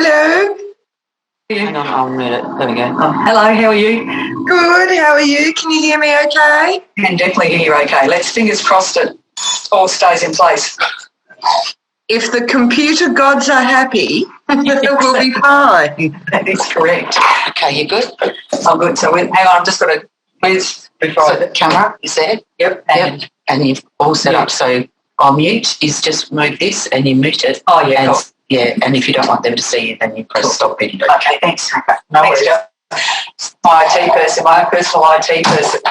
Hello. Hang on, I'll mute it. There we go. Hello, how are you? Good, how are you? Can you hear me okay? I can definitely hear you okay. Let's fingers crossed it all stays in place. If the computer gods are happy, it will be fine. That is correct. Okay, you good? I'm good. So hang on, I've just got to move before So the camera is there? Yep. And you've all set up. So I'll mute is just move this and you mute it. Oh, yeah, and, cool. Yeah, and if you don't want them to see you, then you press stop video. Okay, thanks. No worries. My IT person, my personal IT person.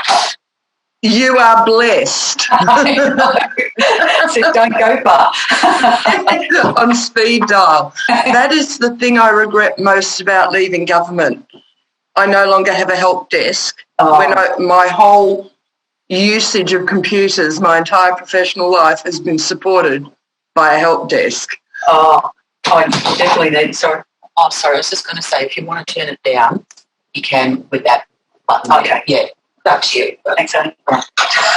You are blessed. So don't go far. On speed dial. That is the thing I regret most about leaving government. I no longer have a help desk. My whole usage of computers, my entire professional life has been supported by a help desk. Oh, I definitely need, sorry. Oh, sorry, I was just going to say, if you want to turn it down, you can with that button. Okay. Yeah, that's you. Thanks, Annie. You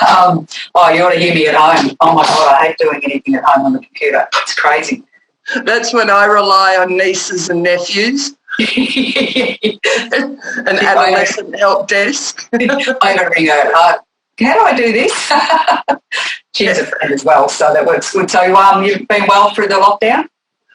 ought to hear me at home. Oh, my God, I hate doing anything at home on the computer. It's crazy. That's when I rely on nieces and nephews. An adolescent help desk. I'm going to ring her. How do I do this? She's a friend as well, so that works good. So you've been well through the lockdown?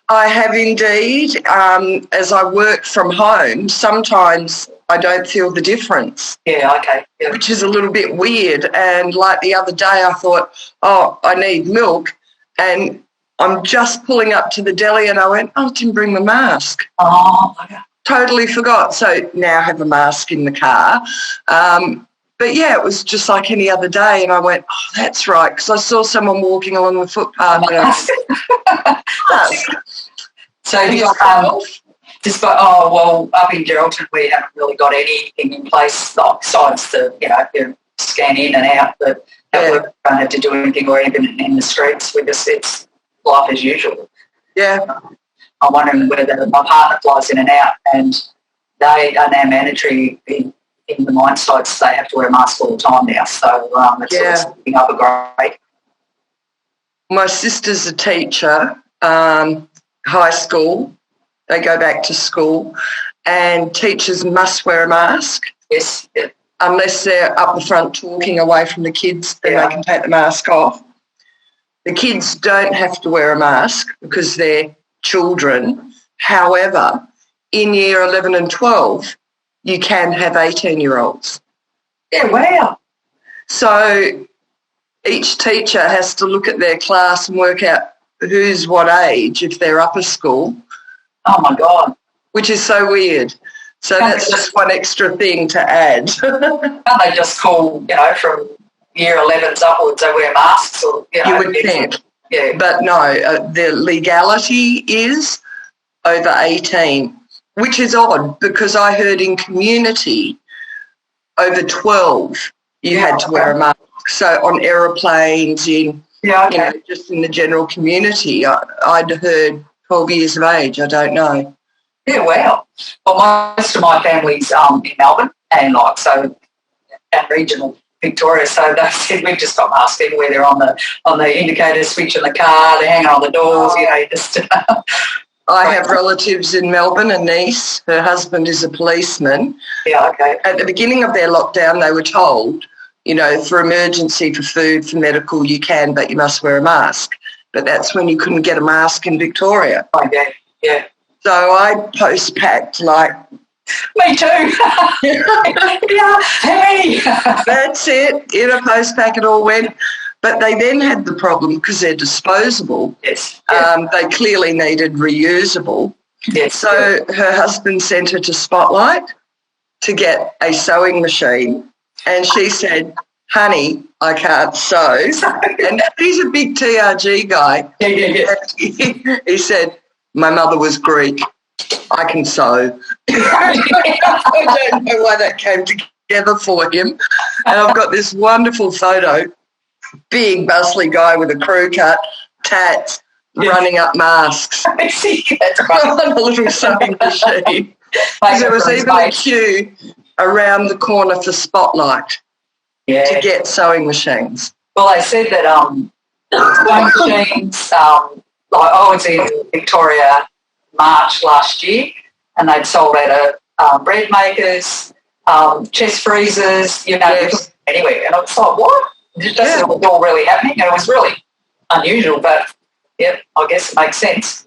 I have indeed. As I work from home, sometimes I don't feel the difference. Yeah, okay. Yeah. Which is a little bit weird. And like the other day I thought, I need milk. And I'm just pulling up to the deli and I went, I didn't bring my mask. Oh, okay. Totally forgot. So now I have a mask in the car. But, yeah, it was just like any other day. And I went, that's right, because I saw someone walking along the footpath. So you got up in Geraldton we haven't really got anything in place besides the scan in and out, but we don't have to do anything or even in the streets. It's life as usual. Yeah. I'm wondering whether my partner flies in and out and they are now mandatory in the mine sites. They have to wear a mask all the time now, so it's sort of picking up a grade. My sister's a teacher, high school. They go back to school, and teachers must wear a mask. Yes. Yeah. Unless they're up the front talking away from the kids, then they can take the mask off. The kids don't have to wear a mask because they're children. However, in year 11 and 12, you can have 18-year-olds. Yeah, wow. So each teacher has to look at their class and work out who's what age if they're upper school. Oh, my God. Which is so weird. So that's just one extra thing to add. Can't they just call, from year 11s upwards, they wear masks? Or, you would think. Yeah. But no, the legality is over 18, which is odd because I heard in community over 12 you had to wear a mask. So on aeroplanes, just in the general community, I'd heard 12 years of age. I don't know. Yeah, wow. Well, most of my family's in Melbourne and regional Victoria, so they said we've just got masks everywhere. They're on the indicator switch in the car, they're hanging on the doors, just... I have relatives in Melbourne, a niece, her husband is a policeman. Yeah, okay. At the beginning of their lockdown, they were told, for emergency, for food, for medical, you can, but you must wear a mask. But that's when you couldn't get a mask in Victoria. Oh, yeah. So I post-packed Me too. Yeah, hey. That's it. In a post-pack it all went. But they then had the problem because they're disposable. Yes. They clearly needed reusable. Yes. So her husband sent her to Spotlight to get a sewing machine. And she said, honey, I can't sew. And he's a big TRG guy. Yeah. He said, my mother was Greek. I can sew. I don't know why that came together for him. And I've got this wonderful photo, big, muscly guy with a crew cut, tats, running up masks on a little sewing machine. There was even a queue around the corner for Spotlight to get sewing machines. Well, they said that sewing machines, I was in Victoria March last year, and they'd sold out of bread makers, chest freezers, you know, Yes. anywhere. And I was like, what? This is all really happening. And it was really unusual, but yeah, I guess it makes sense.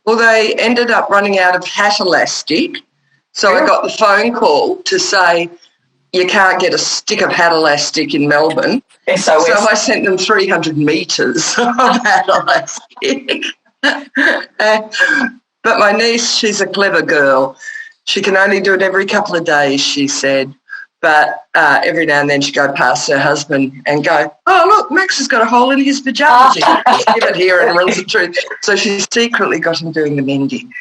Well, they ended up running out of hat elastic, so I got the phone call to say you can't get a stick of hat elastic in Melbourne. So I sent them 300 metres of hat elastic. But my niece, she's a clever girl. She can only do it every couple of days, she said. But every now and then she'd go past her husband and go, oh, look, Max has got a hole in his pyjamas. Just give it here and runs it through. So she's secretly got him doing the mending.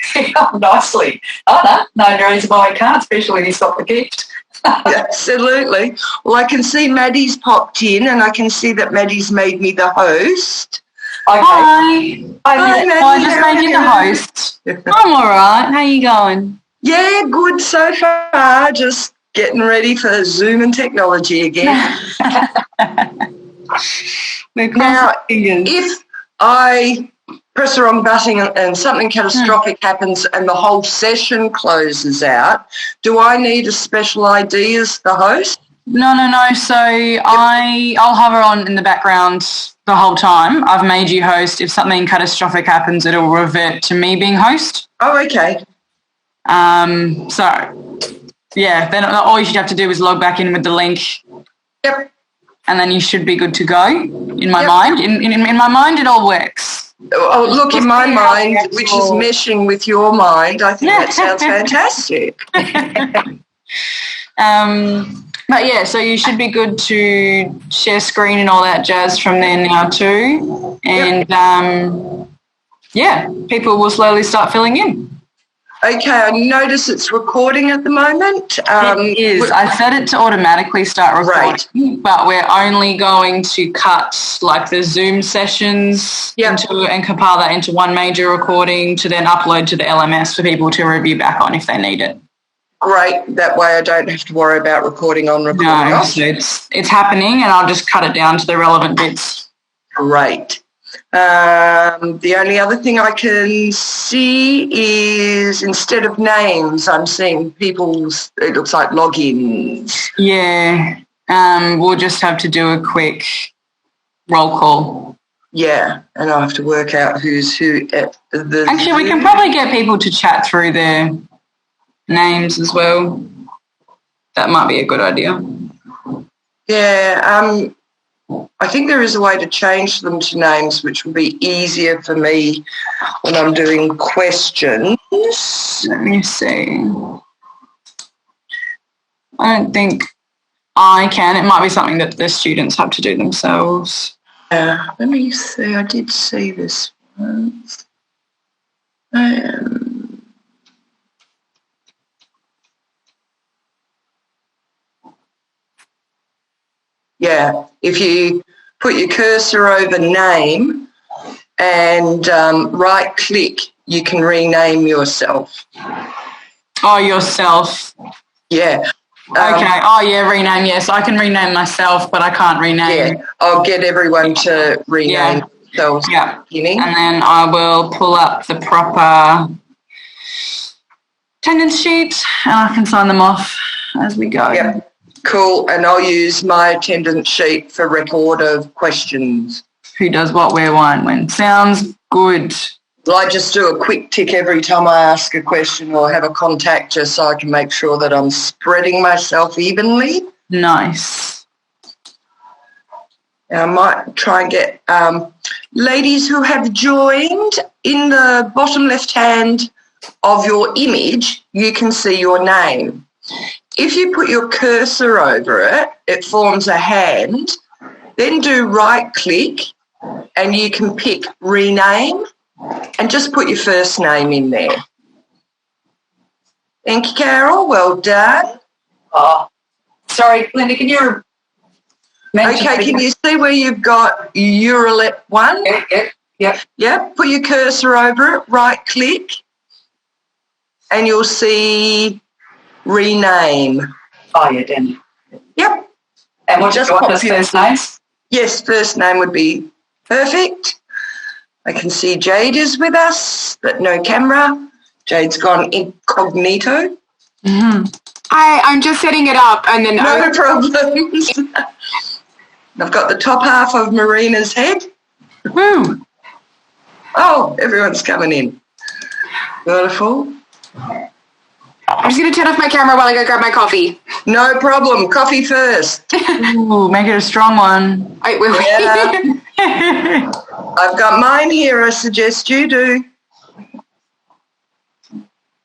Nicely. Oh, no reason why I can't, especially when he's got the gift. Absolutely. Well, I can see Maddie's popped in, and I can see that Maddie's made me the host. Okay. Hi. Hi, Maddie. I just made you the host. I'm all right. How you going? Yeah, good so far. Just getting ready for Zoom and technology again. Now, if I press the wrong button and something catastrophic happens and the whole session closes out, do I need a special ID as the host? No. So I'll hover on in the background the whole time. I've made you host. If something catastrophic happens, it'll revert to me being host. Oh, okay. Then all you should have to do is log back in with the link. Yep. And then you should be good to go. In my mind, in my mind, it all works. Oh, look, in my mind, which is meshing with your mind, I think that sounds fantastic. But yeah, so you should be good to share screen and all that jazz from there now too. And people will slowly start filling in. Okay, I notice it's recording at the moment. It is. I set it to automatically start recording, but we're only going to cut like the Zoom sessions and compile that into one major recording to then upload to the LMS for people to review back on if they need it. Great. That way I don't have to worry about recording on, recording off. So it's happening, and I'll just cut it down to the relevant bits. Great. The only other thing I can see is instead of names, I'm seeing people's, it looks like logins. Yeah. We'll just have to do a quick roll call. Yeah, and I'll have to work out who's who at the Actually, we can probably get people to chat through their names as well. That might be a good idea. Yeah, I think there is a way to change them to names, which will be easier for me when I'm doing questions. Let me see. I don't think I can. It might be something that the students have to do themselves. Let me see. I did see this once. Yeah, if you put your cursor over name and right-click, you can rename yourself. Oh, yourself. Yeah. Okay. Rename. Yes, I can rename myself, but I can't rename. Yeah, I'll get everyone to rename themselves. Yeah. And then I will pull up the proper attendance sheets and I can sign them off as we go. Yep. Cool, and I'll use my attendance sheet for record of questions. Who does what, where, why, and when. Sounds good. Well, I just do a quick tick every time I ask a question or have a contact just so I can make sure that I'm spreading myself evenly. Nice. And I might try and get ladies who have joined, in the bottom left-hand of your image, you can see your name. If you put your cursor over it, it forms a hand. Then do right-click and you can pick rename and just put your first name in there. Thank you, Carol. Well done. Oh, sorry, Linda, can you mention? Okay, can you see where you've got URL 1? Yeah. Put your cursor over it, right-click, and you'll see rename. Oh, yeah, Danny. Yep. And what just what the first names? Yes, first name would be perfect. I can see Jade is with us, but no camera. Jade's gone incognito. Mm-hmm. I'm just setting it up and then No problems. I've got the top half of Marina's head. Woo! Oh, everyone's coming in. Beautiful. I'm just going to turn off my camera while I go grab my coffee. No problem. Coffee first. Ooh, make it a strong one. Yeah. I've got mine here. I suggest you do.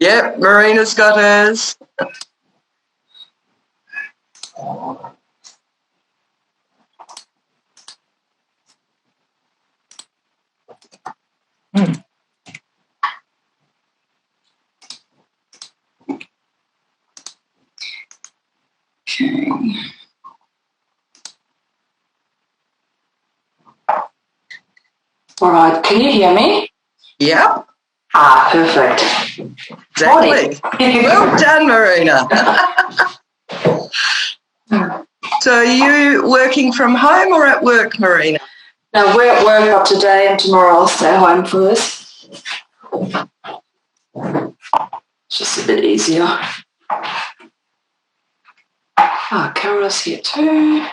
Yep, Marina's got hers. Okay. All right, can you hear me? Yep, Ah, perfect. exactly. Well done, Marina. So are you working from home or at work, Marina? Now we're at work up today and tomorrow I'll stay home for this. Just a bit easier. Ah, Carola's here too.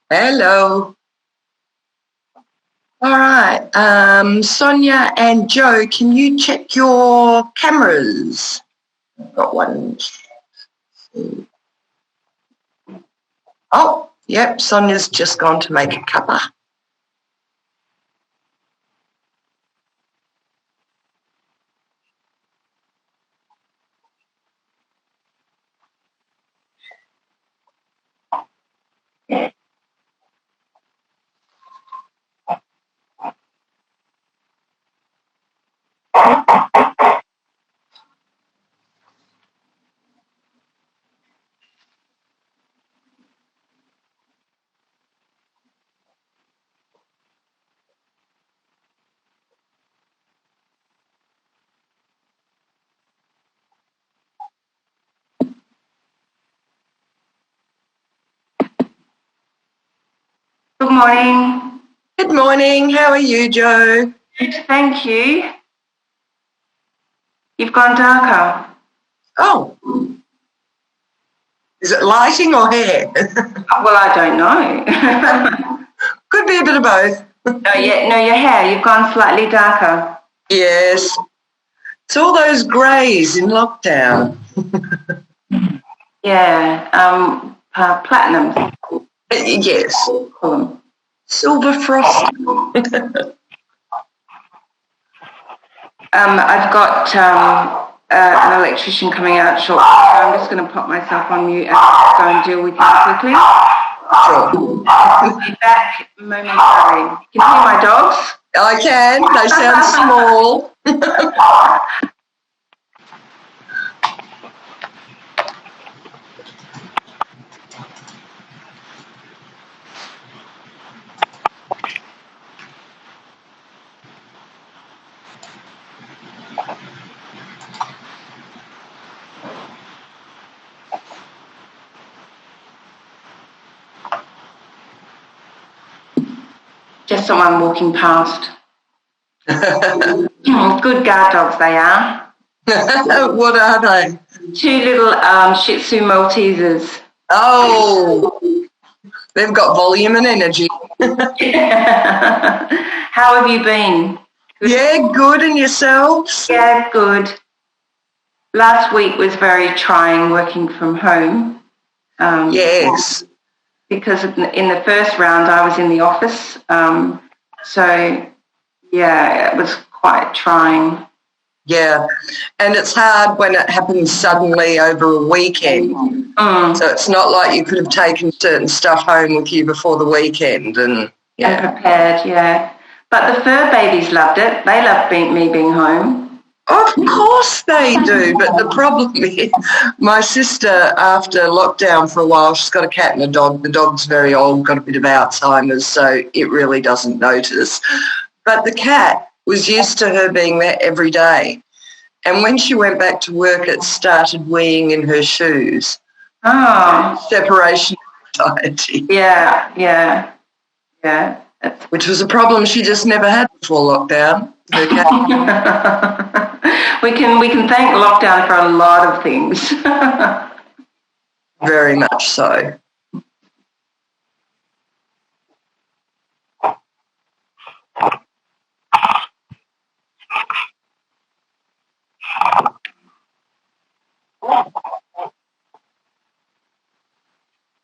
Hello. All right. Sonia and Joe, can you check your cameras? I've got one. Oh, yep. Sonia's just gone to make a cuppa. Good morning. Good morning. How are you, Joe? Thank you. You've gone darker. Oh. Is it lighting or hair? Well, I don't know. Could be a bit of both. No, your hair. You've gone slightly darker. Yes. It's all those greys in lockdown. Yeah. Platinum. Yes. Call them. Silver frost. I've got an electrician coming out shortly, so I'm just going to pop myself on mute and go and deal with you quickly. Sure. I'll be back momentarily. Can you hear my dogs? I can. They sound small. Just someone walking past. Good guard dogs they are. What are they? 2 little Shih Tzu Maltesers. Oh, they've got volume and energy. How have you been? Yeah, good. And yourselves? Yeah, good. Last week was very trying working from home. Yes. Because in the first round I was in the office. So, yeah, it was quite trying. Yeah, and it's hard when it happens suddenly over a weekend. So it's not like you could have taken certain stuff home with you before the weekend. And prepared, yeah. But the fur babies loved it. They loved me being home. Of course they do, but the problem is my sister, after lockdown for a while, she's got a cat and a dog. The dog's very old, got a bit of Alzheimer's, so it really doesn't notice. But the cat was used to her being there every day. And when she went back to work, it started weeing in her shoes. Oh. Separation anxiety. Yeah. Which was a problem she just never had before lockdown. Her cat. We can thank lockdown for a lot of things. Very much so.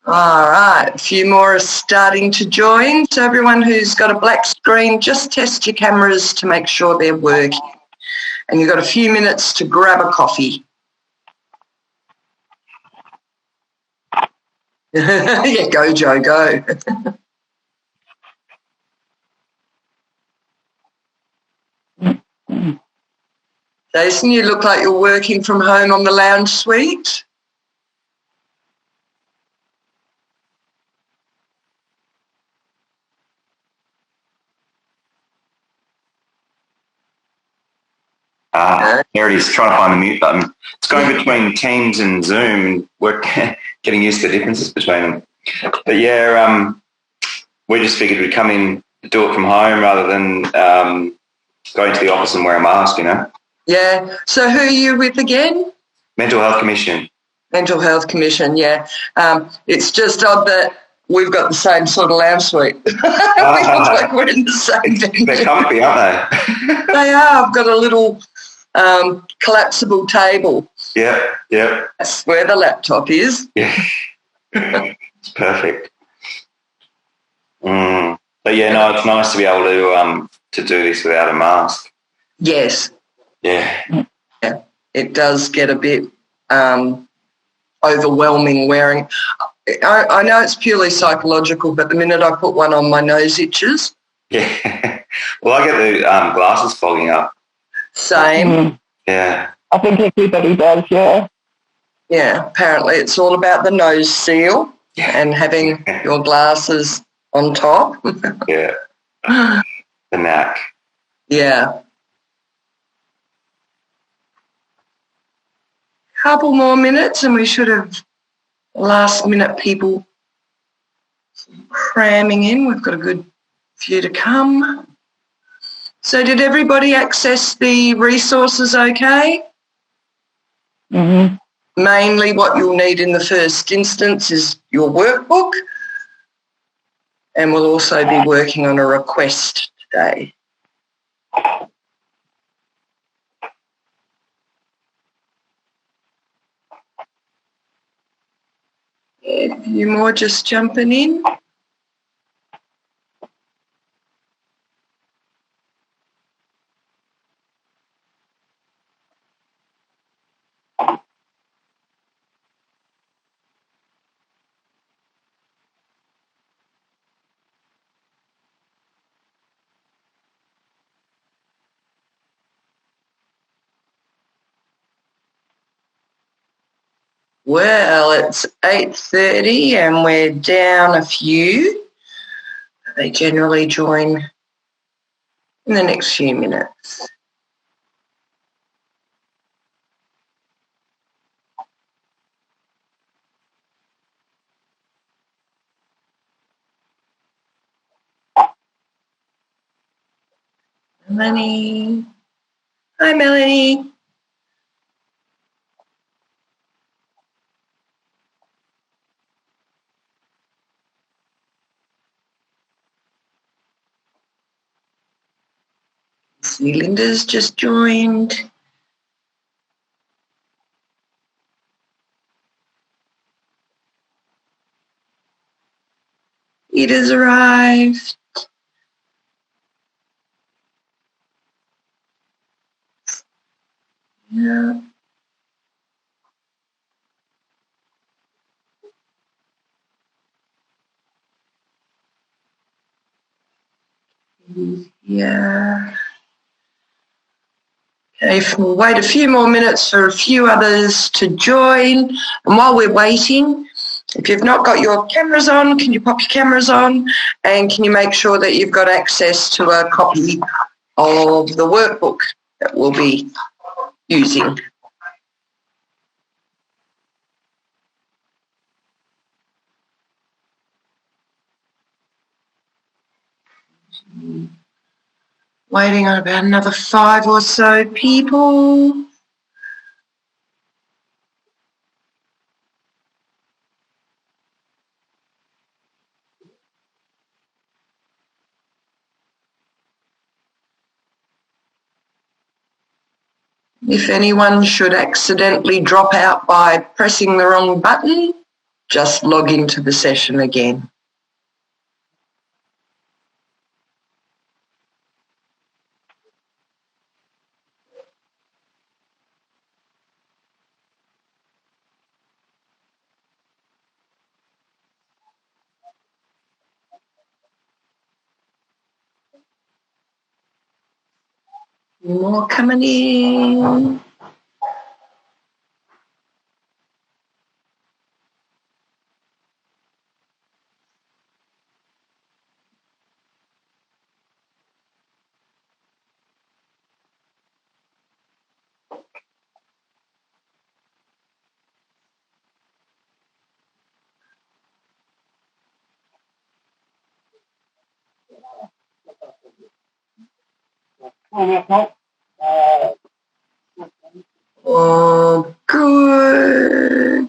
All right, a few more are starting to join. So everyone who's got a black screen, just test your cameras to make sure they're working. And you've got a few minutes to grab a coffee. Yeah, go, Joe, go. Jason, you look like you're working from home on the lounge suite. There it is, trying to find the mute button. It's going between Teams and Zoom and we're getting used to the differences between them. But yeah, we just figured we'd come in, do it from home rather than going to the office and wear a mask, you know? Yeah. So who are you with again? Mental Health Commission. Mental Health Commission, yeah. It's just odd that we've got the same sort of lounge suite. We look like we're in the same venue. They're comfy, aren't they? They are. I've got a little collapsible table. Yeah. That's where the laptop is. Yeah. It's perfect. But yeah, no, it's nice to be able to do this without a mask. Yes. Yeah. It does get a bit overwhelming wearing. I know it's purely psychological, but the minute I put one on, my nose itches. Yeah. Well, I get the glasses fogging up. Same. Yeah. I think everybody does, yeah. Yeah, apparently it's all about the nose seal and having your glasses on top. Yeah. The knack. Yeah. Couple more minutes and we should have last minute people cramming in. We've got a good few to come. So did everybody access the resources okay? Mm-hmm. Mainly what you'll need in the first instance is your workbook, and we'll also be working on a request today. A few more just jumping in. Well, it's 8:30 and we're down a few. They generally join in the next few minutes. Melanie. Hi, Melanie. See, Linda's just joined. Edith's arrived. Yeah. Yeah. Okay, we'll wait a few more minutes for a few others to join. And while we're waiting, if you've not got your cameras on, can you pop your cameras on? And can you make sure that you've got access to a copy of the workbook that we'll be using? Waiting on about another 5 or so people. If anyone should accidentally drop out by pressing the wrong button, just log into the session again. More coming in. Oh, good.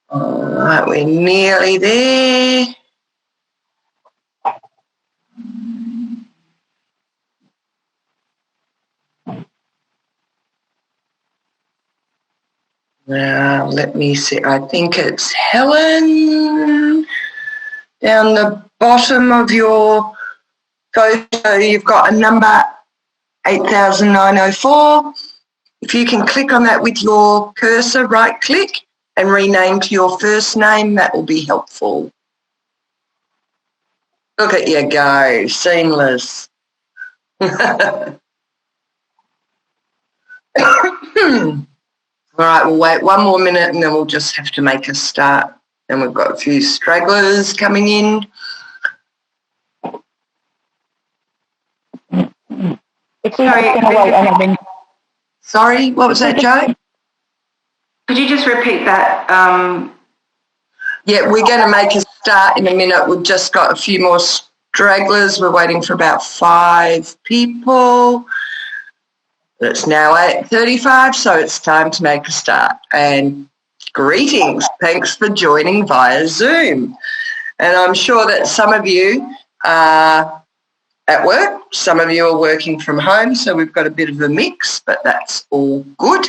All right, we're nearly there. Now, let me see. I think it's Helen. Down the bottom of your photo, you've got a number 8,904. If you can click on that with your cursor, right click, and rename to your first name, that will be helpful. Look at you go, seamless. All right, we'll wait one more minute and then we'll just have to make a start. And we've got a few stragglers coming in. Sorry, what was that, Joe? Could you just repeat that? Yeah, we're going to make a start in a minute. We've just got a few more stragglers. We're waiting for about 5 people. It's now 8:35, so it's time to make a start. And greetings. Thanks for joining via Zoom. And I'm sure that some of you are at work, some of you are working from home, so we've got a bit of a mix, but that's all good.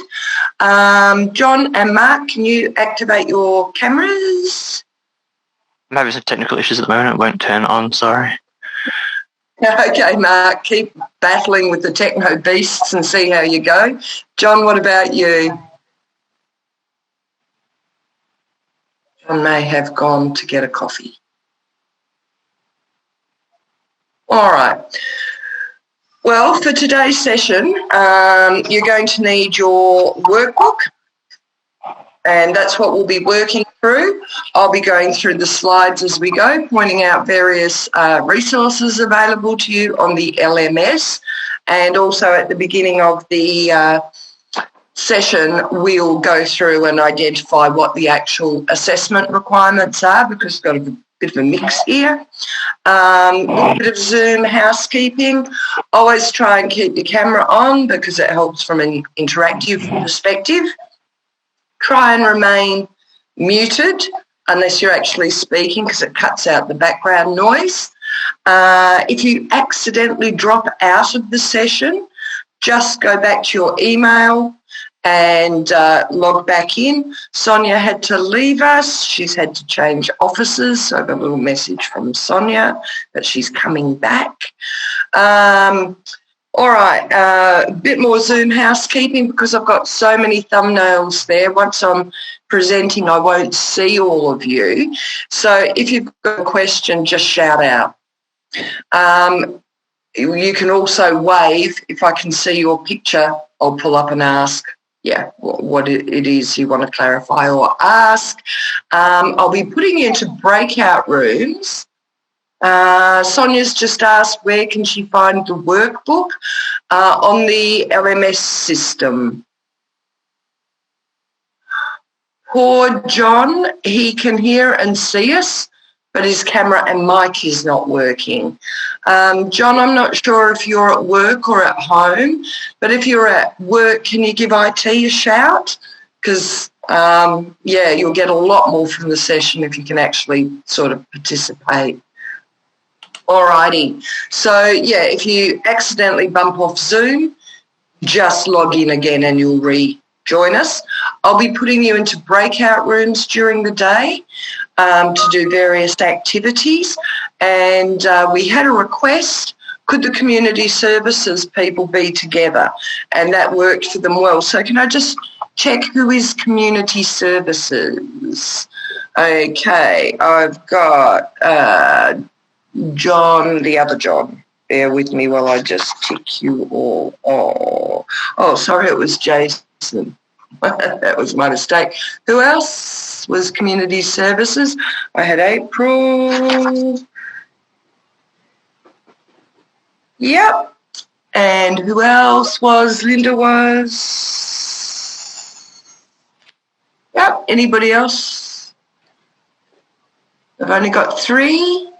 John and Mark, can you activate your cameras? I'm having some technical issues at the moment. It won't turn on, sorry. Okay, Mark, keep battling with the techno beasts and see how you go. John, what about you? John may have gone to get a coffee. All right. Well, for today's session, you're going to need your workbook, and that's what we'll be working through. I'll be going through the slides as we go, pointing out various resources available to you on the LMS, and also at the beginning of the session, we'll go through and identify what the actual assessment requirements are, because we've got a bit of a mix here. A bit of Zoom housekeeping. Always try and keep your camera on because it helps from an interactive perspective. Try and remain muted unless you're actually speaking because it cuts out the background noise. If you accidentally drop out of the session, just go back to your email and log back in. Sonia had to leave us. She's had to change offices. So I got a little message from Sonia that she's coming back. All right, a bit more Zoom housekeeping because I've got so many thumbnails there. Once I'm presenting, I won't see all of you. So if you've got a question, just shout out. You can also wave. If I can see your picture, I'll pull up and ask. Yeah, what it is you want to clarify or ask. I'll be putting you into breakout rooms. Sonia's just asked where can she find the workbook on the LMS system. Poor John, he can hear and see us, but his camera and mic is not working. John, I'm not sure if you're at work or at home, but if you're at work, can you give IT a shout? Because, yeah, you'll get a lot more from the session if you can actually sort of participate. Alrighty. So, yeah, if you accidentally bump off Zoom, just log in again and you'll rejoin us. I'll be putting you into breakout rooms during the day to do various activities. And we had a request, could the community services people be together? And that worked for them well. So can I just check who is community services? Okay, I've got John, the other John. Bear with me while I just tick you all off. Oh, sorry, it was Jason. That was my mistake. Who else was community services? I had April. Yep. And who else was? Linda was. Yep. Anybody else? I've only got 3.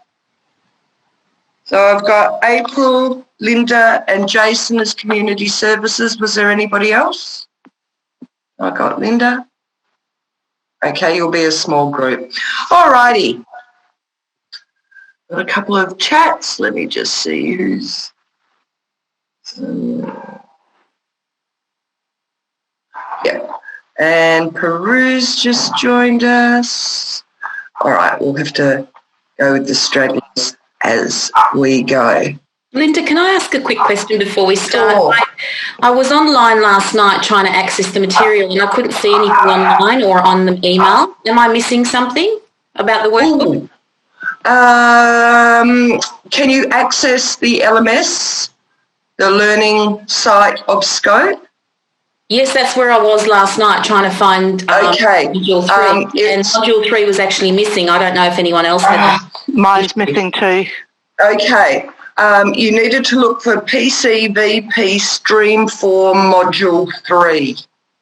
So I've got April, Linda and Jason as community services. Was there anybody else? I got Linda. Okay, you'll be a small group. All righty. Got a couple of chats. Let me just see who's... yeah. And Peru's just joined us. All right, we'll have to go with the stragglers as we go. Linda, can I ask a quick question before we start? Sure. I was online last night trying to access the material and I couldn't see anything online or on the email. Am I missing something about the workbook? Can you access the LMS, the learning site of Scope? Yes, that's where I was last night trying to find Module 3. And Module 3 was actually missing. I don't know if anyone else had that. Mine's missing too. Okay. you needed to look for PCVP Stream 4 Module 3.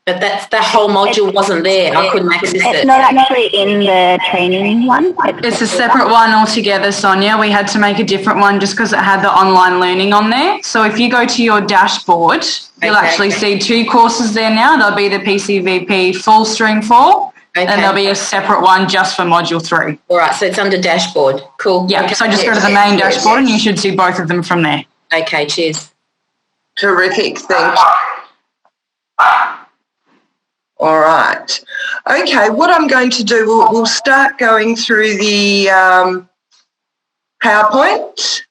But the whole module wasn't there. I couldn't access It's it. not actually in the training one. It's a separate one altogether, Sonia. We had to make a different one just because it had the online learning on there. So if you go to your dashboard, you'll actually see 2 courses there now. There'll be the PCVP Full Stream 4, and there'll be a separate one just for Module 3. All right, so it's under dashboard. Cool. Yeah, so just go to the main dashboard and you should see both of them from there. Okay, cheers. Terrific, thank you. All right. Okay, what I'm going to do, we'll start going through the PowerPoint.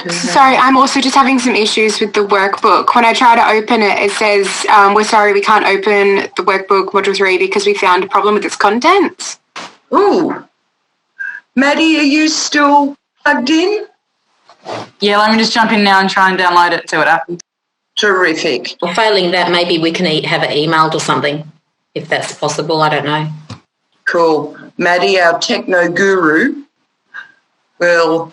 Sorry, I'm also just having some issues with the workbook. When I try to open it, it says, we're sorry, we can't open the workbook Module 3 because we found a problem with its contents. Ooh. Maddie, are you still plugged in? Yeah, let me just jump in now and try and download it, see what happens. Terrific. Well, failing that, maybe we can have it emailed or something, if that's possible. I don't know. Cool. Maddie, our techno guru, will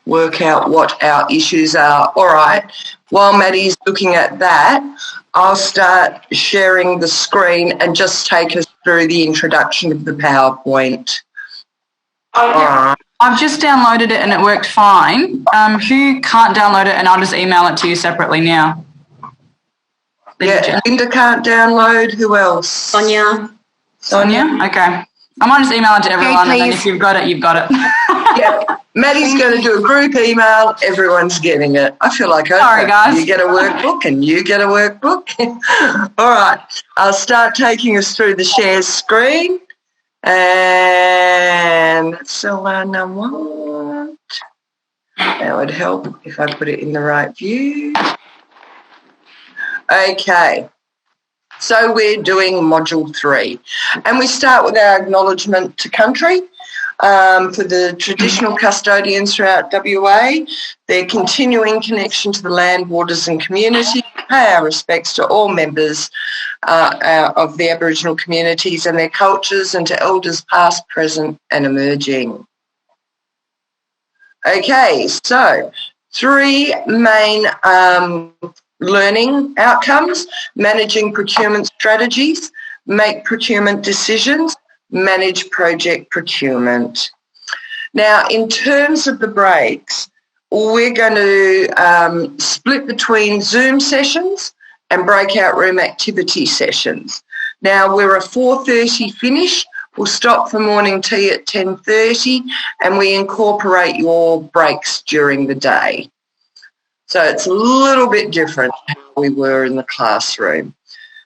work out what our issues are. All right. While Maddie's looking at that, I'll start sharing the screen and just take us through the introduction of the PowerPoint. All right. I've just downloaded it and it worked fine. Who can't download it and I'll just email it to you separately now? Yeah, Linda can't download. Who else? Sonia? Okay. I might just email it to everyone and then if you've got it, you've got it. Yeah. Maddie's going to do a group email. Everyone's getting it. I feel like sorry, guys. You get a workbook and you get a workbook. All right. I'll start taking us through the share screen. And that's the one I want. That would help if I put it in the right view. Okay. So we're doing Module 3. And we start with our acknowledgement to country. For the traditional custodians throughout WA, their continuing connection to the land, waters and community, pay our respects to all members of the Aboriginal communities and their cultures and to elders past, present and emerging. Okay, so 3 main learning outcomes: managing procurement strategies, make procurement decisions, manage project procurement. Now, in terms of the breaks, we're going to split between Zoom sessions and breakout room activity sessions. Now, we're a 4:30 finish. We'll stop for morning tea at 10:30 and we incorporate your breaks during the day. So it's a little bit different than we were in the classroom.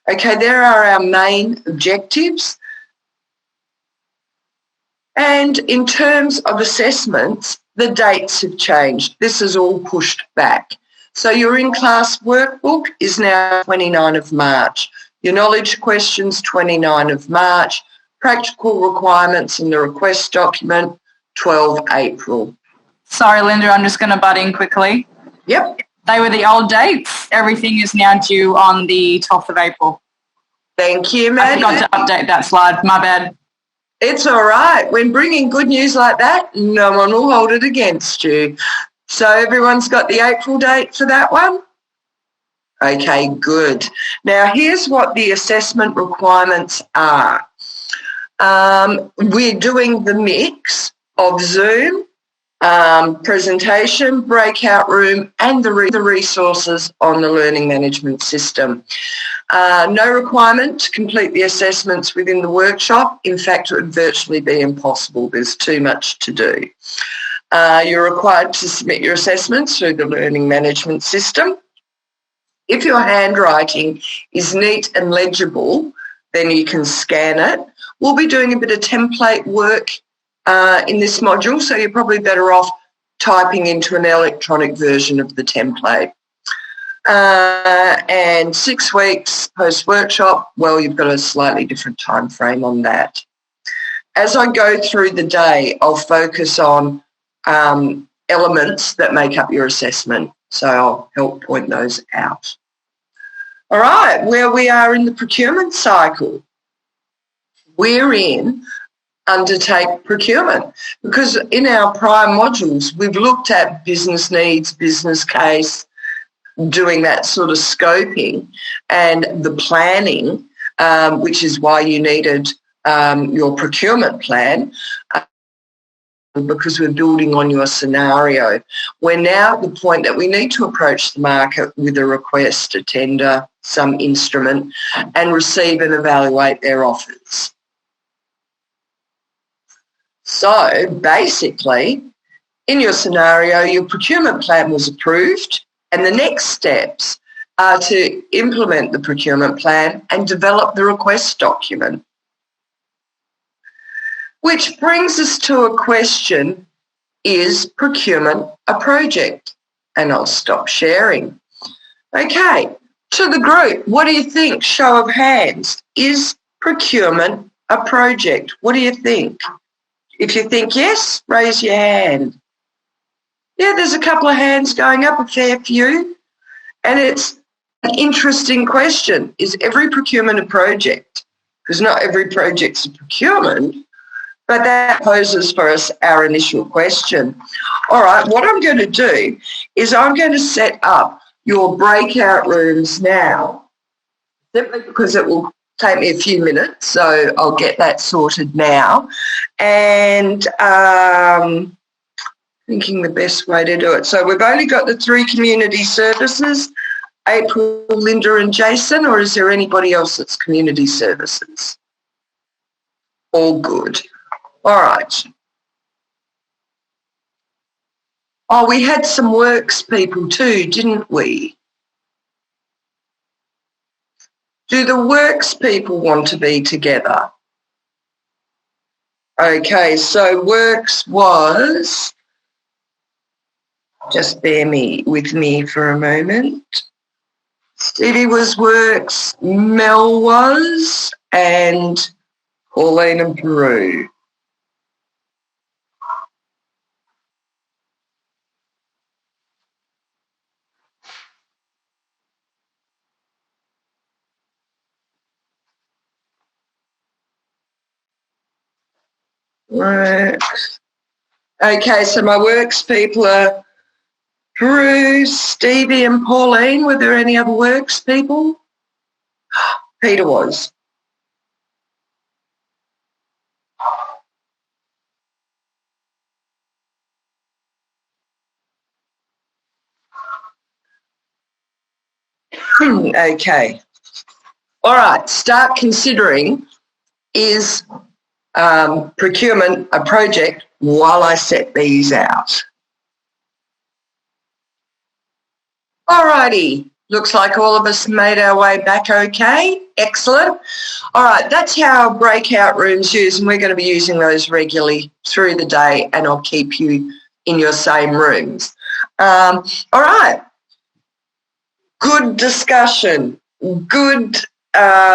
Okay, there are our main objectives. And in terms of assessments, the dates have changed. This is all pushed back. So your in-class workbook is now 29 of March. Your knowledge questions, 29 of March. Practical requirements in the request document, 12 April. Sorry, Linda, I'm just going to butt in quickly. Yep. They were the old dates. Everything is now due on the 12th of April. Thank you, Maddie. I forgot to update that slide. My bad. It's all right. When bringing good news like that, no one will hold it against you. So everyone's got the April date for that one? Okay, good. Now, here's what the assessment requirements are. We're doing the mix of Zoom, presentation, breakout room, and the resources on the learning management system. No requirement to complete the assessments within the workshop. In fact, it would virtually be impossible. There's too much to do. You're required to submit your assessments through the learning management system. If your handwriting is neat and legible, then you can scan it. We'll be doing a bit of template work in this module, so you're probably better off typing into an electronic version of the template. And 6 weeks post-workshop, well, you've got a slightly different time frame on that. As I go through the day, I'll focus on elements that make up your assessment, so I'll help point those out. All right, where we are in the procurement cycle. We're in undertake procurement, because in our prior modules we've looked at business needs, business case, doing that sort of scoping and the planning, which is why you needed your procurement plan, because we're building on your scenario. We're now at the point that we need to approach the market with a request, a tender, some instrument, and receive and evaluate their offers. So basically, in your scenario, your procurement plan was approved, and the next steps are to implement the procurement plan and develop the request document. Which brings us to a question, is procurement a project? And I'll stop sharing. Okay, to the group, what do you think? Show of hands. Is procurement a project? What do you think? If you think yes, raise your hand. Yeah, there's a couple of hands going up, a fair few. And it's an interesting question. Is every procurement a project? Because not every project's a procurement, but that poses for us our initial question. All right, what I'm going to do is I'm going to set up your breakout rooms now, simply because it will take me a few minutes, so I'll get that sorted now. And thinking the best way to do it. So we've only got the 3 community services, April, Linda and Jason, or is there anybody else that's community services? All good. All right. Oh, we had some works people too, didn't we? Do the works people want to be together? Okay, so works was, just bear with me for a moment. Stevie was works, Mel was, and Pauline and Peru. Works. Okay, so my works people are Peru, Stevie and Pauline. Were there any other works people? Peter was. Okay. All right, start considering, is procurement a project while I set these out? All righty, looks like all of us made our way back okay. Excellent. All right, that's how our breakout rooms use, and we're going to be using those regularly through the day, and I'll keep you in your same rooms. All right, good discussion, good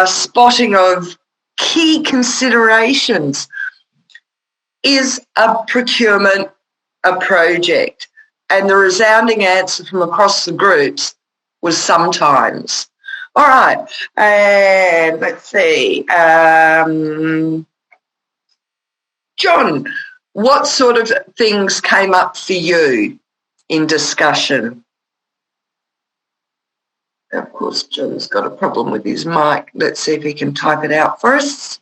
spotting of key considerations. Is a procurement a project? And the resounding answer from across the groups was sometimes. All right, and let's see. John, what sort of things came up for you in discussion? Of course, John's got a problem with his mic. Let's see if he can type it out for us.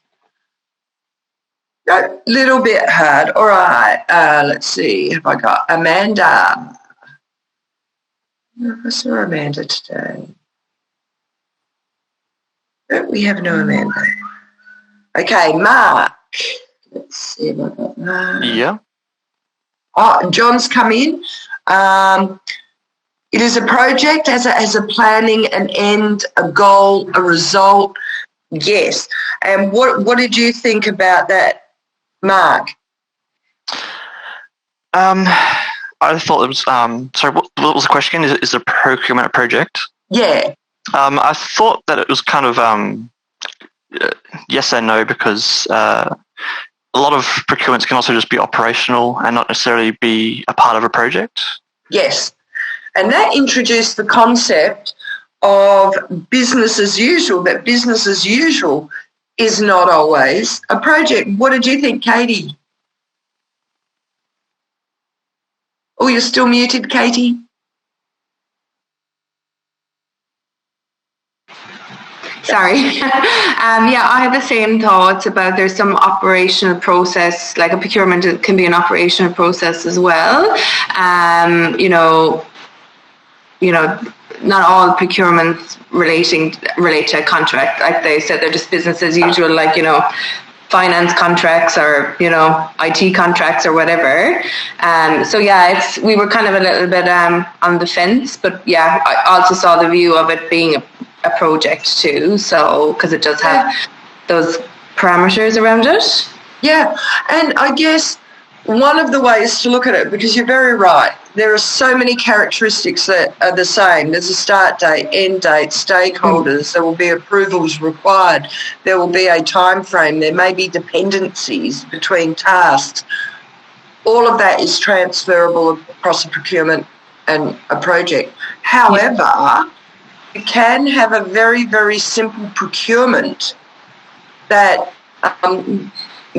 A little bit hard. All right, let's see. Have I got Amanda? I saw Amanda today. No, we have no Amanda. Okay, Mark. Let's see if I got Mark. Yeah. Oh, John's come in. It is a project, as a planning, an end, a goal, a result. Yes. And what did you think about that, Mark? I thought it was, sorry, what was the question? Is a procurement a project? Yeah. I thought that it was kind of yes and no, because a lot of procurements can also just be operational and not necessarily be a part of a project. Yes. And that introduced the concept of business as usual, that business as usual is not always a project. What did you think, Katie? Oh, you're still muted, Katie. Sorry. I have the same thoughts about there's some operational process, like a procurement can be an operational process as well. Not all procurements relate to a contract. Like they said, they're just business as usual, like, finance contracts or, IT contracts or whatever. We were kind of a little bit on the fence, but yeah, I also saw the view of it being a project too, so because it does have those parameters around it. Yeah, and I guess one of the ways to look at it, because you're very right, there are so many characteristics that are the same. There's a start date, end date, stakeholders, there will be approvals required, there will be a time frame, there may be dependencies between tasks. All of that is transferable across a procurement and a project. However, you can have a very, very simple procurement that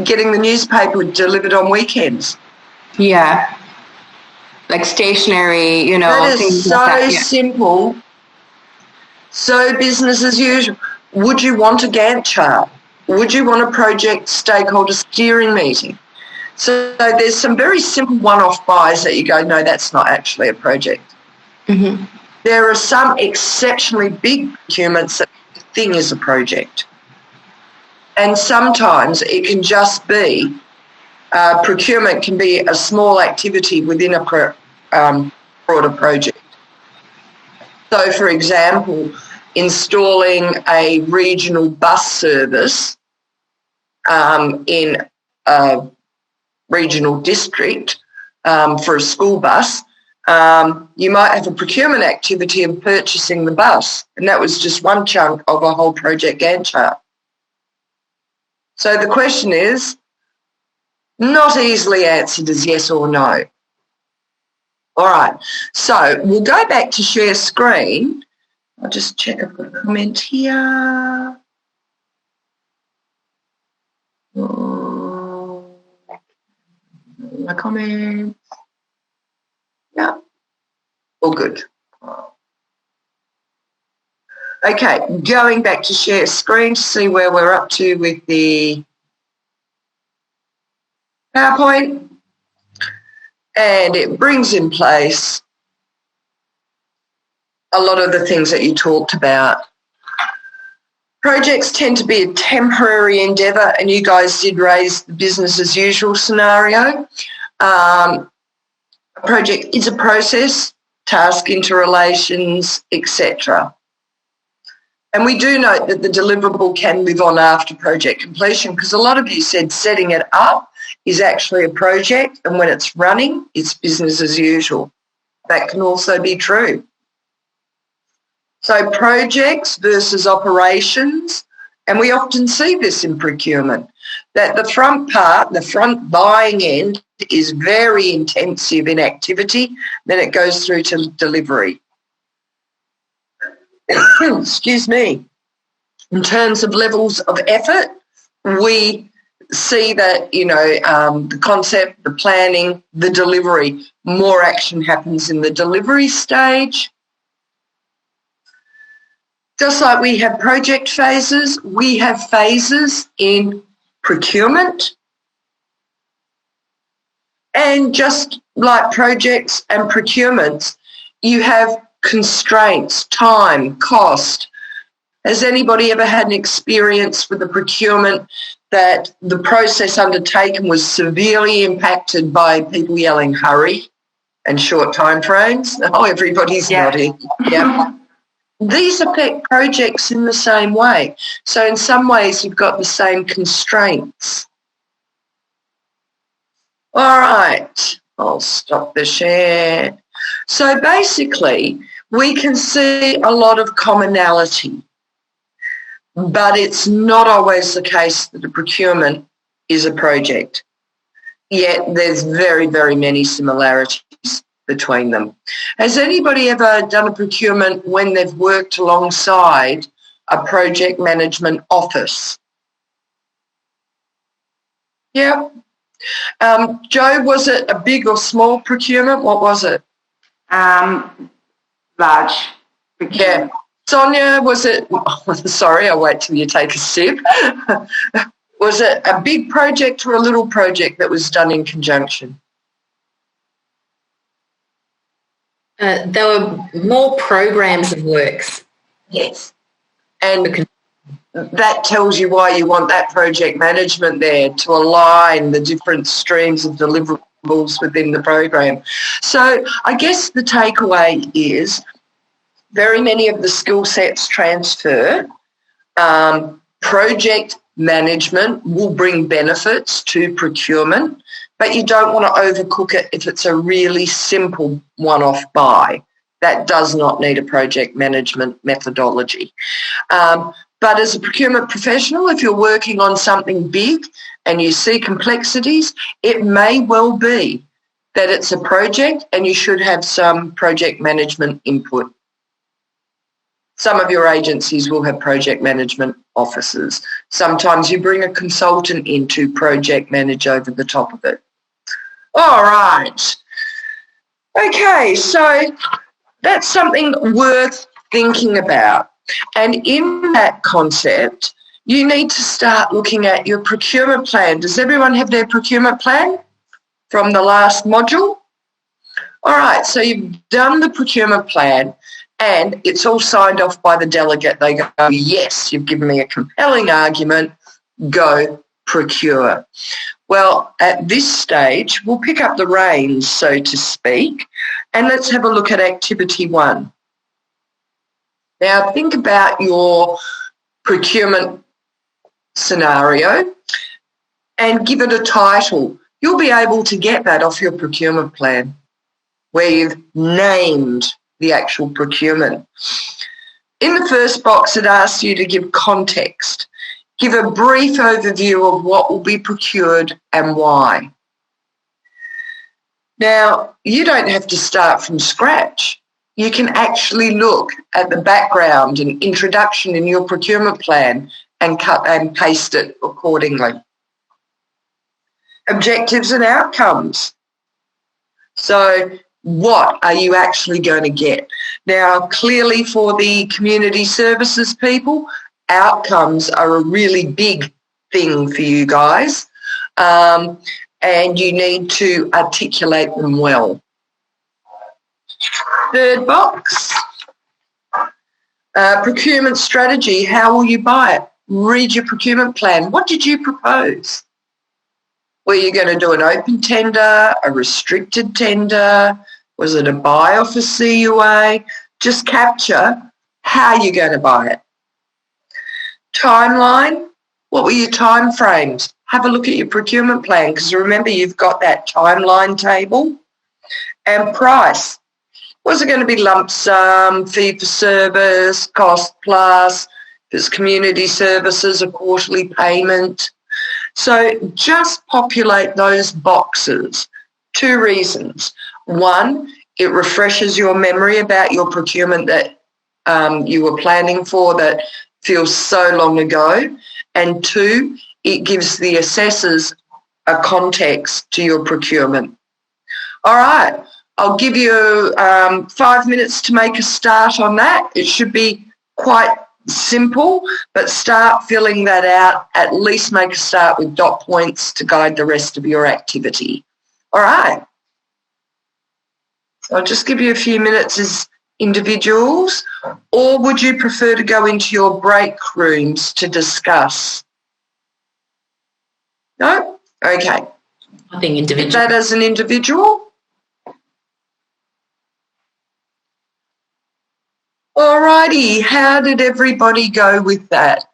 getting the newspaper delivered on weekends. Yeah. Like stationery, That is things so like that. Yeah. simple, so business as usual. Would you want a Gantt chart? Would you want a project stakeholder steering meeting? So there's some very simple one-off buys that you go, no, that's not actually a project. Mm-hmm. There are some exceptionally big procurements that the thing is a project. And sometimes it can just be, procurement can be a small activity within a broader project. So, for example, installing a regional bus service in a regional district for a school bus, you might have a procurement activity of purchasing the bus, and that was just one chunk of a whole project Gantt chart. So the question is not easily answered as yes or no. All right, so we'll go back to share screen. I'll just check I've got a comment here. My comments. Yeah, all good. Okay, going back to share screen to see where we're up to with the PowerPoint. And it brings in place a lot of the things that you talked about. Projects tend to be a temporary endeavour, and you guys did raise the business as usual scenario. A project is a process, task interrelations, etc. And we do note that the deliverable can live on after project completion, because a lot of you said setting it up is actually a project, and when it's running, it's business as usual. That can also be true. So projects versus operations, and we often see this in procurement, that the front part, the front buying end, is very intensive in activity, then it goes through to delivery. Excuse me. In terms of levels of effort, we see that, the concept, the planning, the delivery, more action happens in the delivery stage. Just like we have project phases, we have phases in procurement. And just like projects and procurements, you have constraints, time, cost. Has anybody ever had an experience with the procurement that the process undertaken was severely impacted by people yelling hurry and short time frames? Oh, everybody's nodding. Yeah. These affect projects in the same way. So in some ways you've got the same constraints. All right, I'll stop the share. So basically we can see a lot of commonality, but it's not always the case that a procurement is a project. Yet there's very, very many similarities between them. Has anybody ever done a procurement when they've worked alongside a project management office? Yeah. Joe, was it a big or small procurement? What was it? Large. Yeah. Sonia, was it, sorry, I'll wait till you take a sip. Was it a big project or a little project that was done in conjunction? There were more programs of works. Yes. And that tells you why you want that project management there, to align the different streams of deliverables within the program. So I guess the takeaway is very many of the skill sets transfer. Project management will bring benefits to procurement, but you don't want to overcook it if it's a really simple one-off buy. That does not need a project management methodology. But as a procurement professional, if you're working on something big and you see complexities, it may well be that it's a project and you should have some project management input. Some of your agencies will have project management officers. Sometimes you bring a consultant in to project manage over the top of it. All right. Okay, so that's something worth thinking about. And in that concept, you need to start looking at your procurement plan. Does everyone have their procurement plan from the last module? All right, so you've done the procurement plan and it's all signed off by the delegate. They go, yes, you've given me a compelling argument, go procure. Well, at this stage, we'll pick up the reins, so to speak, and let's have a look at activity 1. Now, think about your procurement scenario and give it a title. You'll be able to get that off your procurement plan where you've named the actual procurement. In the first box, it asks you to give context. Give a brief overview of what will be procured and why. Now, you don't have to start from scratch. You can actually look at the background and introduction in your procurement plan and cut and paste it accordingly. Objectives and outcomes. So what are you actually going to get? Now, clearly for the community services people, outcomes are a really big thing for you guys, and you need to articulate them well. Third box, procurement strategy. How will you buy it? Read your procurement plan. What did you propose? Were you going to do an open tender, a restricted tender? Was it a buy off a CUA? Just capture how you're going to buy it. Timeline. What were your time frames? Have a look at your procurement plan because remember you've got that timeline table. And price. Was it going to be lump sum, fee for service, cost plus, if it's community services, a quarterly payment? So just populate those boxes. 2 reasons. 1, it refreshes your memory about your procurement that you were planning for that feels so long ago. And 2, it gives the assessors a context to your procurement. All right. I'll give you 5 minutes to make a start on that. It should be quite simple, but start filling that out. At least make a start with dot points to guide the rest of your activity. All right. So I'll just give you a few minutes as individuals, or would you prefer to go into your break rooms to discuss? No? Okay. I think individual. That as an individual? Alrighty, how did everybody go with that?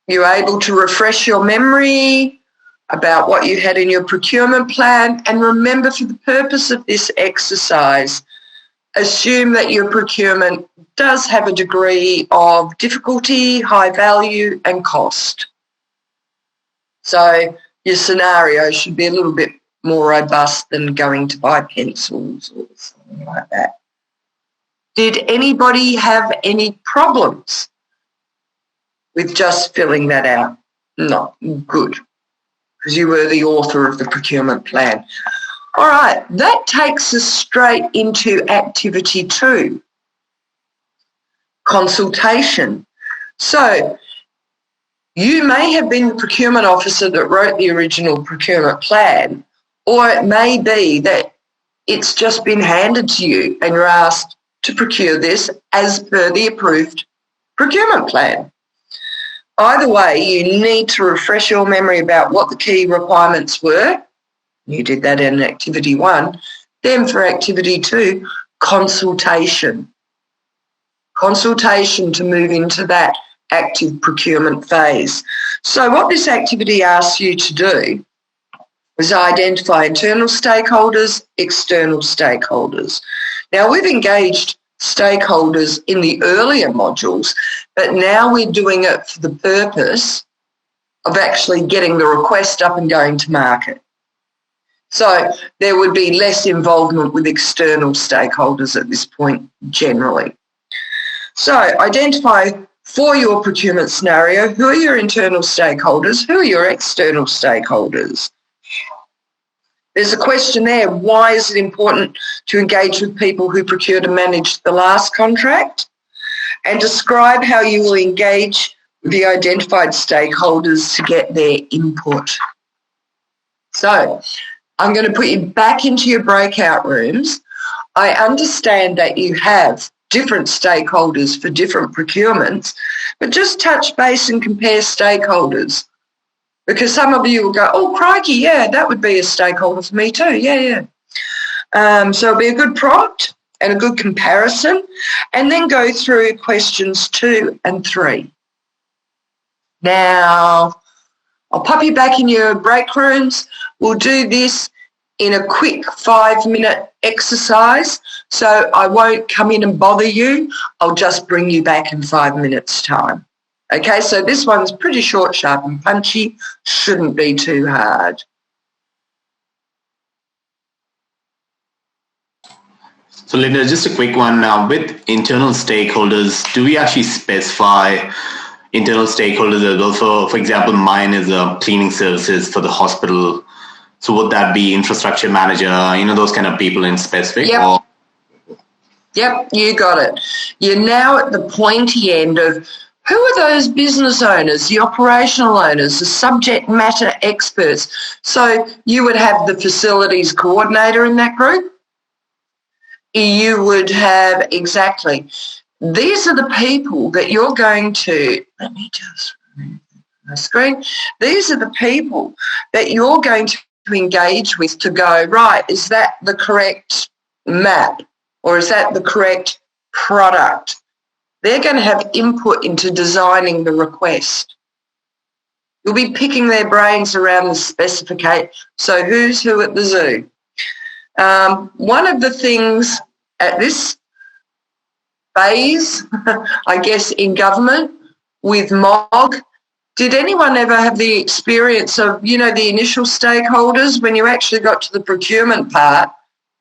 You able to refresh your memory about what you had in your procurement plan? And remember, for the purpose of this exercise, assume that your procurement does have a degree of difficulty, high value and cost. So your scenario should be a little bit more robust than going to buy pencils or something like that. Did anybody have any problems with just filling that out? No, good, because you were the author of the procurement plan. All right, that takes us straight into activity 2, consultation. So you may have been the procurement officer that wrote the original procurement plan, or it may be that it's just been handed to you and you're asked to procure this as per the approved procurement plan. Either way, you need to refresh your memory about what the key requirements were. You did that in activity 1. Then for activity 2, consultation. Consultation to move into that active procurement phase. So what this activity asks you to do is identify internal stakeholders, external stakeholders. Now, we've engaged stakeholders in the earlier modules, but now we're doing it for the purpose of actually getting the request up and going to market. So there would be less involvement with external stakeholders at this point generally. So identify for your procurement scenario, who are your internal stakeholders, who are your external stakeholders? There's a question there, why is it important to engage with people who procured and managed the last contract? And describe how you will engage with the identified stakeholders to get their input. So I'm going to put you back into your breakout rooms. I understand that you have different stakeholders for different procurements, but just touch base and compare stakeholders. Because some of you will go, oh, crikey, yeah, that would be a stakeholder for me too. Yeah. So it'll be a good prompt and a good comparison, and then go through questions 2 and 3. Now, I'll pop you back in your break rooms. We'll do this in a quick 5-minute exercise, so I won't come in and bother you. I'll just bring you back in 5 minutes' time. Okay, so this one's pretty short, sharp and punchy. Shouldn't be too hard. So Linda, just a quick one now. With internal stakeholders, do we actually specify internal stakeholders as well? For example, mine is cleaning services for the hospital. So would that be infrastructure manager, those kind of people in specific? Yep. Yep, you got it. You're now at the pointy end of who are those business owners, the operational owners, the subject matter experts. So you would have the facilities coordinator in that group. You would have, exactly, these are the people that you're going to, let me just remove my screen. These are the people that you're going to engage with to go, right, is that the correct map or is that the correct product? They're going to have input into designing the request. You'll be picking their brains around the specification. So who's who at the zoo? One of the things at this phase, I guess, in government with MOG, did anyone ever have the experience of, the initial stakeholders when you actually got to the procurement part,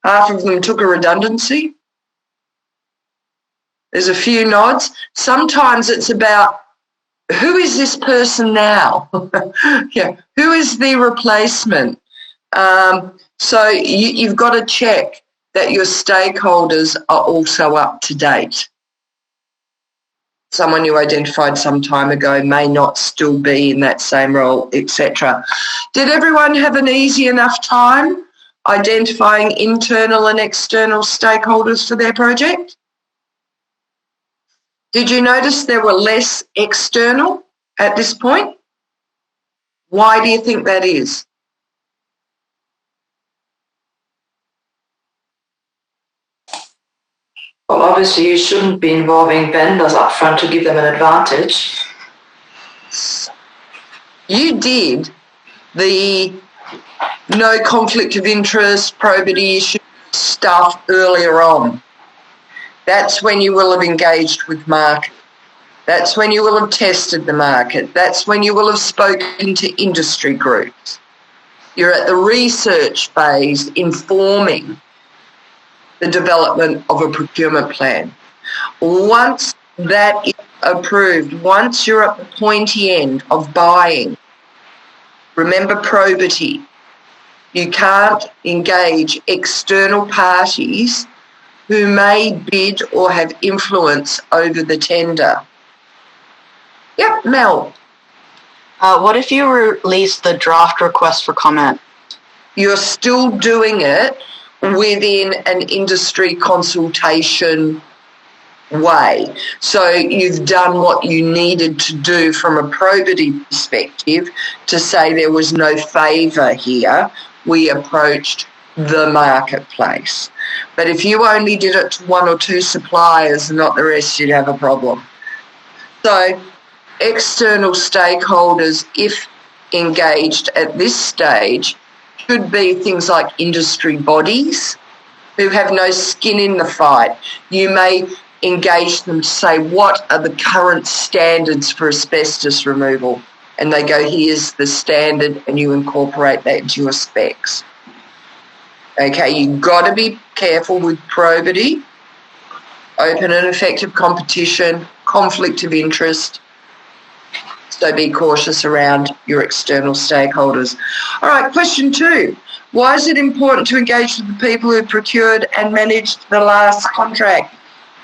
half of them took a redundancy? There's a few nods. Sometimes it's about who is this person now? Yeah, who is the replacement? So you've got to check that your stakeholders are also up to date. Someone you identified some time ago may not still be in that same role, etc. Did everyone have an easy enough time identifying internal and external stakeholders for their project? Did you notice there were less external at this point? Why do you think that is? Well, obviously you shouldn't be involving vendors up front to give them an advantage. You did the no conflict of interest, probity issue stuff earlier on. That's when you will have engaged with market. That's when you will have tested the market. That's when you will have spoken to industry groups. You're at the research phase informing the development of a procurement plan. Once that is approved, once you're at the pointy end of buying, Remember probity. You can't engage external parties who may bid or have influence over the tender. Yep, Mel. What if you release the draft request for comment? You're still doing it within an industry consultation way. So you've done what you needed to do from a probity perspective to say there was no favour here. We approached the marketplace. But if you only did it to one or two suppliers and not the rest, you'd have a problem. So external stakeholders, if engaged at this stage, should be things like industry bodies who have no skin in the fight. You may engage them to say, what are the current standards for asbestos removal? And they go, here's the standard, and you incorporate that into your specs. Okay, you've got to be careful with probity, open and effective competition, conflict of interest. So be cautious around your external stakeholders. All right, question 2. Why is it important to engage with the people who procured and managed the last contract?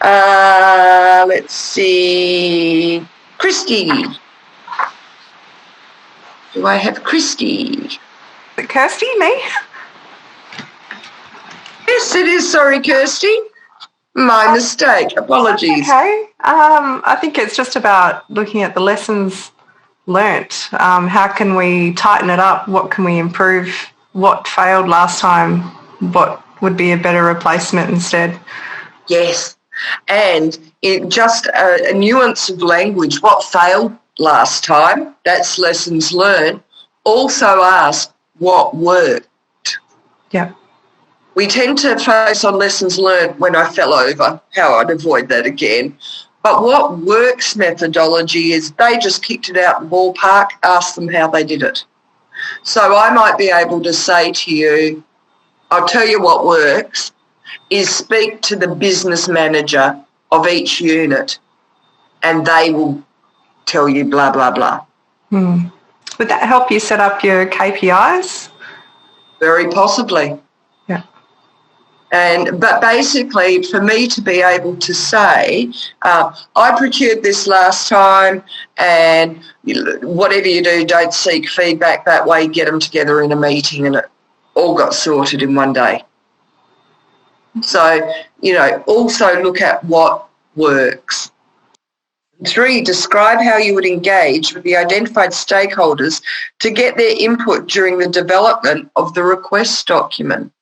Let's see. Christy. Do I have Christy? Kirsty, me? Yes, it is. Sorry, Kirsty. My mistake. Apologies. Okay. I think it's just about looking at the lessons learnt. How can we tighten it up? What can we improve? What failed last time? What would be a better replacement instead? Yes. And it just a nuance of language. What failed last time? That's lessons learned. Also ask what worked. Yeah. We tend to focus on lessons learned when I fell over, how I'd avoid that again. But what works methodology is they just kicked it out the ballpark, ask them how they did it. So I might be able to say to you, I'll tell you what works, is speak to the business manager of each unit and they will tell you blah, blah, blah. Would that help you set up your KPIs? Very possibly. Yeah. But basically, for me to be able to say, I procured this last time and whatever you do, don't seek feedback that way, get them together in a meeting and it all got sorted in one day. So, also look at what works. 3, describe how you would engage with the identified stakeholders to get their input during the development of the request document.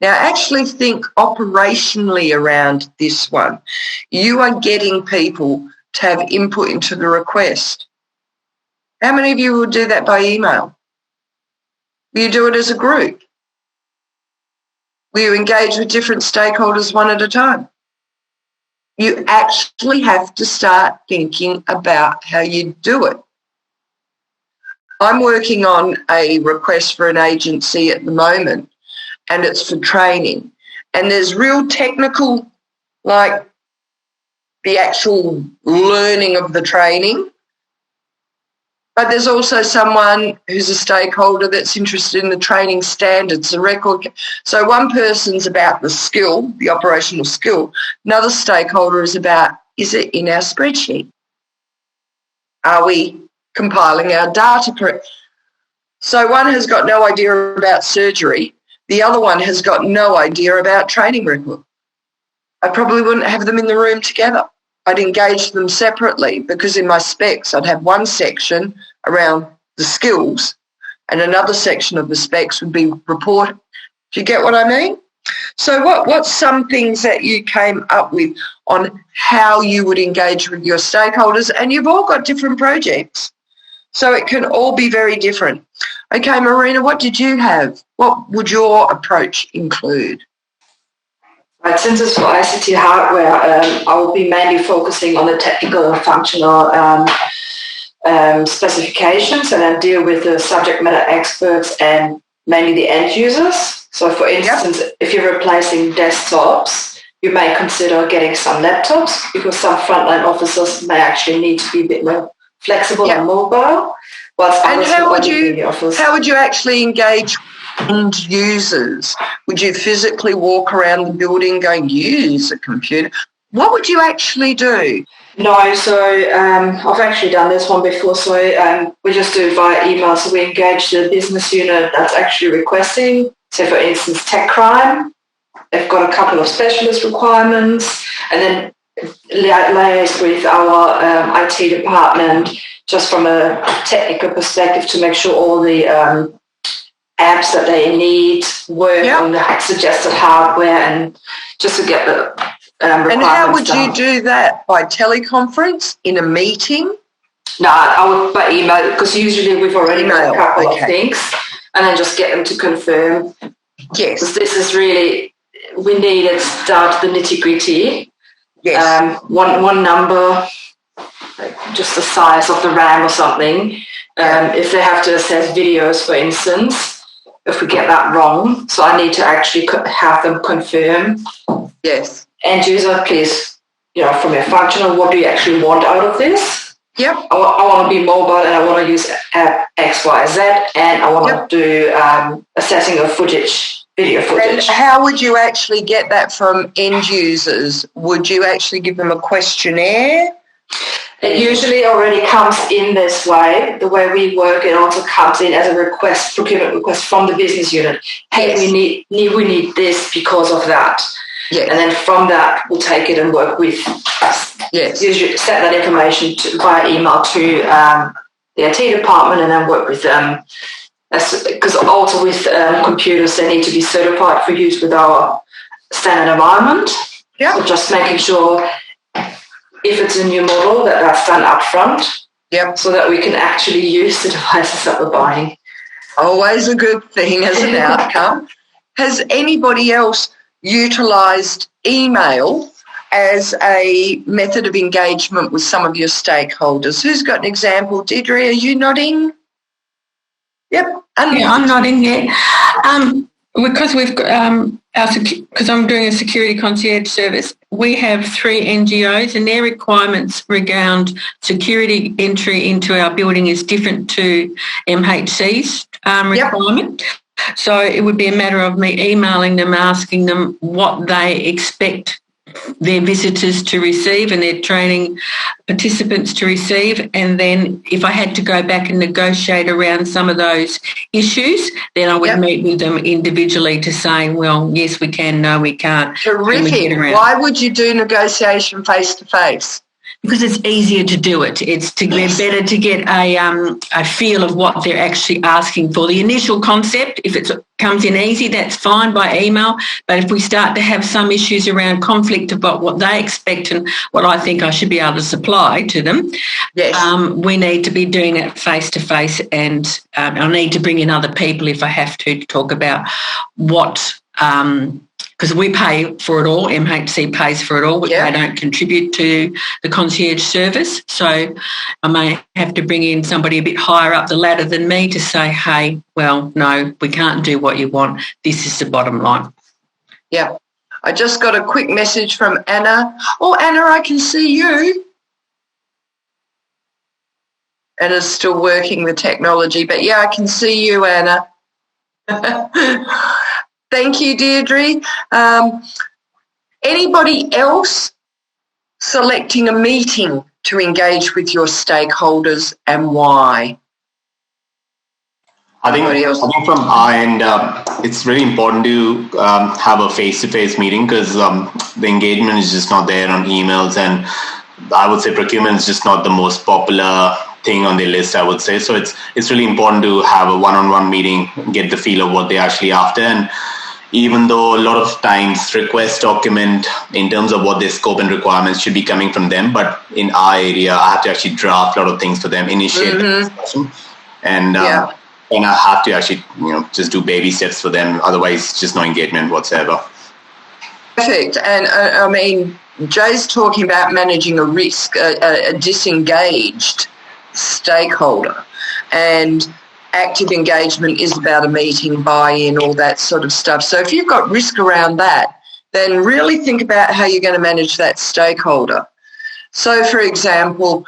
Now, actually think operationally around this one. You are getting people to have input into the request. How many of you will do that by email? Will you do it as a group? Will you engage with different stakeholders one at a time? You actually have to start thinking about how you do it. I'm working on a request for an agency at the moment, and it's for training. And there's real technical, like the actual learning of the training. But there's also someone who's a stakeholder that's interested in the training standards, the record. So one person's about the skill, the operational skill. Another stakeholder is about, is it in our spreadsheet? Are we compiling our data correct? So one has got no idea about surgery. The other one has got no idea about training record. I probably wouldn't have them in the room together. I'd engage them separately because in my specs I'd have one section around the skills and another section of the specs would be report. Do you get what I mean? So what's some things that you came up with on how you would engage with your stakeholders? And you've all got different projects, so it can all be very different. Okay, Marina, what did you have? What would your approach include? Right, since it's for ICT hardware, I will be mainly focusing on the technical and functional specifications, and then deal with the subject matter experts and mainly the end users. So for instance, if you're replacing desktops, you may consider getting some laptops because some frontline officers may actually need to be a bit more flexible and mobile. And how would you actually engage end users? Would you physically walk around the building going, use a computer? What would you actually do? No, so I've actually done this one before. So we just do it via email. So we engage the business unit that's actually requesting. So for instance, tech crime, they've got a couple of specialist requirements, and then liaise with our IT department just from a technical perspective to make sure all the apps that they need work on the suggested hardware, and just to get the and how would you do that? By teleconference, in a meeting? No, I would by email, because usually we've already got a couple of things, and then just get them to confirm. Yes. Because this is really, we need it down to the nitty-gritty. Yes. One number, like just the size of the RAM or something. If they have to access videos, for instance, if we get that wrong, so I need to actually have them confirm. Yes. End user, please, from your functional, what do you actually want out of this? Yep. I want to be mobile, and I want to use app X, Y, Z, and I want to do assessing of footage, video footage. And how would you actually get that from end users? Would you actually give them a questionnaire? It usually already comes in this way. The way we work, it also comes in as a request, procurement request from the business unit. Hey, we need this because of that. Yes. And then from that, we'll take it and work with. Yes. Usually send that information via email to the IT department, and then work with them. Because also with computers, they need to be certified for use with our standard environment. Yeah. So just making sure if it's a new model that's done up front. Yep. So that we can actually use the devices that we're buying. Always a good thing as an outcome. Has anybody else utilised email as a method of engagement with some of your stakeholders? Who's got an example? Deirdre, are you nodding? Yep. I'm nodding, because we've got because I'm doing a security concierge service, we have 3 NGOs, and their requirements around security entry into our building is different to MHC's requirement. So it would be a matter of me emailing them, asking them what they expect their visitors to receive and their training participants to receive. And then if I had to go back and negotiate around some of those issues, then I would meet with them individually to say, well, yes, we can, no, we can't. Terrific. Why would you do negotiation face-to-face? Because it's easier to do it. They're better to get a feel of what they're actually asking for. The initial concept, if it comes in easy, that's fine by email. But if we start to have some issues around conflict about what they expect and what I think I should be able to supply to them, we need to be doing it face-to-face, and I'll need to bring in other people if I have to talk about what... because we pay for it all, MHC pays for it all, they don't contribute to the concierge service. So I may have to bring in somebody a bit higher up the ladder than me to say, hey, well, no, we can't do what you want. This is the bottom line. Yeah. I just got a quick message from Anna. Oh, Anna, I can see you. Anna's still working the technology, but I can see you, Anna. Thank you, Deirdre. Anybody else selecting a meeting to engage with your stakeholders, and why? I think from our end, it's really important to have a face-to-face meeting, because the engagement is just not there on emails, and I would say procurement is just not the most popular thing on their list, I would say. So it's really important to have a one-on-one meeting, get the feel of what they're actually after. And even though a lot of times request document in terms of what their scope and requirements should be coming from them, but in our area, I have to actually draft a lot of things for them, initiate the discussion, and I have to actually just do baby steps for them. Otherwise, just no engagement whatsoever. Perfect. And I mean, Jay's talking about managing a risk, a disengaged stakeholder, and active engagement is about a meeting, buy-in, all that sort of stuff. So if you've got risk around that, then really think about how you're going to manage that stakeholder. So, for example,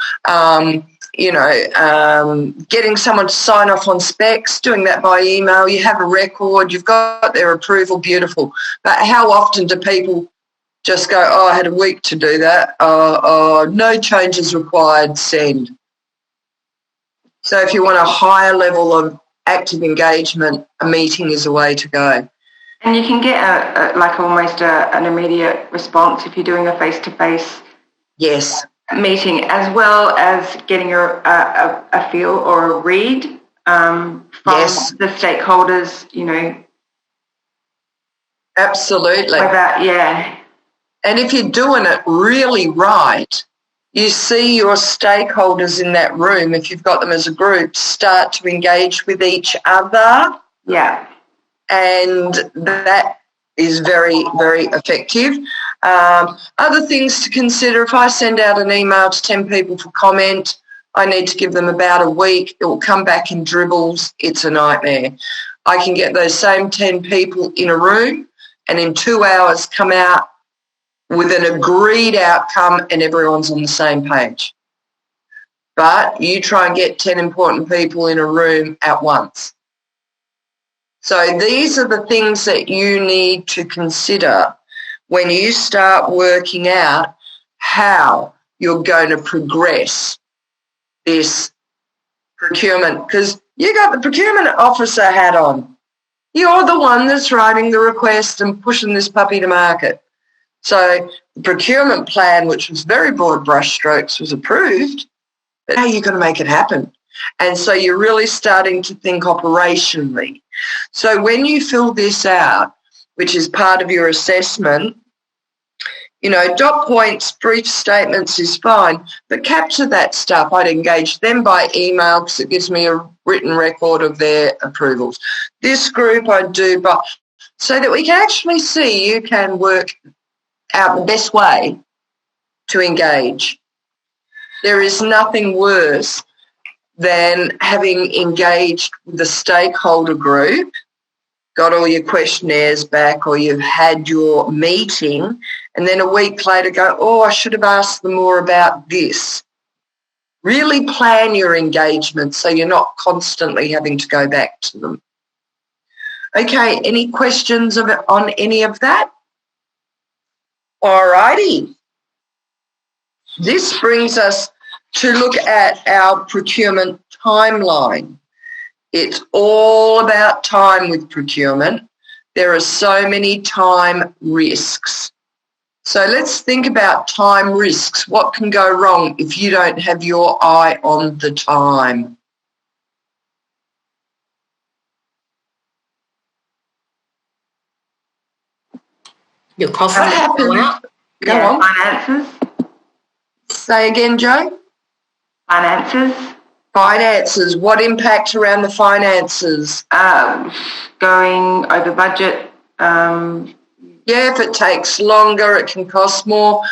getting someone to sign off on specs, doing that by email. You have a record, you've got their approval, beautiful. But how often do people just go, oh, I had a week to do that, no changes required, send. So if you want a higher level of active engagement, a meeting is the way to go. And you can get an immediate response if you're doing a face-to-face meeting, as well as getting a feel or a read from the stakeholders, Absolutely. And if you're doing it really right, you see your stakeholders in that room, if you've got them as a group, start to engage with each other. Yeah. And that is very, very effective. Other things to consider, if I send out an email to 10 people for comment, I need to give them about a week. It will come back in dribbles. It's a nightmare. I can get those same 10 people in a room and in 2 hours come out with an agreed outcome and everyone's on the same page. But you try and get 10 important people in a room at once. So these are the things that you need to consider when you start working out how you're going to progress this procurement, because you got the procurement officer hat on. You're the one that's writing the request and pushing this puppy to market. So the procurement plan, which was very broad brushstrokes, was approved, but how are you going to make it happen? And so you're really starting to think operationally. So when you fill this out, which is part of your assessment, dot points, brief statements is fine, but capture that stuff. I'd engage them by email because it gives me a written record of their approvals. This group I'd do, but so that we can actually see you can work out the best way to engage. There is nothing worse than having engaged with the stakeholder group, got all your questionnaires back, or you've had your meeting, and then a week later go, oh, I should have asked them more about this. Really plan your engagement so you're not constantly having to go back to them. Okay, any questions on any of that? All righty. This brings us to look at our procurement timeline. It's all about time with procurement. There are so many time risks. So let's think about time risks. What can go wrong if you don't have your eye on the time? Your costs go out. Go on. Finances. Say again, Joe. Finances. What impact around the finances? Going over budget. If it takes longer, it can cost more.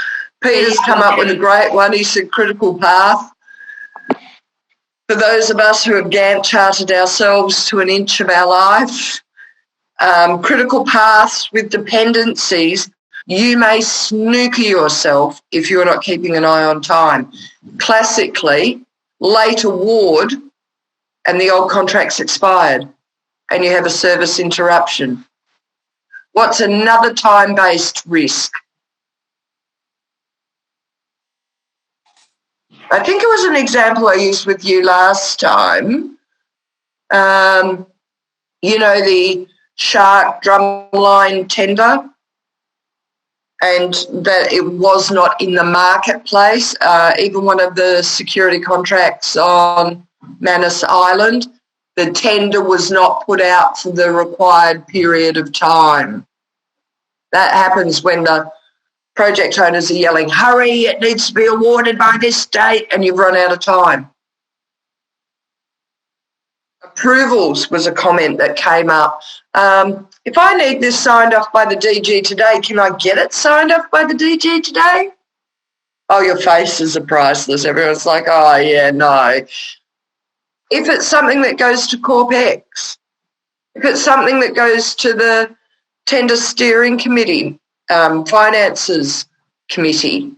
Peter's come up with a great one. He said critical path. For those of us who have Gantt charted ourselves to an inch of our life, critical paths with dependencies, you may snooker yourself if you're not keeping an eye on time. Classically, late award and the old contract's expired and you have a service interruption. What's another time-based risk? I think it was an example I used with you last time. The Shark drumline tender, and that it was not in the marketplace. Even one of the security contracts on Manus Island, the tender was not put out for the required period of time. That happens when the project owners are yelling, hurry, it needs to be awarded by this date, and you've run out of time. Approvals was a comment that came up. If I need this signed off by the DG today, can I get it signed off by the DG today? Oh, your faces are priceless. Everyone's like, oh, yeah, no. If it's something that goes to CorpX, if it's something that goes to the Tender Steering Committee, Finances Committee,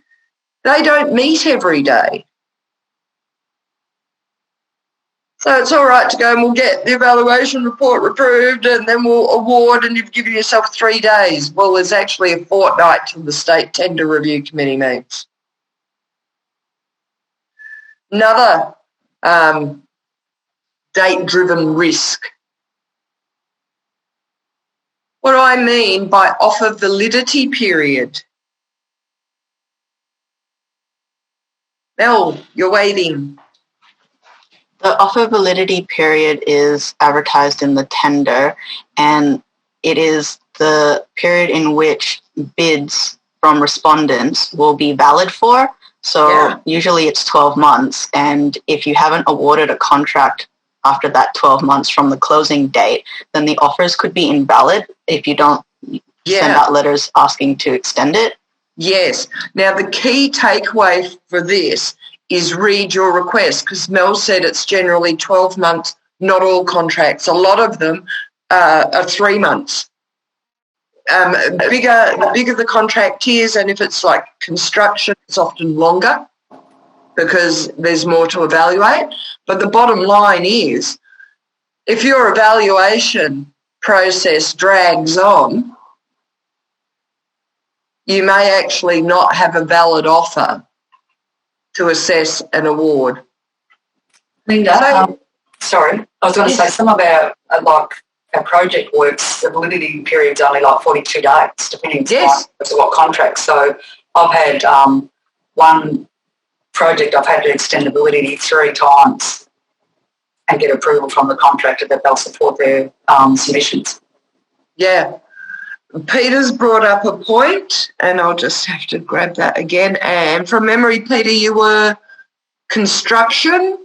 they don't meet every day. So it's all right to go and we'll get the evaluation report approved and then we'll award and you've given yourself 3 days. Well, there's actually a fortnight till the State Tender Review Committee meets. Another date-driven risk. What do I mean by offer validity period? Mel, you're waiting. The offer validity period is advertised in the tender, and it is the period in which bids from respondents will be valid for. So usually it's 12 months, and if you haven't awarded a contract after that 12 months from the closing date, then the offers could be invalid if you don't send out letters asking to extend it. Yes. Now, the key takeaway for this is read your request, because Mel said it's generally 12 months, not all contracts. A lot of them are 3 months. The bigger the contract is, and if it's like construction, it's often longer because there's more to evaluate. But the bottom line is, if your evaluation process drags on, you may actually not have a valid offer to assess an award. Linda, sorry, I was going to say some of our project works, the validity period's only like 42 days, depending on what contract. So I've had one project I've had to extend the validity 3 times and get approval from the contractor that they'll support their submissions. Yeah. Peter's brought up a point, and I'll just have to grab that again. And from memory, Peter, you were construction.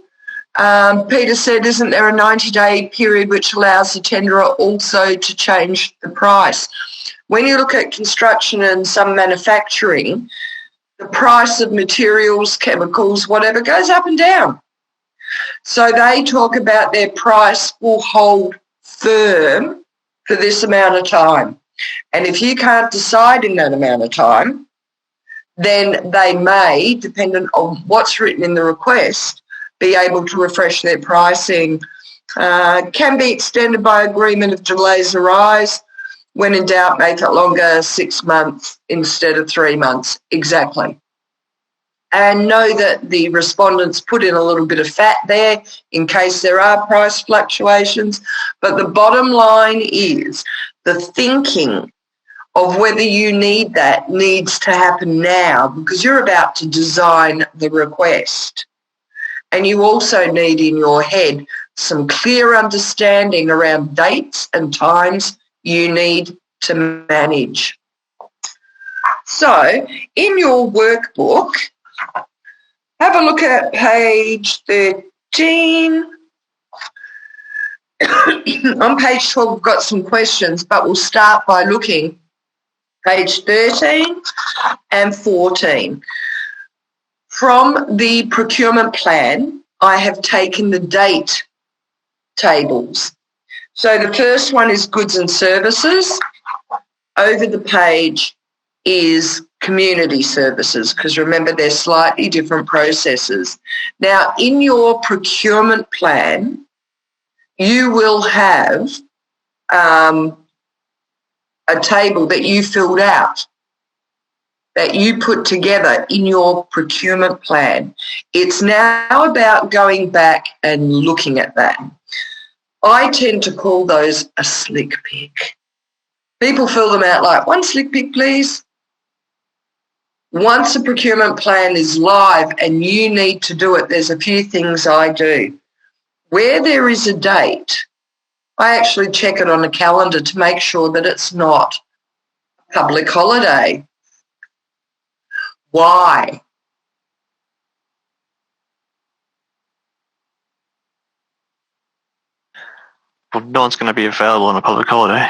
Peter said, isn't there a 90-day period which allows the tenderer also to change the price? When you look at construction and some manufacturing, the price of materials, chemicals, whatever, goes up and down. So they talk about their price will hold firm for this amount of time. And if you can't decide in that amount of time, then they may, dependent on what's written in the request, be able to refresh their pricing. Can be extended by agreement if delays arise. When in doubt, make it longer, 6 months instead of 3 months. Exactly. And know that the respondents put in a little bit of fat there in case there are price fluctuations. But the bottom line is the thinking of whether you need that needs to happen now, because you're about to design the request. And you also need in your head some clear understanding around dates and times you need to manage. So in your workbook, have a look at page 13. On page 12, we've got some questions, but we'll start by looking page 13 and 14. From the procurement plan, I have taken the date tables. So the first one is goods and services. Over the page is community services, because remember, they're slightly different processes. Now, in your procurement plan, you will have a table that you filled out, that you put together in your procurement plan. It's now about going back and looking at that. I tend to call those a slick pick. People fill them out like, 1 slick pick, please. Once a procurement plan is live and you need to do it, there's a few things I do. Where there is a date, I actually check it on a calendar to make sure that it's not a public holiday. Why? Well, no one's going to be available on a public holiday.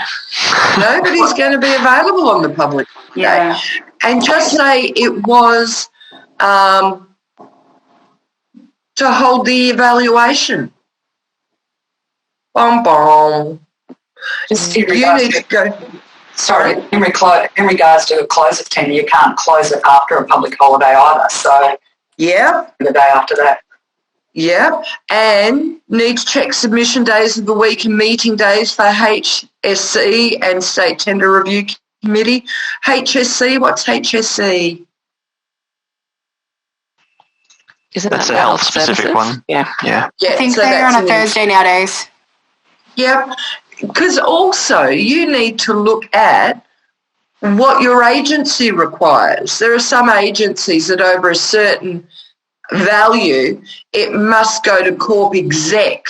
Nobody's going to be available on the public day. And just say it was to hold the evaluation. Bom, bom. Just you need to go. Sorry, in regards to a close of tender, you can't close it after a public holiday either. So yeah, the day after that. Yeah, and need to check submission days of the week and meeting days for HSC and State Tender Review Committee. HSC, what's HSC? Isn't That's that a health specific services? one. Yeah. Yeah. Yeah, I think so they're on that's a Thursday nowadays. Yep, because also you need to look at what your agency requires. There are some agencies that over a certain value, it must go to Corp Exec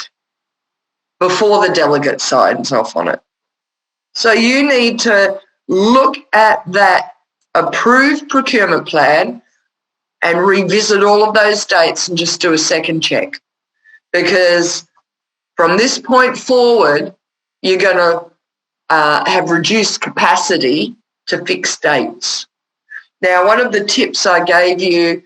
before the delegate signs off on it. So you need to look at that approved procurement plan and revisit all of those dates and just do a second check. Because from this point forward, you're going to have reduced capacity to fixed dates. Now, one of the tips I gave you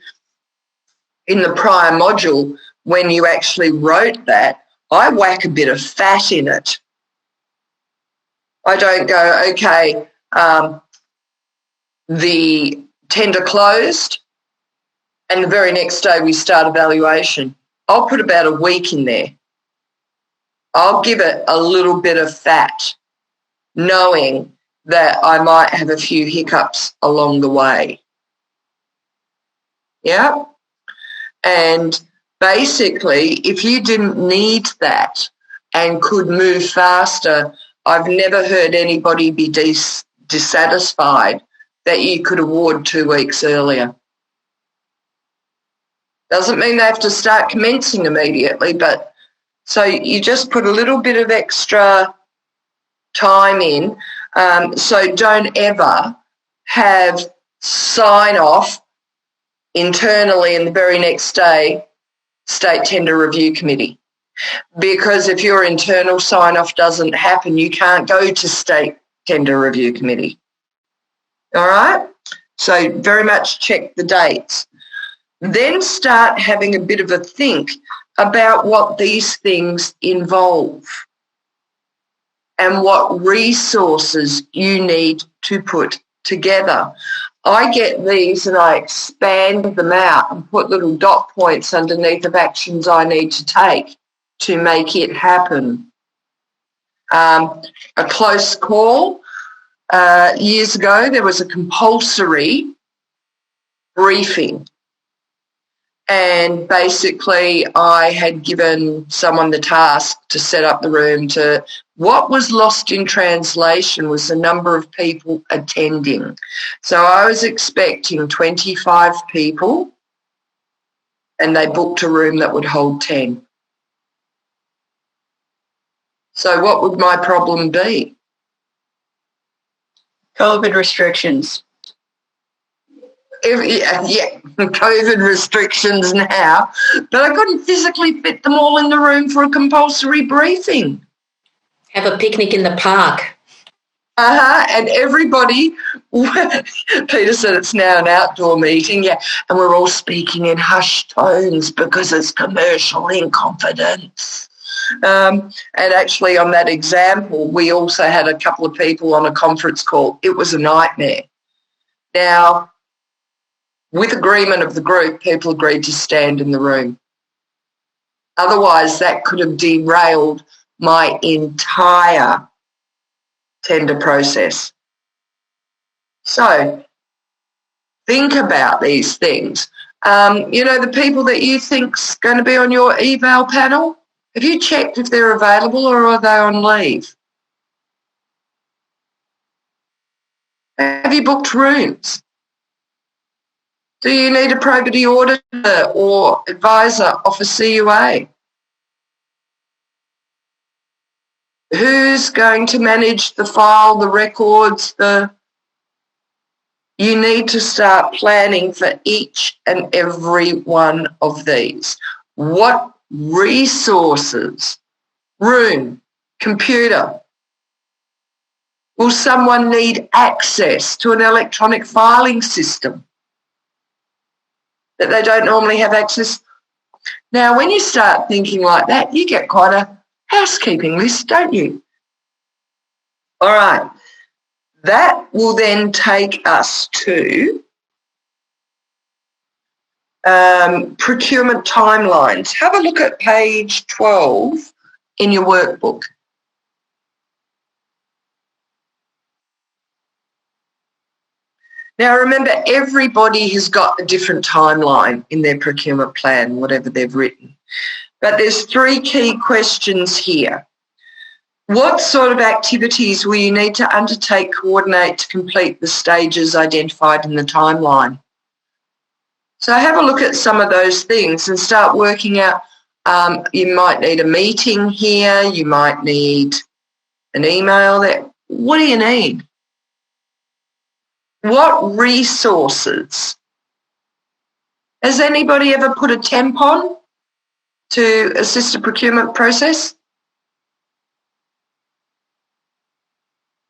in the prior module, when you actually wrote that, I whack a bit of fat in it. I don't go, okay, the tender closed and the very next day we start evaluation. I'll put about a week in there. I'll give it a little bit of fat, knowing that I might have a few hiccups along the way. Yeah? And basically, if you didn't need that and could move faster, I've never heard anybody be dissatisfied that you could award 2 weeks earlier. Doesn't mean they have to start commencing immediately, but so you just put a little bit of extra time in. So don't ever have sign off internally and the very next day, State Tender Review Committee. Because if your internal sign off doesn't happen, you can't go to State Tender Review Committee. All right? So very much check the dates. Then start having a bit of a think about what these things involve and what resources you need to put together. I get these and I expand them out and put little dot points underneath of actions I need to take to make it happen. A close call. Years ago, there was a compulsory briefing. And basically, I had given someone the task to set up the room to what was lost in translation was the number of people attending. So I was expecting 25 people and they booked a room that would hold 10. So what would my problem be? COVID restrictions. Yeah, COVID restrictions now, but I couldn't physically fit them all in the room for a compulsory briefing. Have a picnic in the park. And everybody, Peter said it's now an outdoor meeting, yeah, and we're all speaking in hushed tones because it's commercial in confidence. And actually on that example, we also had a couple of people on a conference call. It was a nightmare. Now, with agreement of the group, people agreed to stand in the room. Otherwise, that could have derailed my entire tender process. So, think about these things. The people that you think's going to be on your eval panel, have you checked if they're available or are they on leave? Have you booked rooms? Do you need a probity auditor or advisor off a CUA? Who's going to manage the file, the records, You need to start planning for each and every one of these. What resources, room, computer, will someone need access to an electronic filing system that they don't normally have access? Now, when you start thinking like that, you get quite a housekeeping list, don't you? All right. That will then take us to procurement timelines. Have a look at page 12 in your workbook. Now remember, everybody has got a different timeline in their procurement plan, whatever they've written. But there's 3 key questions here. What sort of activities will you need to undertake, coordinate to complete the stages identified in the timeline? So have a look at some of those things and start working out. You might need a meeting here. You might need an email there. What do you need? What resources? Has anybody ever put a temp on to assist a procurement process?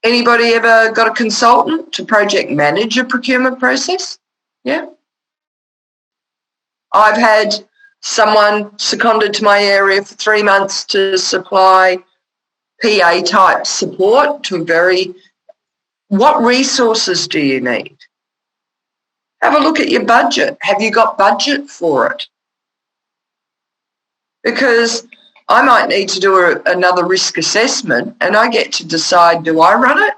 Anybody ever got a consultant to project manage a procurement process? Yeah. I've had someone seconded to my area for 3 months to supply PA type support to what resources do you need? Have a look at your budget. Have you got budget for it? Because I might need to do another risk assessment and I get to decide, do I run it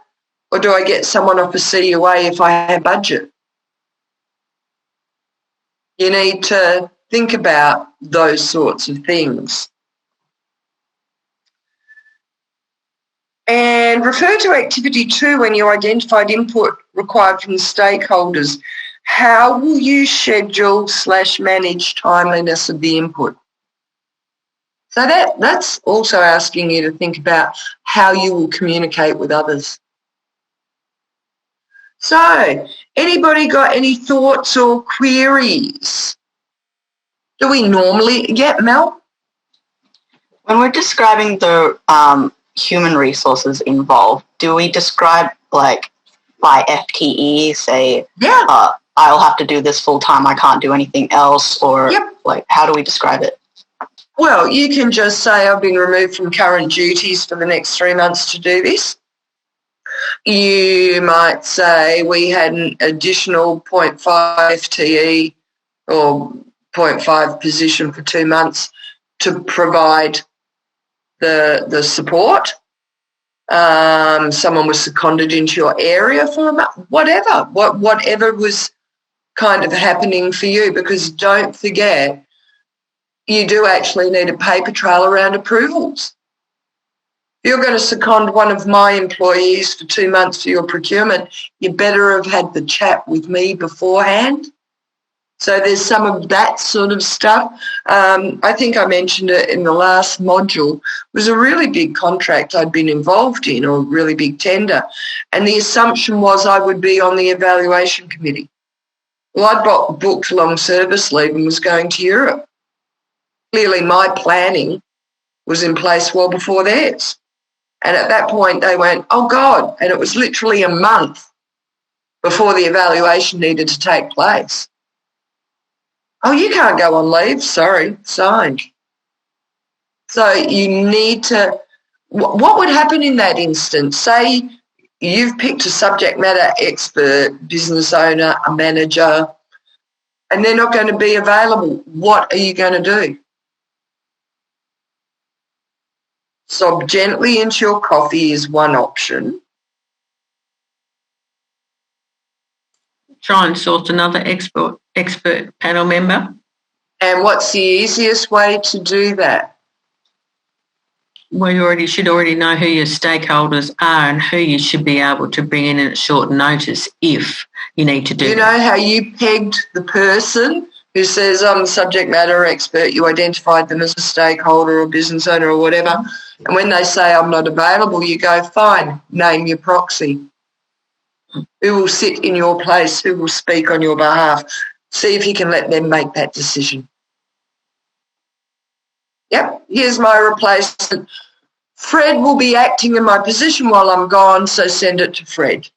or do I get someone off a CUA if I have budget? You need to think about those sorts of things. And refer to activity 2 when you identified input required from the stakeholders. How will you schedule/manage timeliness of the input? So that's also asking you to think about how you will communicate with others. So, anybody got any thoughts or queries? Do we normally get, Mel? When we're describing the human resources involved, do we describe like by FTE, say, I'll have to do this full time, I can't do anything else, or like how do we describe it? Well, you can just say I've been removed from current duties for the next 3 months to do this. You might say we had an additional 0.5 FTE or 0.5 position for 2 months to provide the support. Someone was seconded into your area for a month, whatever was kind of happening for you, because don't forget, you do actually need a paper trail around approvals. If you're going to second one of my employees for 2 months for your procurement, you better have had the chat with me beforehand. So there's some of that sort of stuff. I think I mentioned it in the last module. It was a really big contract I'd been involved in, or a really big tender. And the assumption was I would be on the evaluation committee. Well, I'd booked long service leave and was going to Europe. Clearly my planning was in place well before theirs. And at that point they went, oh God, and it was literally a month before the evaluation needed to take place. Oh, you can't go on leave, sorry, signed. So you need to, what would happen in that instance? Say you've picked a subject matter expert, business owner, a manager, and they're not going to be available. What are you going to do? Sob gently into your coffee is one option. Try and source another expert panel member. And what's the easiest way to do that? Well, you should already know who your stakeholders are and who you should be able to bring in at short notice if you need to do You know how you pegged the person who says, I'm the subject matter expert, you identified them as a stakeholder or business owner or whatever, and when they say I'm not available, you go, fine, name your proxy. Who will sit in your place? Who will speak on your behalf? See if you can let them make that decision. Yep, here's my replacement. Fred will be acting in my position while I'm gone, so send it to Fred.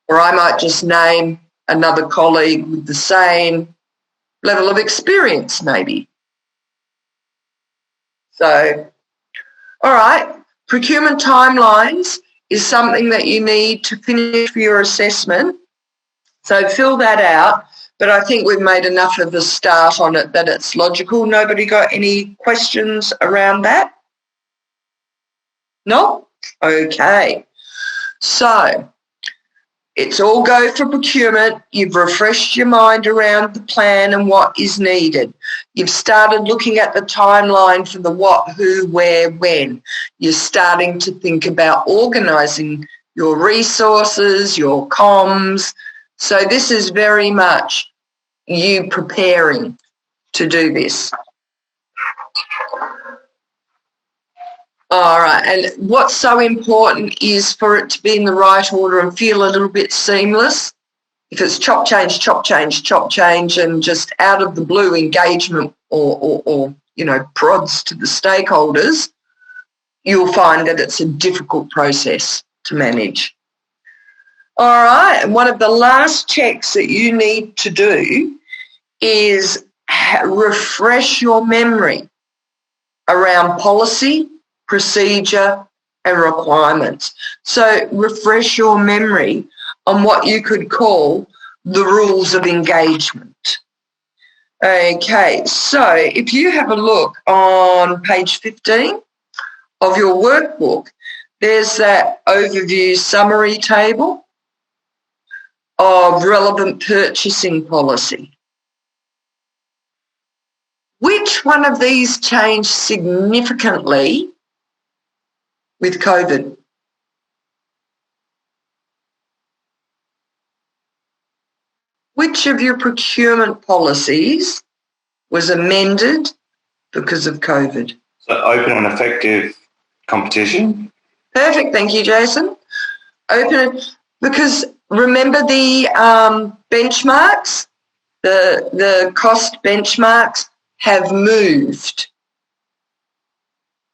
Or I might just name another colleague with the same level of experience, maybe. So, all right, procurement timelines is something that you need to finish for your assessment. So fill that out. but I think we've made enough of a start on it that it's logical. Nobody got any questions around that? No? Okay. So it's all go for procurement. You've refreshed your mind around the plan and what is needed. You've started looking at the timeline for the what, who, where, when. You're starting to think about organising your resources, your comms. So this is very much you preparing to do this. All right, and what's so important is for it to be in the right order and feel a little bit seamless. If it's chop change, and just out of the blue engagement or prods to the stakeholders, you'll find that it's a difficult process to manage. All right, and one of the last checks that you need to do is refresh your memory around policy, procedure and requirements. So refresh your memory on what you could call the rules of engagement. Okay, so if you have a look on page 15 of your workbook, there's that overview summary table of relevant purchasing policy. Which one of these changed significantly with COVID? Which of your procurement policies was amended because of COVID? So open and effective competition. Perfect, thank you, Jason. Open it, because remember the benchmarks, the cost benchmarks have moved.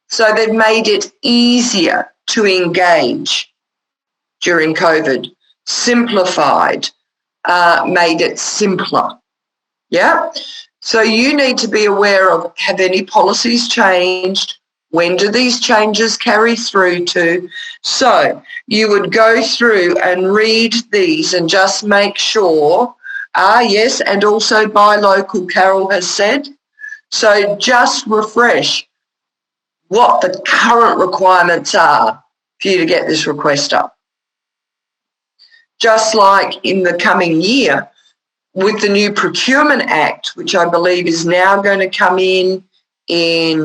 So they've made it easier to engage during COVID, simplified, made it simpler. Yeah? So you need to be aware of, have any policies changed? When do these changes carry through to? So you would go through and read these and just make sure, yes, and also buy local, Carol has said. So just refresh what the current requirements are for you to get this request up. Just like in the coming year with the new Procurement Act, which I believe is now going to come in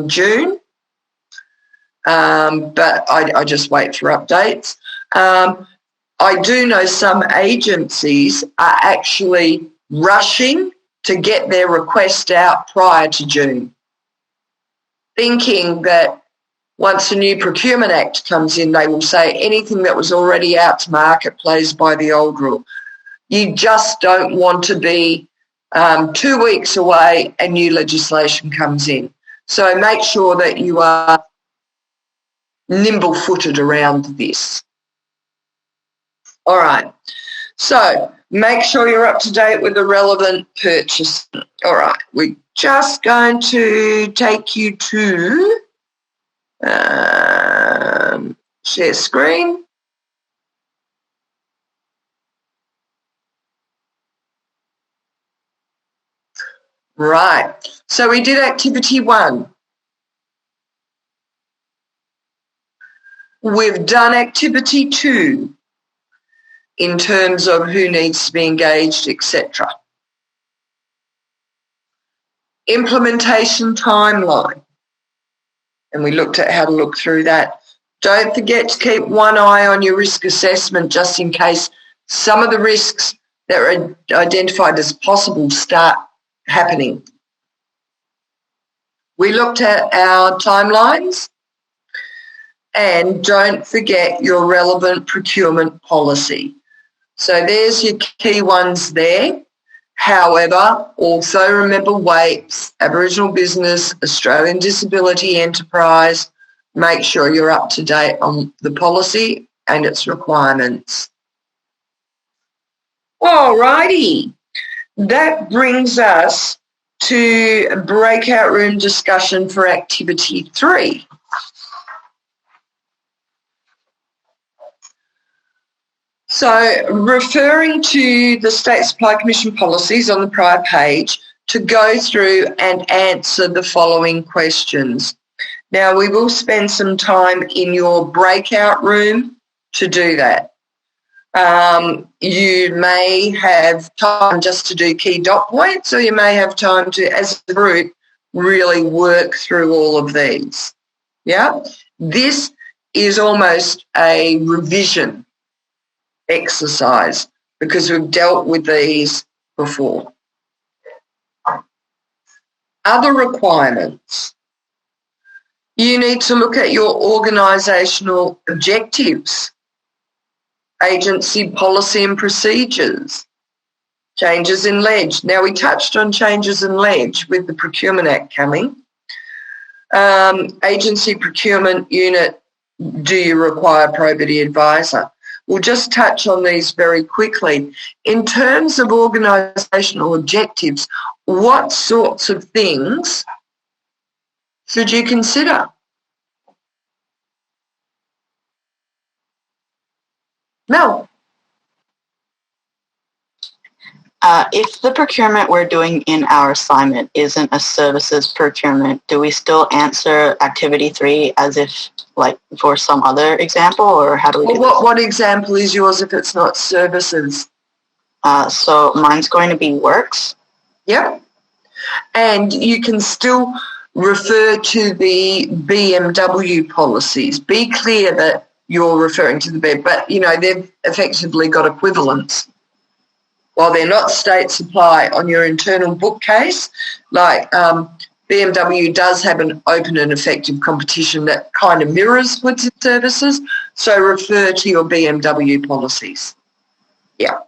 June, but I just wait for updates. I do know some agencies are actually rushing to get their request out prior to June, thinking that once the new Procurement Act comes in, they will say anything that was already out to market plays by the old rule. You just don't want to be 2 weeks away and new legislation comes in. So make sure that you are nimble-footed around this. All right. So make sure you're up to date with the relevant purchase. All right. We're just going to take you to share screen. Right. So we did activity 1. We've done activity 2 in terms of who needs to be engaged, etc. Implementation timeline. And we looked at how to look through that. Don't forget to keep one eye on your risk assessment just in case some of the risks that are identified as possible start happening. We looked at our timelines, and don't forget your relevant procurement policy. So there's your key ones there. However, also remember WAPES, Aboriginal Business, Australian Disability Enterprise. Make sure you're up to date on the policy and its requirements. All righty. That brings us to breakout room discussion for activity 3. So referring to the State Supply Commission policies on the prior page to go through and answer the following questions. Now, we will spend some time in your breakout room to do that. You may have time just to do key dot points, or you may have time to, as a group, really work through all of these. Yeah? This is almost a revision exercise because we've dealt with these before. Other requirements. You need to look at your organisational objectives, agency policy and procedures, changes in ledge. Now, we touched on changes in ledge with the Procurement Act coming. Agency procurement unit, do you require probity advisor? We'll just touch on these very quickly. In terms of organisational objectives, what sorts of things should you consider? Mel? If the procurement we're doing in our assignment isn't a services procurement, do we still answer activity 3 as if, like, for some other example, or how do we do this? What example is yours if it's not services? So mine's going to be works. Yep. And you can still refer to the BMW policies. Be clear that you're referring to the BEM, but, you know, they've effectively got equivalents. While they're not state supply on your internal bookcase, like BMW does have an open and effective competition that kind of mirrors goods and services, so refer to your BMW policies. Yeah.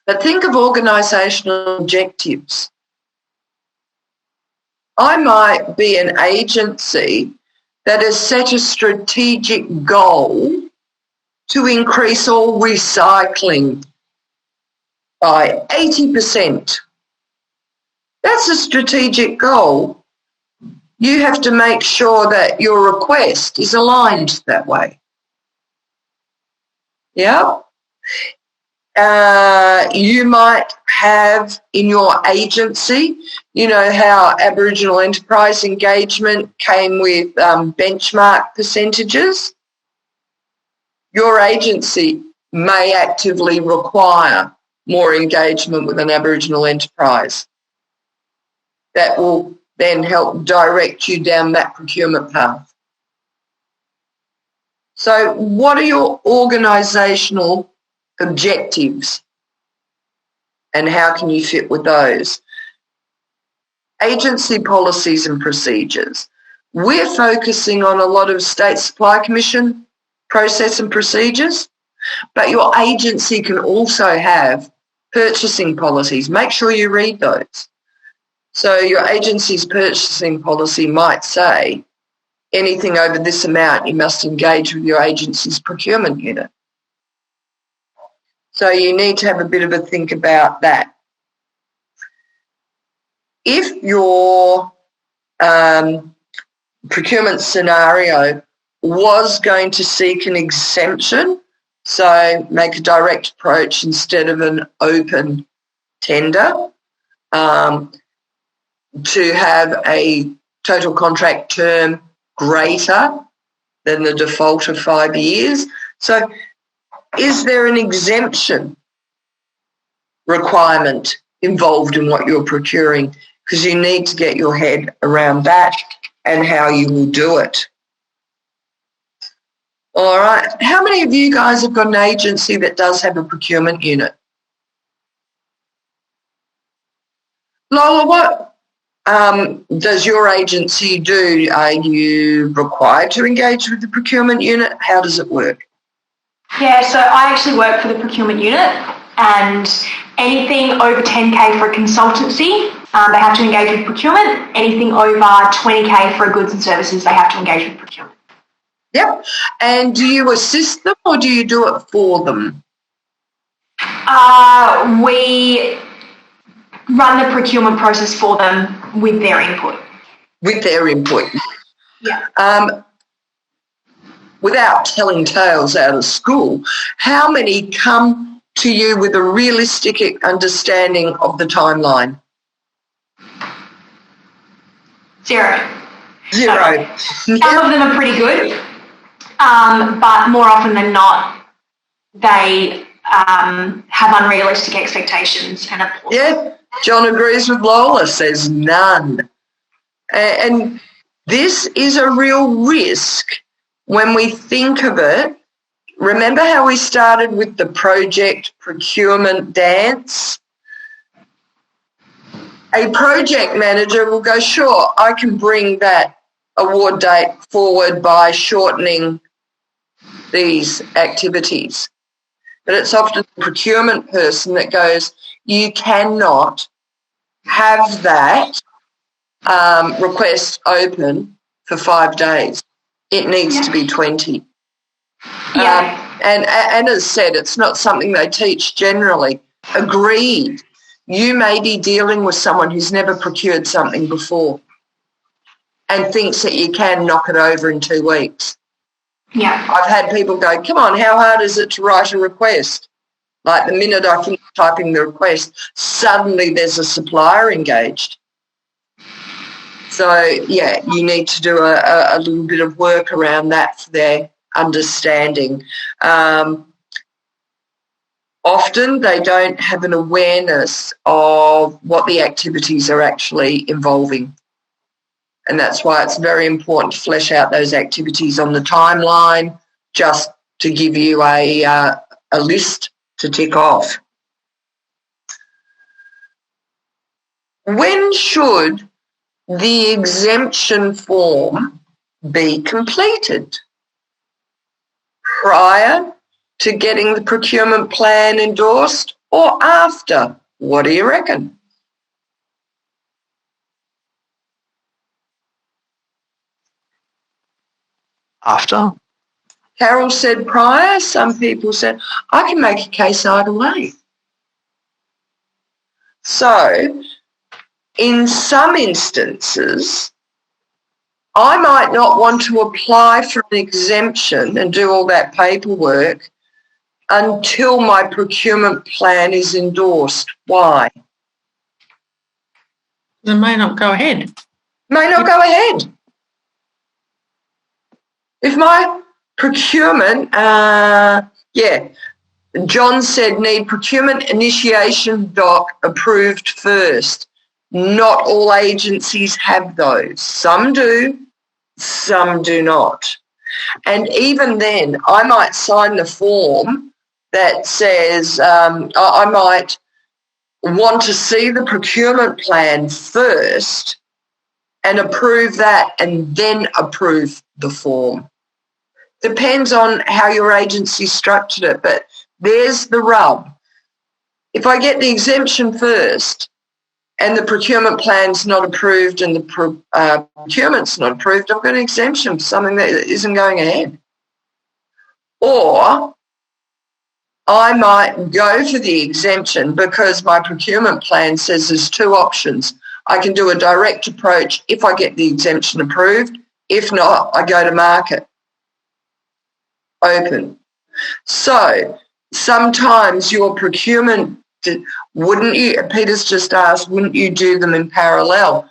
But think of organisational objectives. I might be an agency that has set a strategic goal to increase all recycling by 80%. That's a strategic goal. You have to make sure that your request is aligned that way. Yeah? You might have in your agency, you know how Aboriginal enterprise engagement came with benchmark percentages? Your agency may actively require more engagement with an Aboriginal enterprise. That will then help direct you down that procurement path. So what are your organisational objectives and how can you fit with those? Agency policies and procedures. We're focusing on a lot of State Supply Commission process and procedures, but your agency can also have purchasing policies. Make sure you read those. So your agency's purchasing policy might say anything over this amount you must engage with your agency's procurement unit. So you need to have a bit of a think about that. If your procurement scenario was going to seek an exemption, so make a direct approach instead of an open tender, to have a total contract term greater than the default of 5 years. So is there an exemption requirement involved in what you're procuring? Because you need to get your head around that and how you will do it. All right. How many of you guys have got an agency that does have a procurement unit? Lola, what does your agency do? Are you required to engage with the procurement unit? How does it work? Yeah, so I actually work for the procurement unit, and anything over 10K for a consultancy, they have to engage with procurement. Anything over 20K for goods and services, they have to engage with procurement. Yep. And do you assist them or do you do it for them? We run the procurement process for them with their input. With their input. Yeah. without telling tales out of school, how many come to you with a realistic understanding of the timeline? Zero. Zero. Some of them are pretty good, but more often than not, they have unrealistic expectations and are poor. Yeah, John agrees with Lola, says none. And this is a real risk when we think of it. Remember how we started with the project procurement dance? A project manager will go, sure, I can bring that award date forward by shortening these activities. But it's often the procurement person that goes, you cannot have that request open for 5 days. It needs to be 20. Yeah. And as said, it's not something they teach generally. Agreed. You may be dealing with someone who's never procured something before and thinks that you can knock it over in 2 weeks. Yeah. I've had people go, come on, how hard is it to write a request? Like the minute I finish typing the request, suddenly there's a supplier engaged. So, yeah, you need to do a little bit of work around that for their understanding. Often they don't have an awareness of what the activities are actually involving. And that's why it's very important to flesh out those activities on the timeline, just to give you a list to tick off. When should the exemption form be completed? Prior to getting the procurement plan endorsed or after? What do you reckon? After. Carol said prior. Some people said, I can make a case either way. So, in some instances, I might not want to apply for an exemption and do all that paperwork until my procurement plan is endorsed. Why? They may not go ahead. May not go ahead. If my procurement, John said need procurement initiation doc approved first. Not all agencies have those. Some do, some do not. And even then, I might sign the form that says I might want to see the procurement plan first and approve that and then approve the form. Depends on how your agency structured it, but there's the rub. If I get the exemption first and the procurement plan's not approved and the procurement's not approved, I've got an exemption for something that isn't going ahead. Or I might go for the exemption because my procurement plan says there's 2 options. I can do a direct approach if I get the exemption approved. If not, I go to market. Open. So sometimes your procurement, wouldn't you, Peter's just asked, wouldn't you do them in parallel?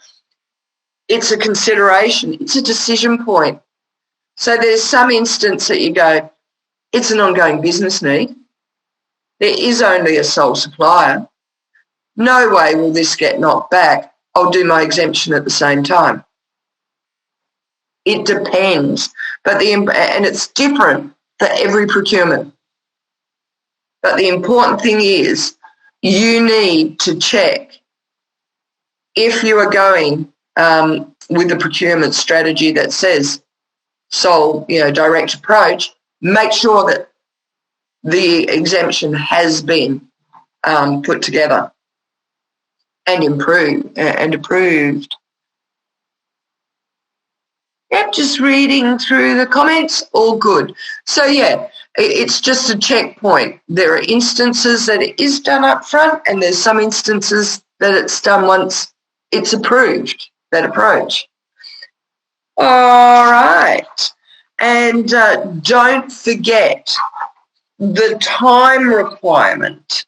It's a consideration. It's a decision point. So there's some instance that you go, it's an ongoing business need. There is only a sole supplier. No way will this get knocked back. I'll do my exemption at the same time. It depends. And it's different for every procurement. But the important thing is you need to check if you are going with a procurement strategy that says sole, direct approach, make sure that the exemption has been put together and approved. Yep, just reading through the comments, all good. So, yeah, it's just a checkpoint. There are instances that it is done up front and there's some instances that it's done once it's approved, that approach. All right. And don't forget the time requirement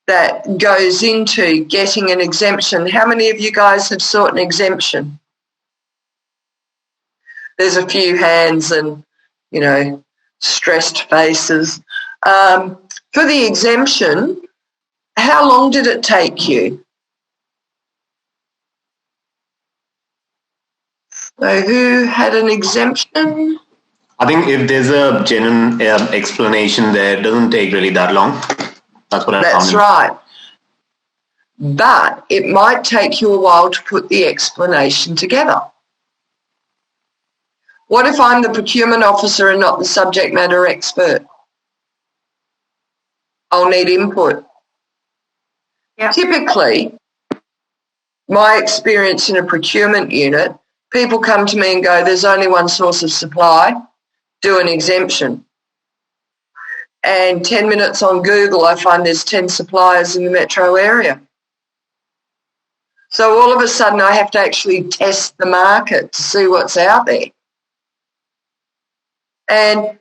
that goes into getting an exemption. How many of you guys have sought an exemption? There's a few hands and, stressed faces. For the exemption, how long did it take you? So who had an exemption? I think if there's a genuine explanation there, it doesn't take really that long. That's what I found. That's right. But it might take you a while to put the explanation together. What if I'm the procurement officer and not the subject matter expert? I'll need input. Yeah. Typically, my experience in a procurement unit, people come to me and go, there's only one source of supply, do an exemption. And 10 minutes on Google, I find there's 10 suppliers in the metro area. So all of a sudden I have to actually test the market to see what's out there. And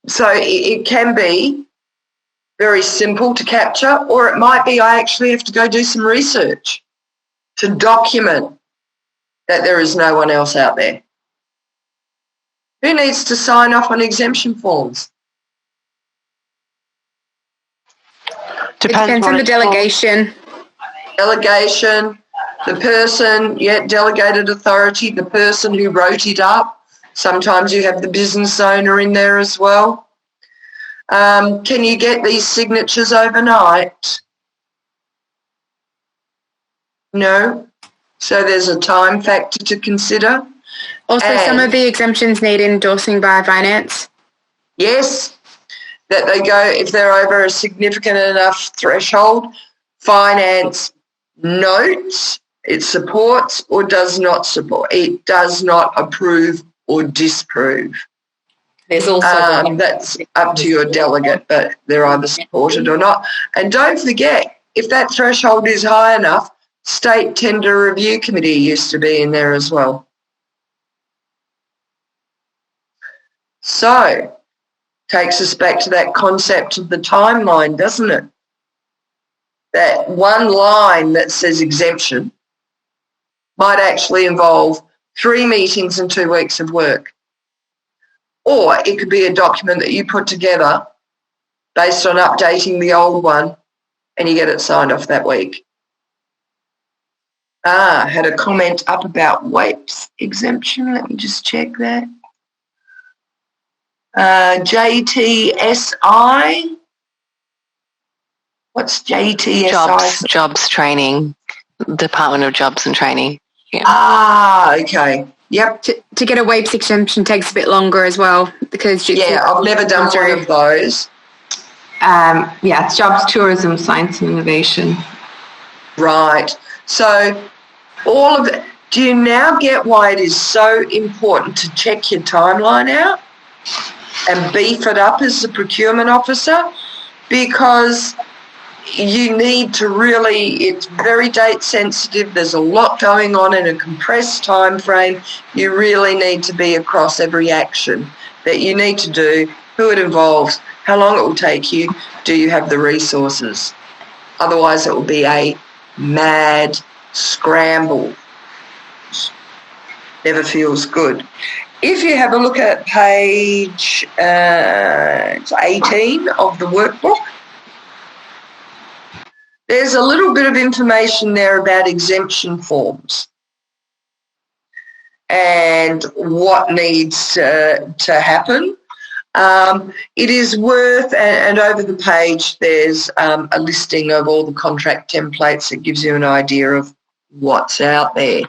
so it can be very simple to capture, or it might be I actually have to go do some research to document that there is no one else out there. Who needs to sign off on exemption forms? Depends on the delegation. Delegation, the person, delegated authority, the person who wrote it up. Sometimes you have the business owner in there as well. Can you get these signatures overnight? No. So there's a time factor to consider. Also, some of the exemptions need endorsing by finance. Yes, that they go, if they're over a significant enough threshold, finance notes, it supports or does not support. It does not approve or disprove. There's also that's up to your delegate, but they're either supported or not. And don't forget, if that threshold is high enough, State Tender Review Committee used to be in there as well. So, takes us back to that concept of the timeline, doesn't it? That one line that says exemption might actually involve 3 meetings and 2 weeks of work. Or it could be a document that you put together based on updating the old one and you get it signed off that week. Had a comment up about WAPES exemption. Let me just check that. JTSI. What's JTSI? Jobs training. Department of Jobs and Training. Yeah. Okay. Yep. To get a WAPES exemption takes a bit longer as well because I've never done one of those. It's jobs, tourism, science and innovation. Right. So all of it. Do you now get why it is so important to check your timeline out and beef it up as the procurement officer? Because you need to really, it's very date sensitive. There's a lot going on in a compressed time frame. You really need to be across every action that you need to do, who it involves, how long it will take you, do you have the resources? Otherwise it will be a mad scramble. Never feels good. If you have a look at page 18 of the workbook, there's a little bit of information there about exemption forms and what needs to happen. It is worth, and over the page there's a listing of all the contract templates that gives you an idea of what's out there.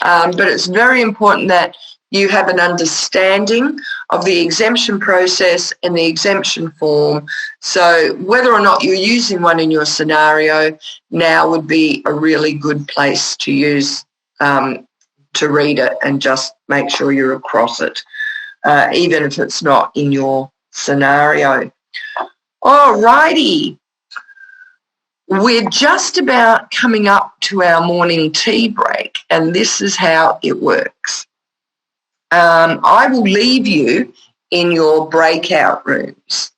But it's very important that you have an understanding of the exemption process and the exemption form. So whether or not you're using one in your scenario, now would be a really good place to use to read it and just make sure you're across it, even if it's not in your scenario. All righty. We're just about coming up to our morning tea break, and this is how it works. I will leave you in your breakout rooms.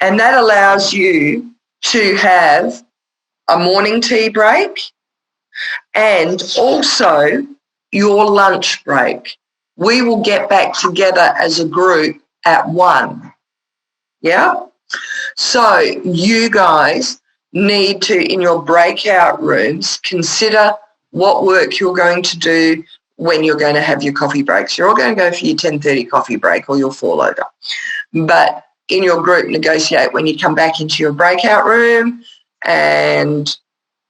And that allows you to have a morning tea break and also your lunch break. We will get back together as a group at 1. Yeah? So you guys need to, in your breakout rooms, consider what work you're going to do when you're going to have your coffee breaks. You're all going to go for your 10:30 coffee break or you'll fall over. But in your group, negotiate when you come back into your breakout room and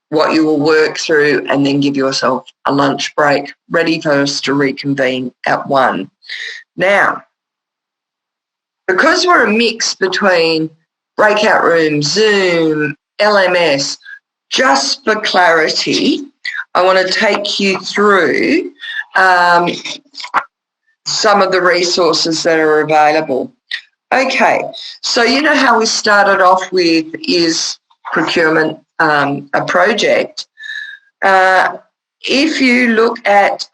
what you will work through, and then give yourself a lunch break, ready for us to reconvene at 1. Now, because we're a mix between breakout room, Zoom, LMS, just for clarity, I want to take you through some of the resources that are available. Okay, so you know how we started off with is procurement, a project. If you look at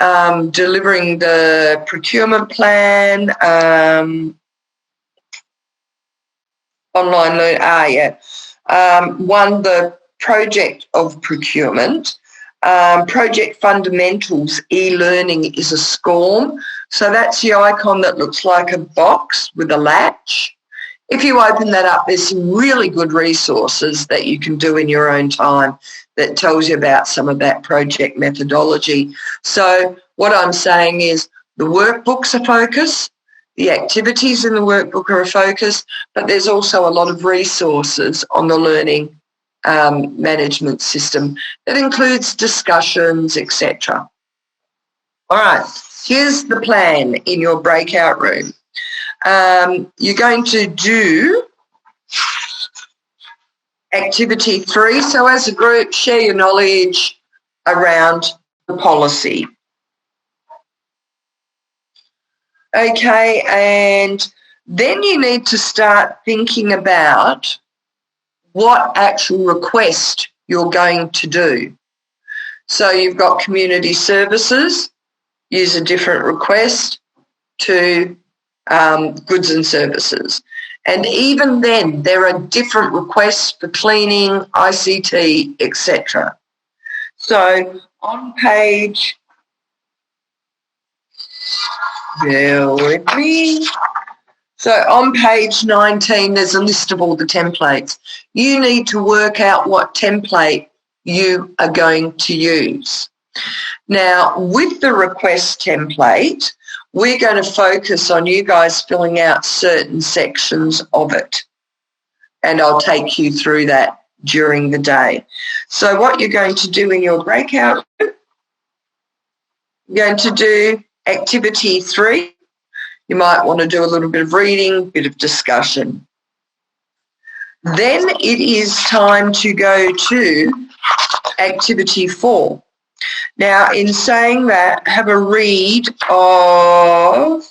delivering the procurement plan, online learn, the project of procurement, project fundamentals, e-learning is a SCORM. So that's the icon that looks like a box with a latch. If you open that up, there's some really good resources that you can do in your own time that tells you about some of that project methodology. So what I'm saying is the workbooks are focused, the activities in the workbook are a focus, but there's also a lot of resources on the learning management system that includes discussions, etc. All right, here's the plan in your breakout room. You're going to do activity 3. So as a group, share your knowledge around the policy. Okay, and then you need to start thinking about what actual request you're going to do. So you've got community services, use a different request to goods and services. And even then, there are different requests for cleaning, ICT, etc. So on page, bear with me. So on page 19, there's a list of all the templates. You need to work out what template you are going to use. Now, with the request template, we're going to focus on you guys filling out certain sections of it. And I'll take you through that during the day. So what you're going to do in your breakout, you're going to do activity 3. You might want to do a little bit of reading, bit of discussion. Then it is time to go to activity 4. Now, in saying that, have a read of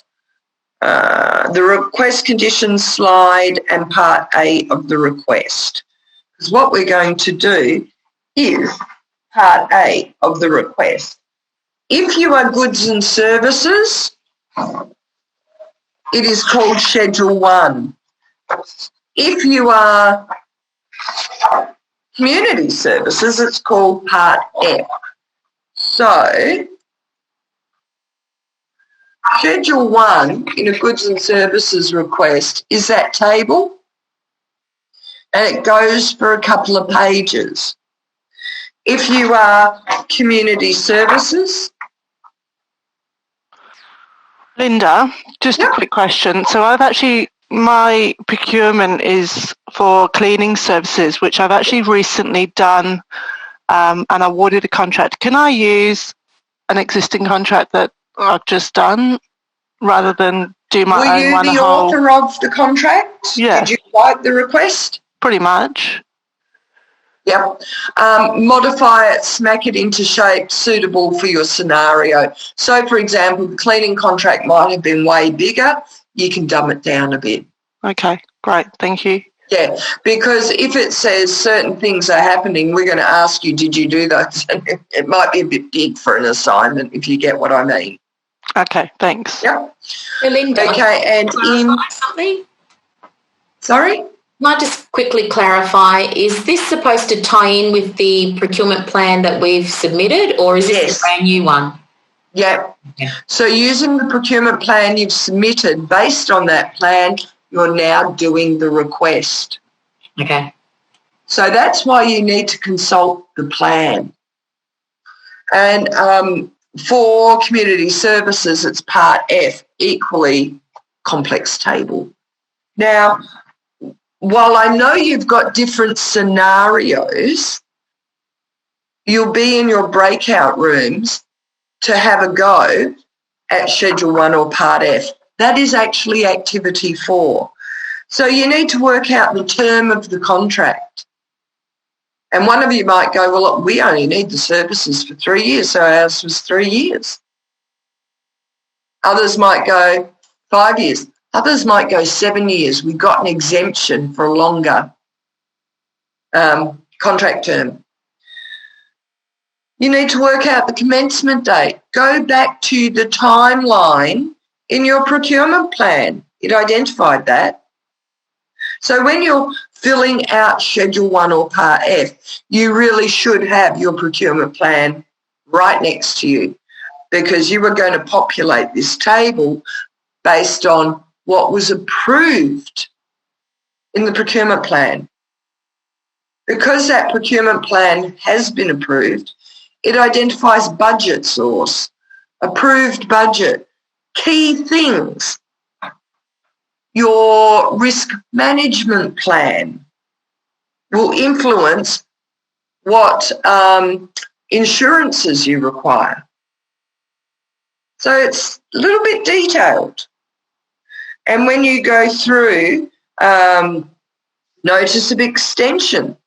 the request conditions slide and part A of the request. Because what we're going to do is part A of the request. If you are goods and services, it is called Schedule 1. If you are community services, it's called Part F. So, Schedule 1 in a goods and services request is that table, and it goes for a couple of pages. If you are community services... Linda, just a quick question. So my procurement is for cleaning services, which I've actually recently done and awarded a contract. Can I use an existing contract that I've just done rather than do my own one? Were you the author of the contract? Yeah. Did you write the request? Pretty much. Yep. Modify it, smack it into shape suitable for your scenario. So, for example, the cleaning contract might have been way bigger. You can dumb it down a bit. Okay, great. Thank you. Yeah, because if it says certain things are happening, we're going to ask you, did you do those? And it might be a bit big for an assignment, if you get what I mean. Okay, thanks. Yep. Belinda. Okay, and something? Sorry? Can I just quickly clarify, is this supposed to tie in with the procurement plan that we've submitted, or is this a brand new one? Yeah. So using the procurement plan you've submitted, based on that plan, you're now doing the request. Okay. So that's why you need to consult the plan. And for community services, it's Part F, equally complex table. Now, while I know you've got different scenarios, you'll be in your breakout rooms to have a go at Schedule 1 or Part F. That is actually Activity 4. So you need to work out the term of the contract. And one of you might go, well, look, we only need the services for 3 years, so ours was 3 years. Others might go 5 years. Others might go 7 years. We got an exemption for a longer contract term. You need to work out the commencement date. Go back to the timeline in your procurement plan. It identified that. So when you're filling out Schedule 1 or Part F, you really should have your procurement plan right next to you, because you were going to populate this table based on what was approved in the procurement plan. Because that procurement plan has been approved, it identifies budget source, approved budget, key things, your risk management plan will influence what insurances you require. So it's a little bit detailed. And when you go through notice of extension,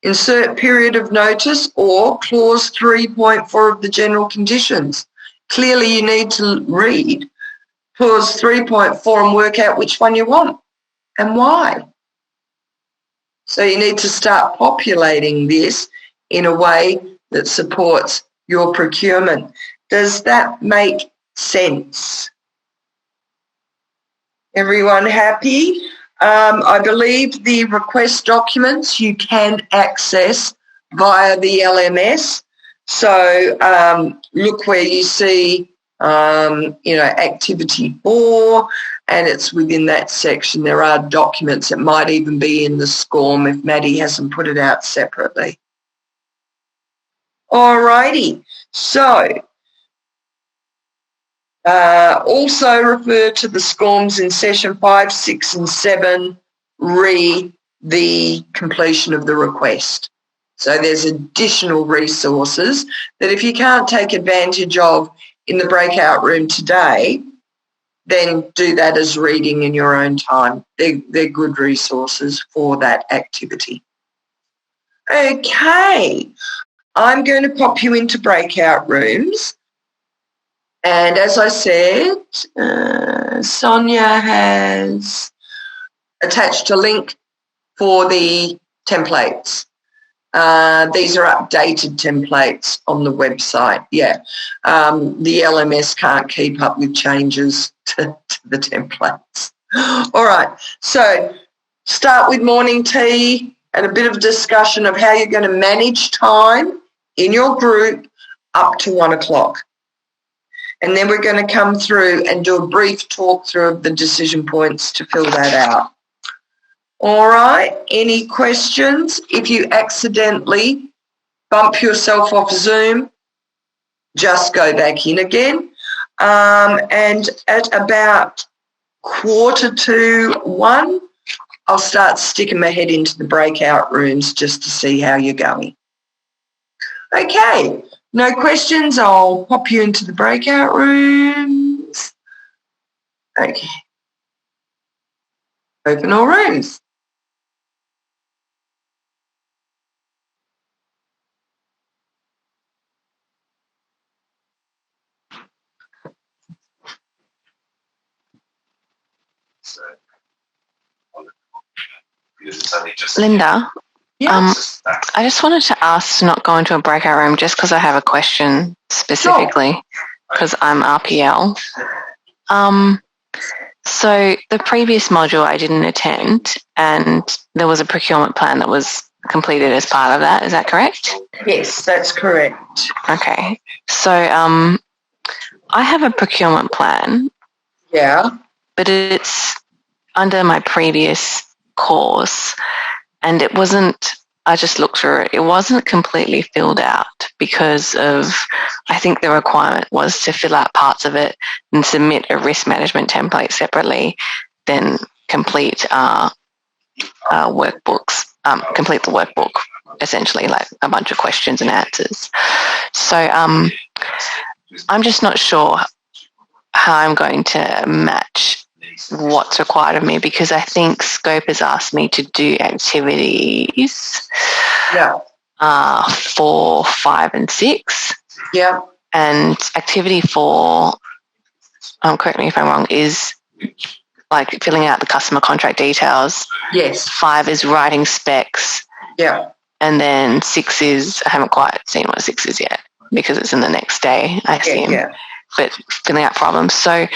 insert period of notice or clause 3.4 of the general conditions. Clearly you need to read clause 3.4 and work out which one you want and why. So you need to start populating this in a way that supports your procurement. Does that make sense? Everyone happy? I believe the request documents you can access via the LMS. So look where you see, Activity 4, and it's within that section. There are documents that might even be in the SCORM if Maddie hasn't put it out separately. Alrighty, so also refer to the SCORMs in session 5, 6 and 7, re the completion of the request. So there's additional resources that if you can't take advantage of in the breakout room today, then do that as reading in your own time. They're good resources for that activity. Okay, I'm going to pop you into breakout rooms. And as I said, Sonia has attached a link for the templates. These are updated templates on the website. Yeah, the LMS can't keep up with changes to the templates. All right, so start with morning tea and a bit of discussion of how you're going to manage time in your group up to 1 o'clock. And then we're going to come through and do a brief talk through of the decision points to fill that out. All right, any questions? If you accidentally bump yourself off Zoom, just go back in again. And at about 1:45, I'll start sticking my head into the breakout rooms just to see how you're going. Okay, no questions? I'll pop you into the breakout rooms. Okay. Open all rooms. Linda, I just wanted to ask to not go into a breakout room just because I have a question specifically. because I'm RPL. So the previous module I didn't attend, and there was a procurement plan that was completed as part of that. Is that correct? Yes, that's correct. Okay. So I have a procurement plan. Yeah. But it's under my previous course, and it wasn't, I just looked through it, it wasn't completely filled out because of, I think the requirement was to fill out parts of it and submit a risk management template separately, then complete workbooks, complete the workbook, essentially, like a bunch of questions and answers. So I'm just not sure how I'm going to match what's required of me, because I think Scope has asked me to do activities 4, 5 and 6. Yeah. And activity 4, correct me if I'm wrong, is like filling out the customer contract details. Yes. 5 is writing specs. Yeah. And then 6 is, I haven't quite seen what 6 is yet because it's in the next day, I assume. Yeah. But filling out problems. So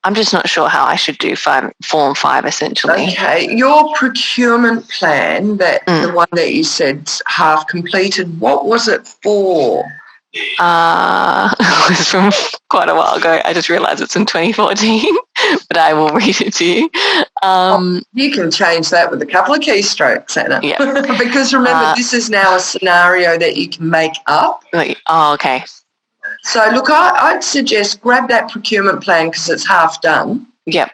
I'm just not sure how I should do 4 and 5 essentially. Okay, your procurement plan, the one that you said's half completed, what was it for? It was from quite a while ago. I just realised it's in 2014, but I will read it to you. You can change that with a couple of keystrokes, Anna. Yeah. Because remember, this is now a scenario that you can make up. Okay. So, look, I'd suggest grab that procurement plan because it's half done. Yep.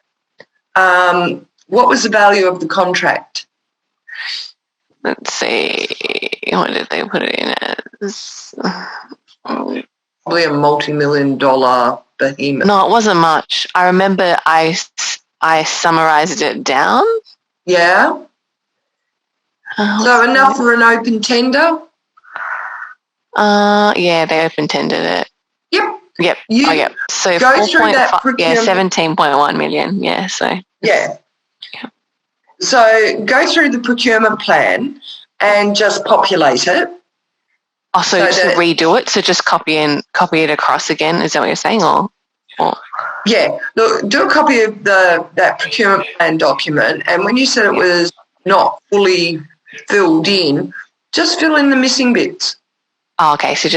What was the value of the contract? Let's see. What did they put it in as? Probably a multi-million-dollar behemoth. No, it wasn't much. I remember I summarised it down. Yeah. So enough for an open tender? Yeah, they open tendered it. Yep. Yep. Yep. So go through that 17.1 million. Yeah. So. Yeah. So go through the procurement plan and just populate it. Oh, so to redo it. So just copy it across again. Is that what you're saying, or? Yeah. Look, do a copy of that procurement plan document, and when you said it was not fully filled in, just fill in the missing bits. Oh, okay. So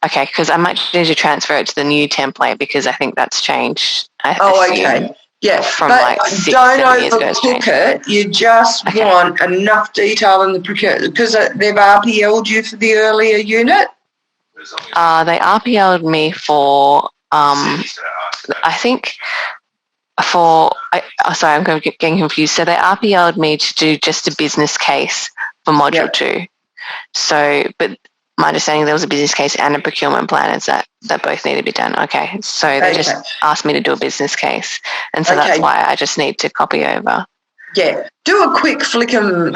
because I might need to transfer it to the new template because I think that's changed. Okay. Yeah, from but like 6, don't 7 years ago. overcook it. You just want enough detail in the procurement because they've RPL'd you for the earlier unit. They RPL'd me for I think sorry, I'm getting confused. So they RPL'd me to do just a business case for module 2. So, but my understanding there was a business case and a procurement plan is that both need to be done. Okay. So they just asked me to do a business case. And so that's why I just need to copy over. Yeah. Do a quick flick and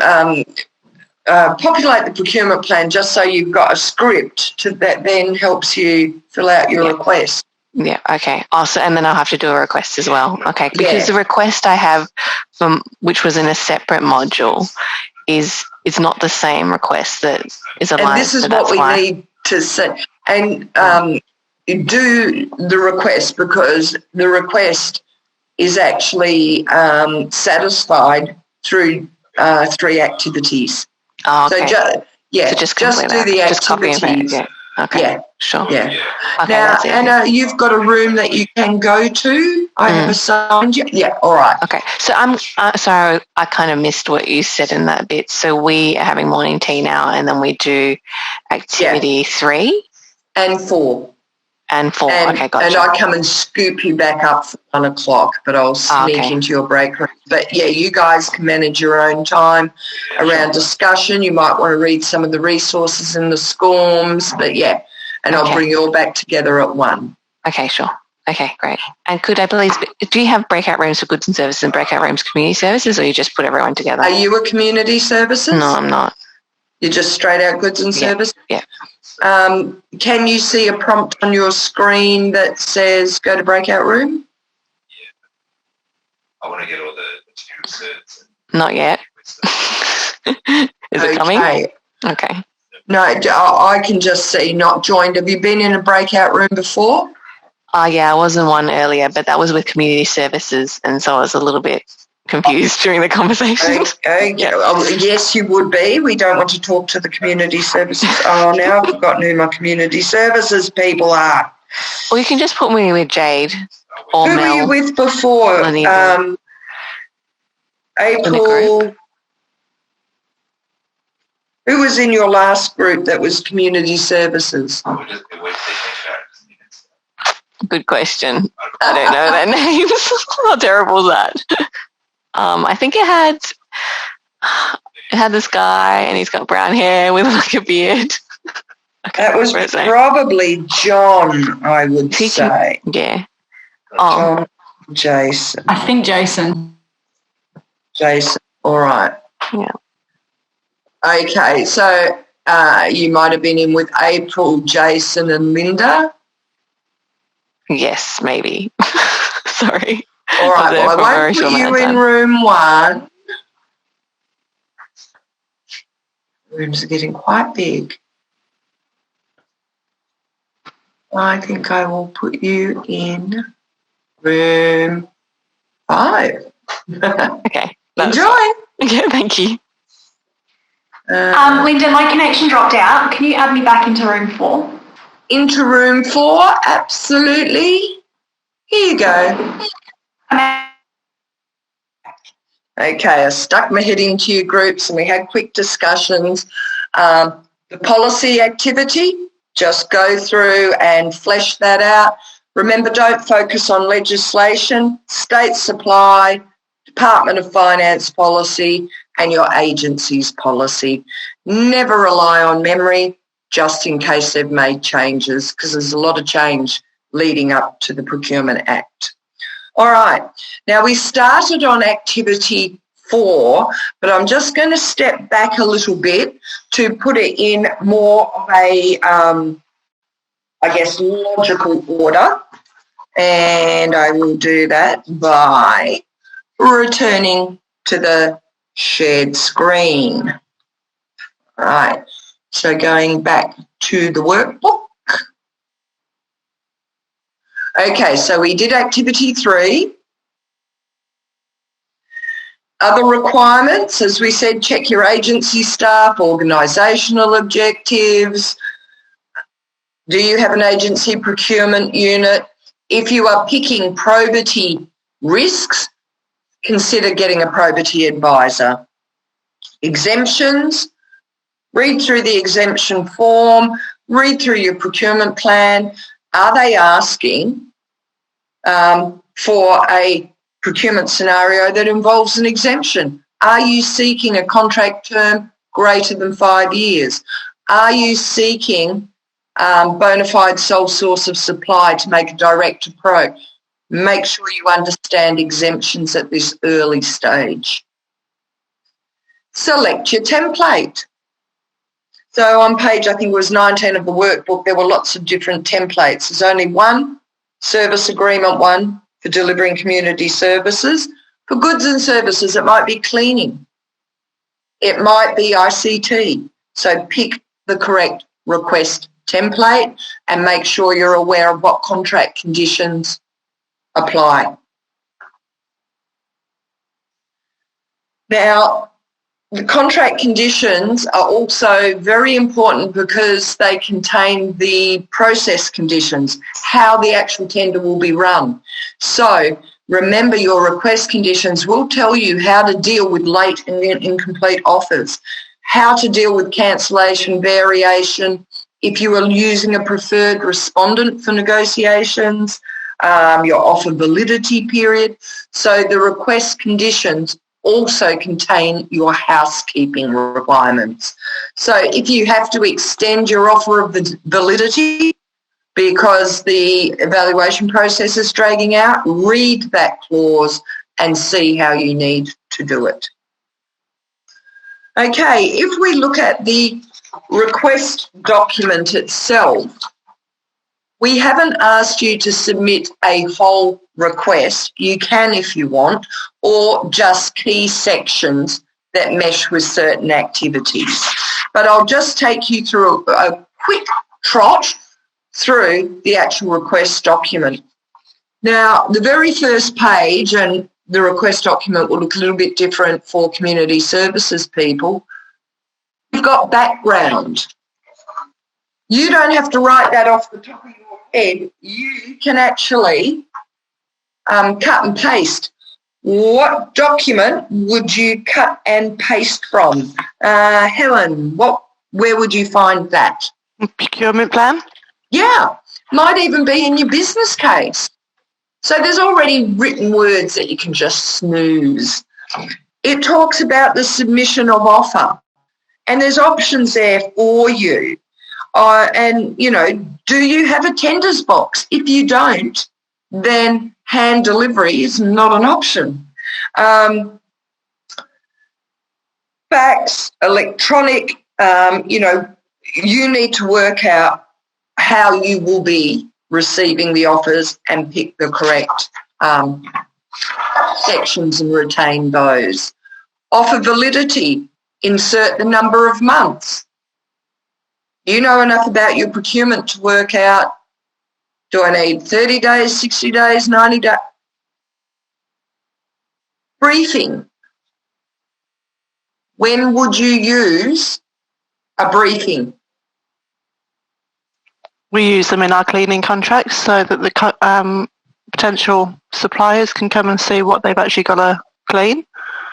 populate the procurement plan just so you've got a script that then helps you fill out your request. Yeah, okay. Also, and then I'll have to do a request as well. Okay. Because the request I have which was in a separate module is not the same request that is aligned. And this is what we need to say. And do the request because the request is actually satisfied through 3 activities. Oh, okay. So just do the activities. Just copy and paste. Yeah. Okay. Yeah. Sure. Yeah. Okay, now, Anna, you've got a room that you can go to. I have assigned you. Yeah. All right. Okay. So I'm sorry, I kind of missed what you said in that bit. So we are having morning tea now, and then we do activity 3 and 4. And 4. Okay, gotcha. And I come and scoop you back up for 1 o'clock, but I'll sneak into your break room. But yeah, you guys can manage your own time around discussion. You might want to read some of the resources in the SCORMs, but yeah, and I'll bring you all back together at 1. Okay, sure. Okay, great. And could I please, do you have breakout rooms for goods and services and breakout rooms for community services, or you just put everyone together? Are you a community services? No, I'm not. You're just straight out goods and services? Yeah. Can you see a prompt on your screen that says go to breakout room? I want to get all the material certs. Not yet. Is it coming? Okay. No, I can just see not joined. Have you been in a breakout room before? Yeah, I was in one earlier, but that was with community services, and so I was a little bit confused during the conversation. Okay. Yes, you would be. We don't want to talk to the community services. Oh, now I've forgotten who my community services people are. Well, you can just put me with Jade or Who Mel. were you with before? April. Who was in your last group that was community services? Good question. I don't know their names. How terrible is that? I think it had this guy, and he's got brown hair with like a beard. That was probably John, I would say. Yeah. John, Jason. I think Jason. Jason. All right. Yeah. Okay, so you might have been in with April, Jason, and Linda. Yes, maybe. Sorry. All right, well, I won't put you in room 1. Rooms are getting quite big. I think I will put you in room 5. Okay. Enjoy. Okay, thank you. Linda, my connection dropped out. Can you add me back into room 4? Into room 4, absolutely. Here you go. Okay, I stuck my head into your groups and we had quick discussions. The policy activity, just go through and flesh that out. Remember, don't focus on legislation, state supply, Department of Finance policy, and your agency's policy. Never rely on memory, just in case they've made changes, because there's a lot of change leading up to the Procurement Act. All right, now we started on activity 4, but I'm just going to step back a little bit to put it in more of a, logical order. And I will do that by returning to the shared screen. All right, so going back to the workbook. Okay, so we did activity 3. Other requirements, as we said, check your agency staff, organisational objectives. Do you have an agency procurement unit? If you are picking probity risks, consider getting a probity advisor. Exemptions, read through the exemption form, read through your procurement plan. Are they asking for a procurement scenario that involves an exemption? Are you seeking a contract term greater than 5 years? Are you seeking bona fide sole source of supply to make a direct approach? Make sure you understand exemptions at this early stage. Select your template. So on page, I think it was 19 of the workbook, there were lots of different templates. There's only one service agreement one for delivering community services. For goods and services, it might be cleaning. It might be ICT. So pick the correct request template and make sure you're aware of what contract conditions apply. Now, the contract conditions are also very important because they contain the process conditions, how the actual tender will be run. So remember, your request conditions will tell you how to deal with late and incomplete offers, how to deal with cancellation, variation, if you are using a preferred respondent for negotiations, your offer validity period. So the request conditions also contain your housekeeping requirements. So if you have to extend your offer of validity because the evaluation process is dragging out, read that clause and see how you need to do it. Okay, if we look at the request document itself, we haven't asked you to submit a whole request. You can if you want, or just key sections that mesh with certain activities. But I'll just take you through a quick trot through the actual request document. Now, the very first page, and the request document will look a little bit different for community services people, you've got background. You don't have to write that off the top of your head. You can actually cut and paste. What document would you cut and paste from? Helen, where would you find that? Procurement plan? Yeah, might even be in your business case. So there's already written words that you can just snooze. It talks about the submission of offer, and there's options there for you. And, you know, do you have a tenders box? If you don't, then hand delivery is not an option. Fax, electronic, you know, you need to work out how you will be receiving the offers and pick the correct sections and retain those. Offer validity, insert the number of months. You know enough about your procurement to work out, do I need 30 days, 60 days, 90 days? Briefing. When would you use a briefing? We use them in our cleaning contracts so that the potential suppliers can come and see what they've actually got to clean.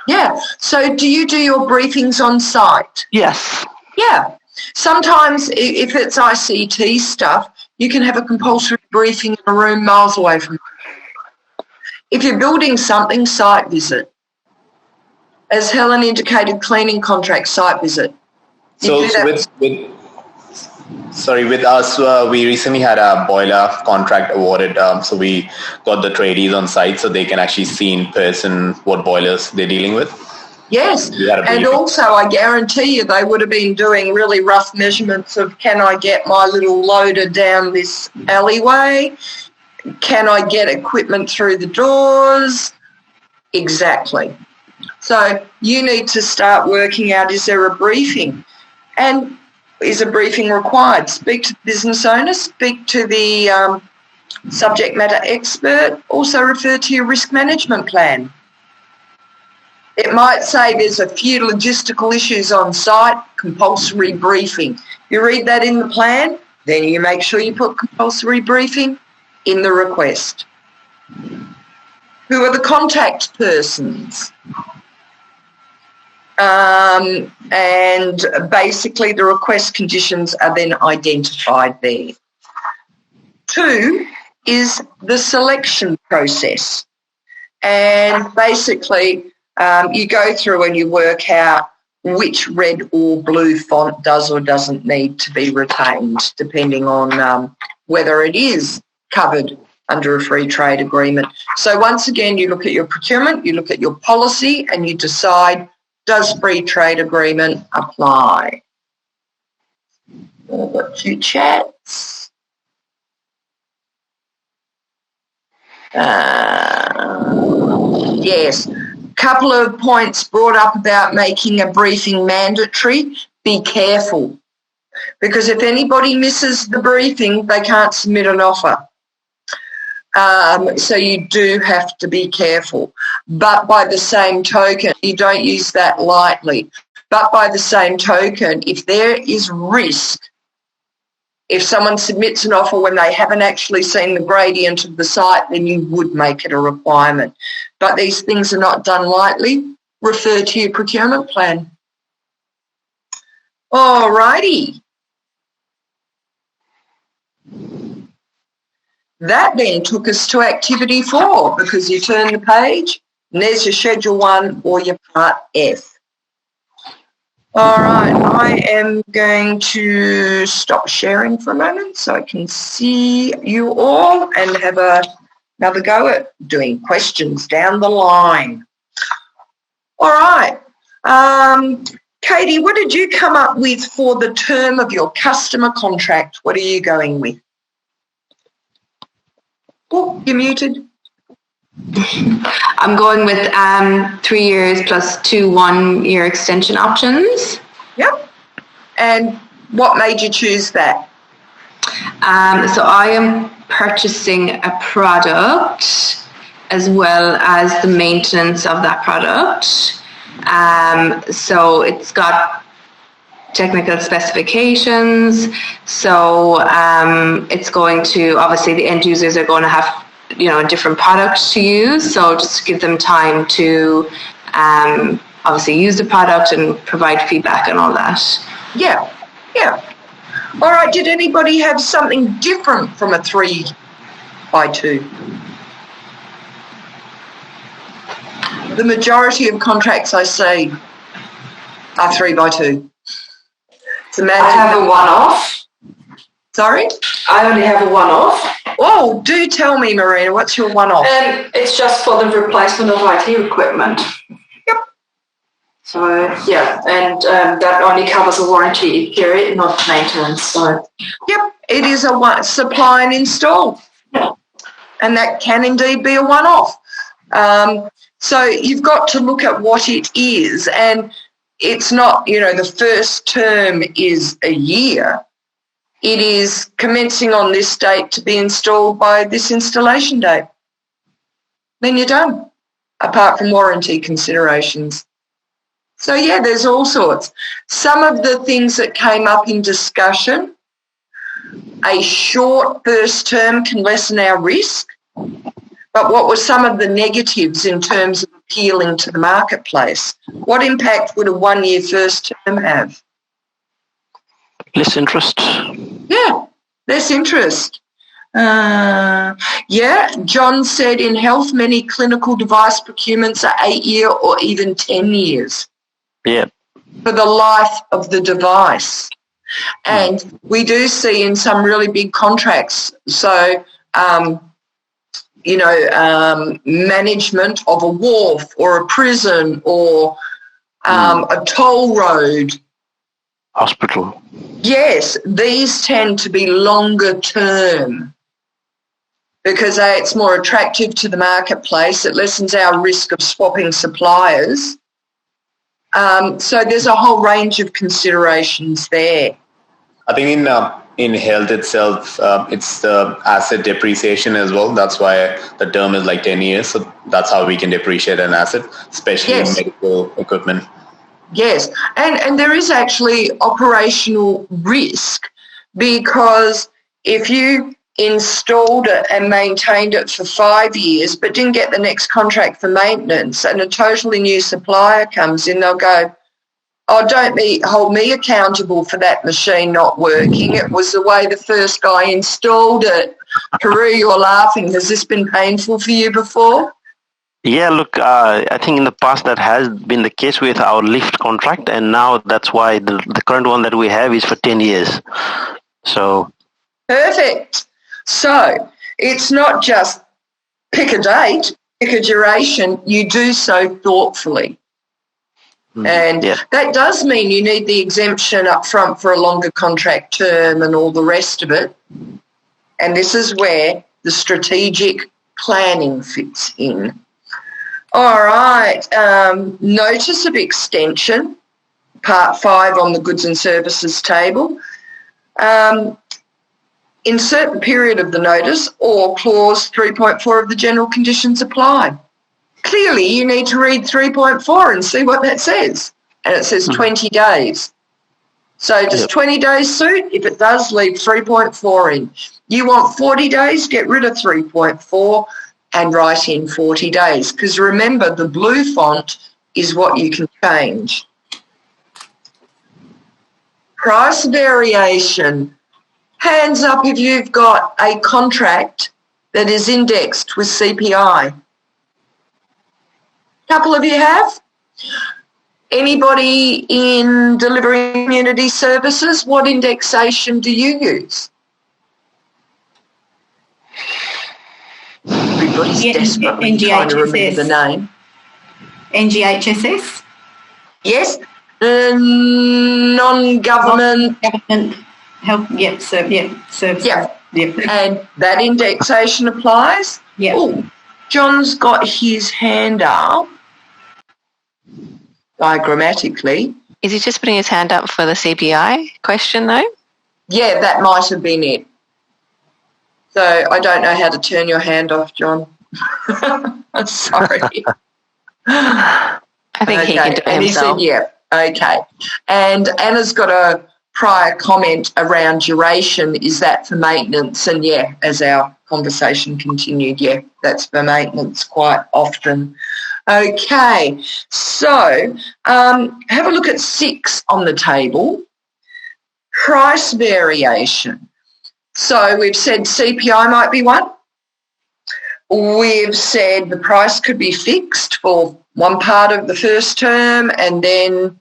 Yeah. So do you do your briefings on site? Yes. Yeah. Sometimes if it's ICT stuff, you can have a compulsory briefing in a room miles away from you. If you're building something, site visit. As Helen indicated, cleaning contract, site visit. So with us, we recently had a boiler contract awarded. So we got the tradies on site so they can actually see in person what boilers they're dealing with. Yes, and also I guarantee you they would have been doing really rough measurements of, can I get my little loader down this alleyway? Can I get equipment through the doors? Exactly. So you need to start working out, is there a briefing? And is a briefing required? Speak to the business owner, speak to the subject matter expert, also refer to your risk management plan. It might say there's a few logistical issues on site, compulsory briefing. You read that in the plan, then you make sure you put compulsory briefing in the request. Who are the contact persons? And basically the request conditions are then identified there. 2 is the selection process. And basically you go through and you work out which red or blue font does or doesn't need to be retained, depending on whether it is covered under a free trade agreement. So once again, you look at your procurement, you look at your policy, and you decide, does free trade agreement apply? I've got 2 chats. Yes. Couple of points brought up about making a briefing mandatory. Be careful, because if anybody misses the briefing, they can't submit an offer. So you do have to be careful. But by the same token, you don't use that lightly. But by the same token, if there is risk, if someone submits an offer when they haven't actually seen the gradient of the site, then you would make it a requirement. But these things are not done lightly. Refer to your procurement plan. All righty. That then took us to activity 4, because you turn the page and there's your schedule 1 or your part F. All right, I am going to stop sharing for a moment so I can see you all and have another go at doing questions down the line. All right. Katie, what did you come up with for the term of your customer contract? What are you going with? Oh, you're muted. I'm going with 3 years plus 2 1-year extension options. Yep. And what made you choose that? So I am purchasing a product as well as the maintenance of that product. So it's got technical specifications. So it's going to, obviously the end users are going to have, different products to use. So just to give them time to obviously use the product and provide feedback and all that. Yeah. All right, did anybody have something different from a 3x2? The majority of contracts I see are 3x2. I have a one-off. Sorry? I only have a one-off. Oh, do tell me, Marina, what's your one-off? It's just for the replacement of IT equipment. Yep. So, yeah, and that only covers a warranty period, not maintenance. So. Yep, it is a supply and install. And that can indeed be a one-off. So you've got to look at what it is, and it's not, the first term is a year. It is commencing on this date to be installed by this installation date. Then you're done, apart from warranty considerations. So, yeah, there's all sorts. Some of the things that came up in discussion, a short first term can lessen our risk. But what were some of the negatives in terms of appealing to the marketplace? What impact would a 1-year first term have? Less interest. Yeah, less interest. John said in health, many clinical device procurements are 8-year or even 10 years. Yeah. For the life of the device. And we do see in some really big contracts, so, management of a wharf or a prison or a toll road. Hospital. Yes, these tend to be longer term because it's more attractive to the marketplace. It lessens our risk of swapping suppliers. So there's a whole range of considerations there. I think in health itself, it's the asset depreciation as well. That's why the term is like 10 years. So that's how we can depreciate an asset, especially in medical equipment. Yes, and there is actually operational risk because if you installed it and maintained it for 5 years but didn't get the next contract for maintenance and a totally new supplier comes in, they'll go, oh, don't hold me accountable for that machine not working. It was the way the first guy installed it. Peru, you're laughing. Has this been painful for you before? Yeah, look, I think in the past that has been the case with our lift contract, and now that's why the current one that we have is for 10 years. So perfect. So it's not just pick a date, pick a duration. You do so thoughtfully. And that does mean you need the exemption up front for a longer contract term and all the rest of it. And this is where the strategic planning fits in. All right, notice of extension, part 5 on the goods and services table. Insert the period of the notice or clause 3.4 of the general conditions apply. Clearly, you need to read 3.4 and see what that says. And it says 20 days. So does 20 days suit? If it does, leave 3.4 in. You want 40 days, get rid of 3.4 and write in 40 days. Because remember, the blue font is what you can change. Price variation. Hands up if you've got a contract that is indexed with CPI. Couple of you have? Anybody in delivering community services, what indexation do you use? Everybody's desperately trying to remember the name. NGHSS? Yes. Non-government. Government health, service. Yeah. And that indexation applies? Yeah. Ooh, John's got his hand up diagrammatically. Is he just putting his hand up for the CPI question though? Yeah, that might have been it. So I don't know how to turn your hand off, John. Sorry. I think he can do it and himself. He said, yeah, okay. And Anna's got a prior comment around duration. Is that for maintenance? And yeah, as our conversation continued, yeah, that's for maintenance quite often. Okay, so have a look at 6 on the table. Price variation. So we've said CPI might be one. We've said the price could be fixed for one part of the first term and then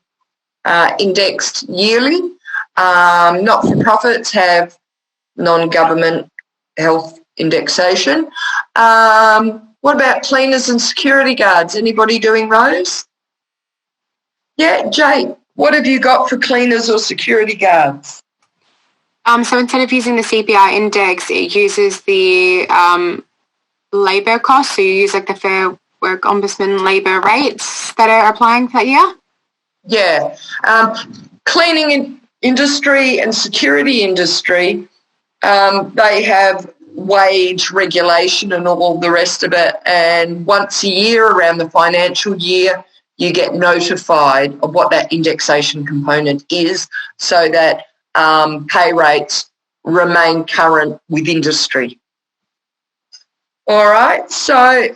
indexed yearly. Not-for-profits have non-government health indexation. What about cleaners and security guards? Anybody doing those? Yeah, Jay, what have you got for cleaners or security guards? So instead of using the CPI index, it uses the labour costs. So you use like the Fair Work Ombudsman labour rates that are applying for that year? Yeah. Cleaning industry and security industry, they have wage regulation and all the rest of it. And once a year around the financial year, you get notified of what that indexation component is so that pay rates remain current with industry. All right, so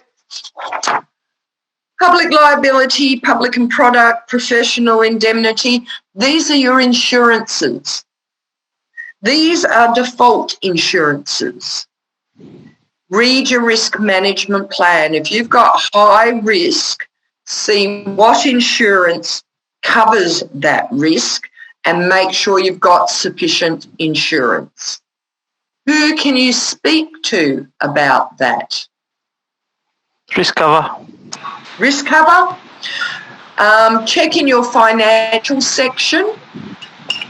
public liability, public and product, professional indemnity, these are your insurances. These are default insurances. Read your risk management plan. If you've got high risk, see what insurance covers that risk and make sure you've got sufficient insurance. Who can you speak to about that? Risk cover. Risk cover? Check in your financial section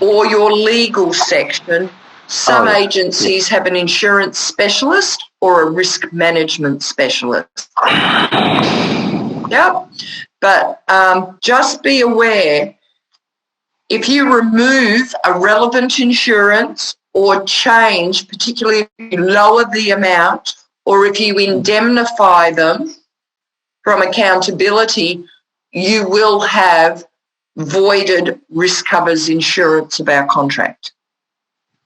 or your legal section. Some agencies have an insurance specialist or a risk management specialist. Yep. But just be aware, if you remove a relevant insurance or change, particularly if you lower the amount or if you indemnify them from accountability, you will have voided risk covers insurance of our contract.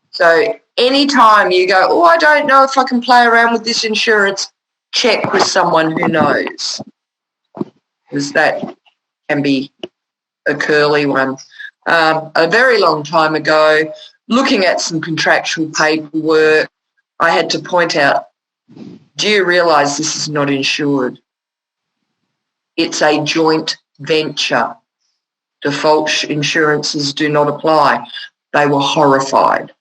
So anytime you go, oh, I don't know if I can play around with this insurance, check with someone who knows, because that can be a curly one. A very long time ago, looking at some contractual paperwork, I had to point out, do you realise this is not insured? It's a joint venture. Default insurances do not apply. They were horrified.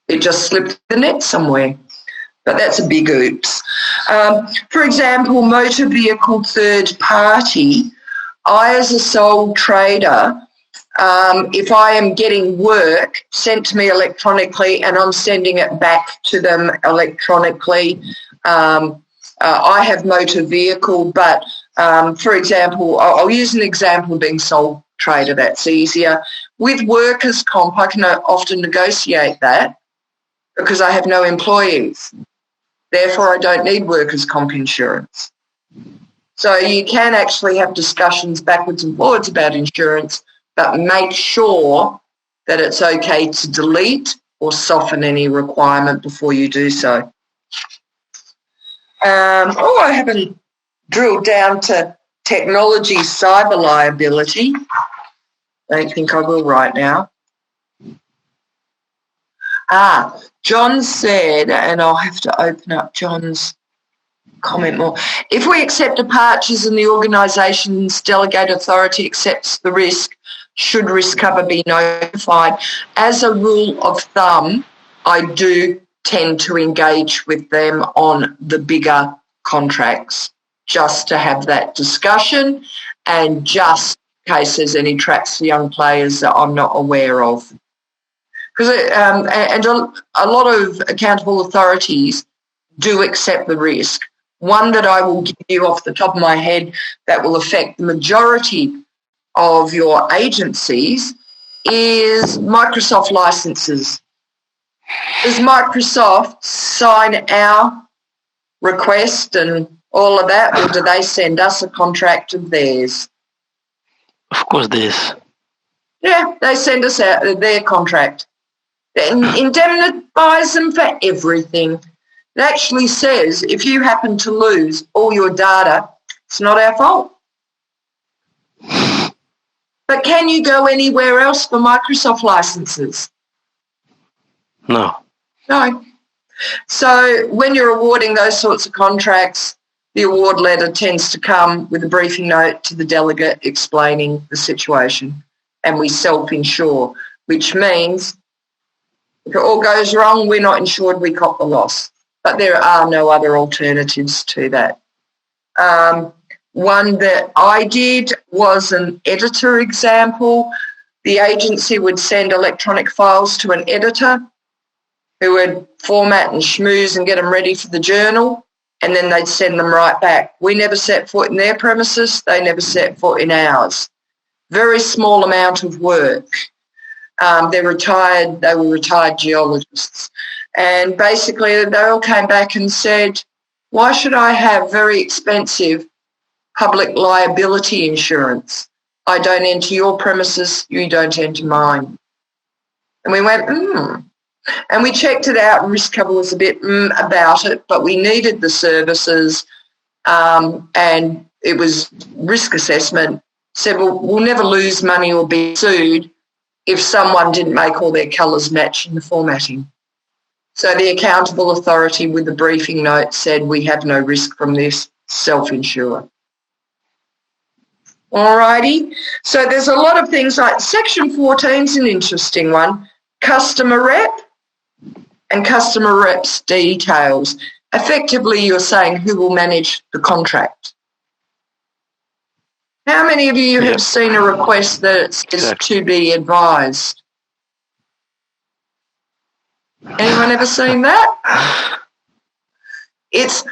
It just slipped the net somewhere. But that's a big oops. For example, motor vehicle third party, I as a sole trader, if I am getting work sent to me electronically and I'm sending it back to them electronically, I have motor vehicle, but for example, I'll use an example of being sole trader, that's easier. With workers' comp, I can often negotiate that because I have no employees. Therefore, I don't need workers' comp insurance. So you can actually have discussions backwards and forwards about insurance, but make sure that it's okay to delete or soften any requirement before you do so. I haven't drilled down to technology cyber liability. I don't think I will right now. John said, and I'll have to open up John's comment more. If we accept departures and the organisation's delegated authority accepts the risk, should risk cover be notified? As a rule of thumb, I do tend to engage with them on the bigger contracts just to have that discussion and just in case there's any traps for young players that I'm not aware of. Because and a lot of accountable authorities do accept the risk, one that I will give you off the top of my head that will affect the majority of your agencies is Microsoft licenses. Does Microsoft sign our request and all of that, or do they send us a contract of theirs? Of course, this. Yeah, they send us out their contract. Indemnifies them for everything. It actually says if you happen to lose all your data, it's not our fault. But can you go anywhere else for Microsoft licenses? No. No. So when you're awarding those sorts of contracts, the award letter tends to come with a briefing note to the delegate explaining the situation, and we self-insure, which means if it all goes wrong, we're not insured, we cop the loss. But there are no other alternatives to that. One that I did was an editor example. The agency would send electronic files to an editor who would format and schmooze and get them ready for the journal, and then they'd send them right back. We never set foot in their premises. They never set foot in ours. Very small amount of work. They were retired geologists. And basically they all came back and said, why should I have very expensive public liability insurance? I don't enter your premises, you don't enter mine. And we went, And we checked it out, and risk cover was a bit about it, but we needed the services, and it was risk assessment. Said, well, we'll never lose money or be sued if someone didn't make all their colours match in the formatting. So the accountable authority with the briefing note said, we have no risk from this, self-insure. All righty. So there's a lot of things like Section 14 is an interesting one. Customer rep and customer rep's details. Effectively, you're saying who will manage the contract. How many of you have seen a request that it says to be advised? Anyone ever seen that? It's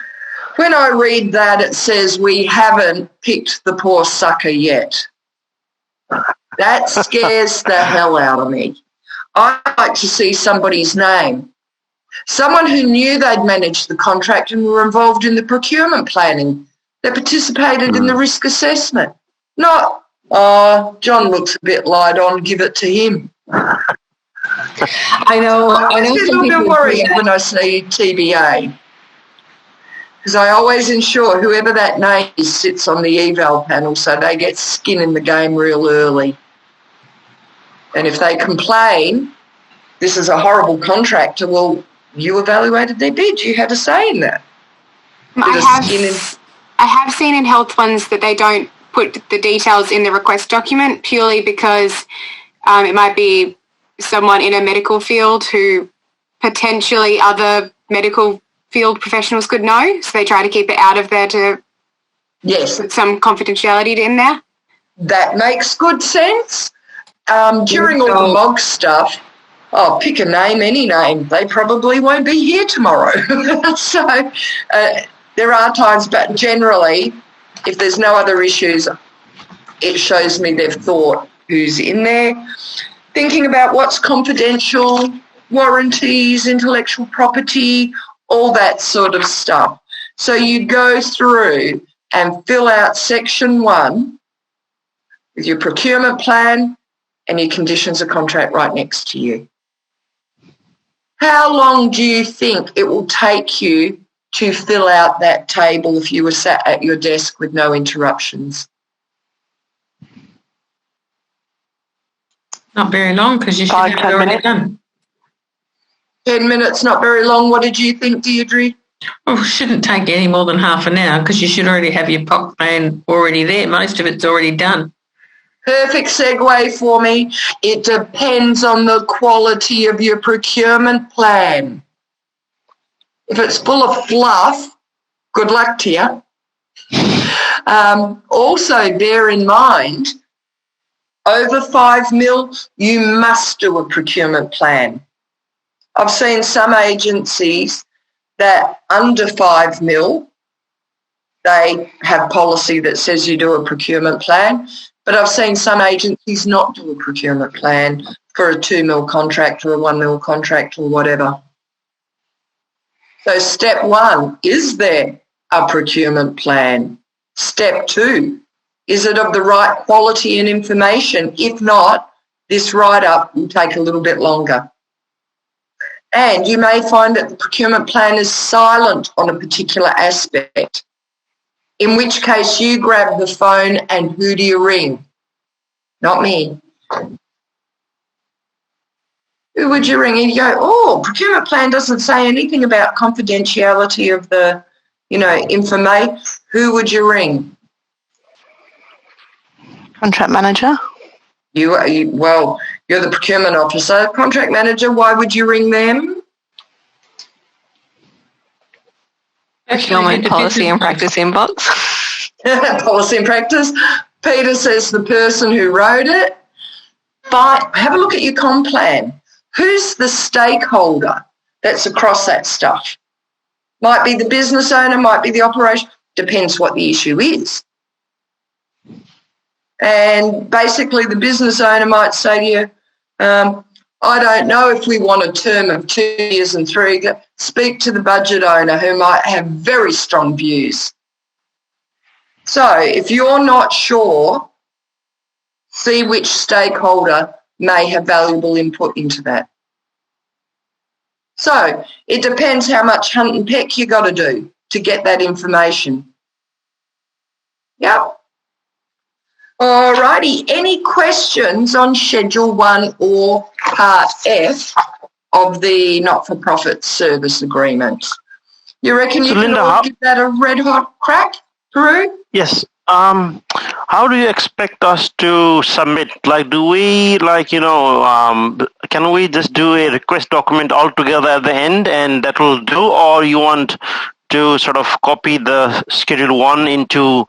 when I read that, it says we haven't picked the poor sucker yet. That scares the hell out of me. I like to see somebody's name. Someone who knew they'd managed the contract and were involved in the procurement planning. They participated in the risk assessment. Not, John looks a bit light on, give it to him. I know. I get a little bit worried when I see TBA, because I always ensure whoever that name is sits on the eval panel so they get skin in the game real early. And if they complain, this is a horrible contractor, well, you evaluated their bid. You had a say in that. I have seen in health ones that they don't put the details in the request document purely because it might be someone in a medical field who potentially other medical field professionals could know. So they try to keep it out of there to put some confidentiality in there. That makes good sense. During all the MOG stuff, pick a name, any name. They probably won't be here tomorrow. So there are times, but generally, if there's no other issues, it shows me they've thought who's in there. Thinking about what's confidential, warranties, intellectual property, all that sort of stuff. So you go through and fill out Section 1 with your procurement plan and your conditions of contract right next to you. How long do you think it will take you to fill out that table if you were sat at your desk with no interruptions? Not very long, because you should have it already done. 10 minutes, not very long. What did you think, Deirdre? Oh, shouldn't take any more than half an hour, because you should already have your POC plan already there. Most of it's already done. Perfect segue for me. It depends on the quality of your procurement plan. If it's full of fluff, good luck to you. Also, bear in mind, over 5 mil, you must do a procurement plan. I've seen some agencies that under 5 mil they have policy that says you do a procurement plan. But I've seen some agencies not do a procurement plan for a 2 mil contract or a 1 mil contract or whatever. So step 1, is there a procurement plan? Step 2, is it of the right quality and information? If not, this write-up will take a little bit longer. And you may find that the procurement plan is silent on a particular aspect, in which case you grab the phone and who do you ring? Not me. Who would you ring? And you go, oh, procurement plan doesn't say anything about confidentiality of the, information. Who would you ring? Contract manager. You're the procurement officer. Contract manager, why would you ring them? Procurement policy and practice inbox. Policy and practice. Peter says the person who wrote it. Fine. Have a look at your comp plan. Who's the stakeholder that's across that stuff? Might be the business owner, might be the operation. Depends what the issue is. And basically the business owner might say to you, I don't know if we want a term of 2 years and 3. Speak to the budget owner who might have very strong views. So if you're not sure, see which stakeholder may have valuable input into that. So it depends how much hunt and peck you got to do to get that information. Yep. All righty. Any questions on Schedule 1 or Part F of the not-for-profit service agreement? You reckon you can all give that a red-hot crack, Peru? Yes. How do you expect us to submit? Do we, can we just do a request document altogether at the end and that will do? Or you want to sort of copy the Schedule 1 into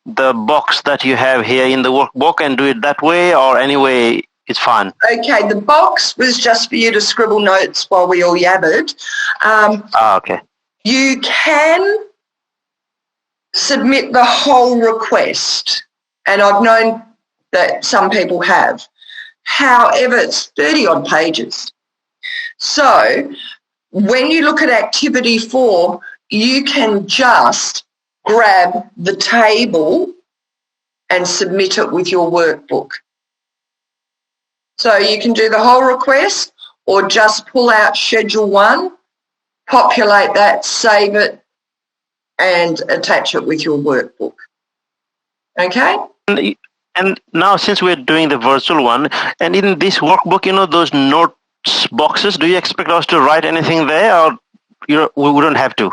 the box that you have here in the workbook and do it that way, or anyway, it's fine? Okay, the box was just for you to scribble notes while we all yabbered. Okay. You can submit the whole request, and I've known that some people have. However, it's 30-odd pages. So when you look at Activity 4, you can just grab the table and submit it with your workbook. So you can do the whole request or just pull out Schedule 1, populate that, save it, and attach it with your workbook. Okay? And now since we're doing the virtual one, and in this workbook, those notes boxes, do you expect us to write anything there, or we wouldn't have to?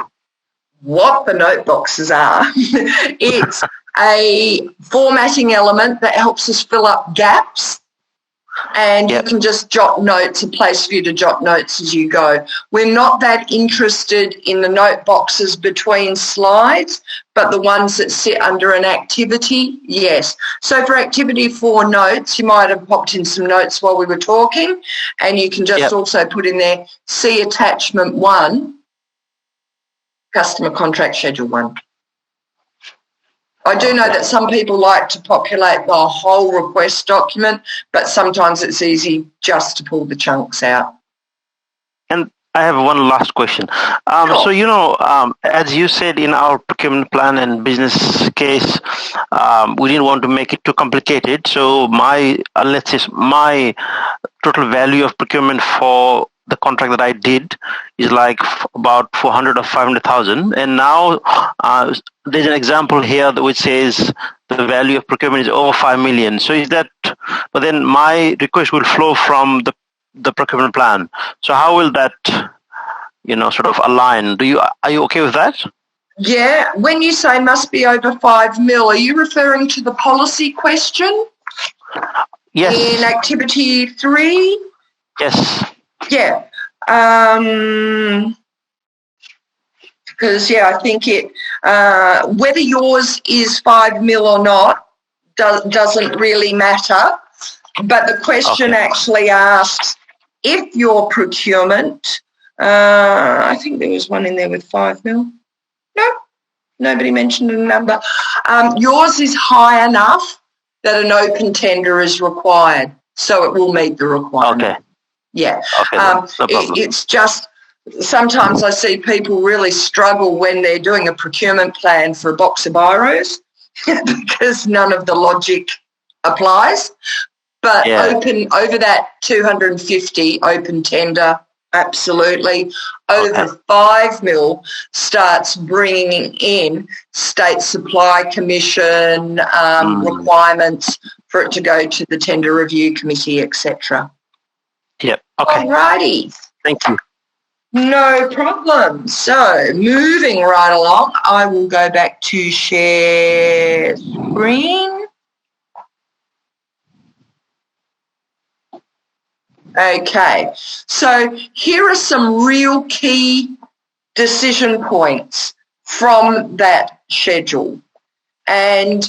What the note boxes are, it's a formatting element that helps us fill up gaps, and you can just jot notes, a place for you to jot notes as you go. We're not that interested in the note boxes between slides, but the ones that sit under an activity, yes. So for Activity 4 notes, you might have popped in some notes while we were talking, and you can just also put in there, see Attachment 1, Customer Contract Schedule 1. I do know that some people like to populate the whole request document, but sometimes it's easy just to pull the chunks out. And I have one last question. So, as you said in our procurement plan and business case, we didn't want to make it too complicated. So my total value of procurement for the contract that I did is like about 400 or 500,000. And now there's an example here which says the value of procurement is over 5 million. So but then my request will flow from the procurement plan. So how will that, sort of align? Are you okay with that? Yeah. When you say must be over 5 mil, are you referring to the policy question? Yes. In Activity 3? Yes. Yeah. Because, I think whether yours is 5 mil or not doesn't really matter. But the question actually asks if your procurement, I think there was one in there with 5 mil. No, Nobody mentioned a number. Yours is high enough that an open tender is required, so it will meet the requirement. Okay. Yeah. Okay, no problem. It's just sometimes I see people really struggle when they're doing a procurement plan for a box of biros because none of the logic applies. But open over that 250 open tender, absolutely. Over 5 mil starts bringing in State Supply Commission requirements for it to go to the Tender Review Committee, etc. Yep. Okay. Alrighty. Thank you. No problem. So moving right along, I will go back to share screen. Okay, so here are some real key decision points from that schedule. And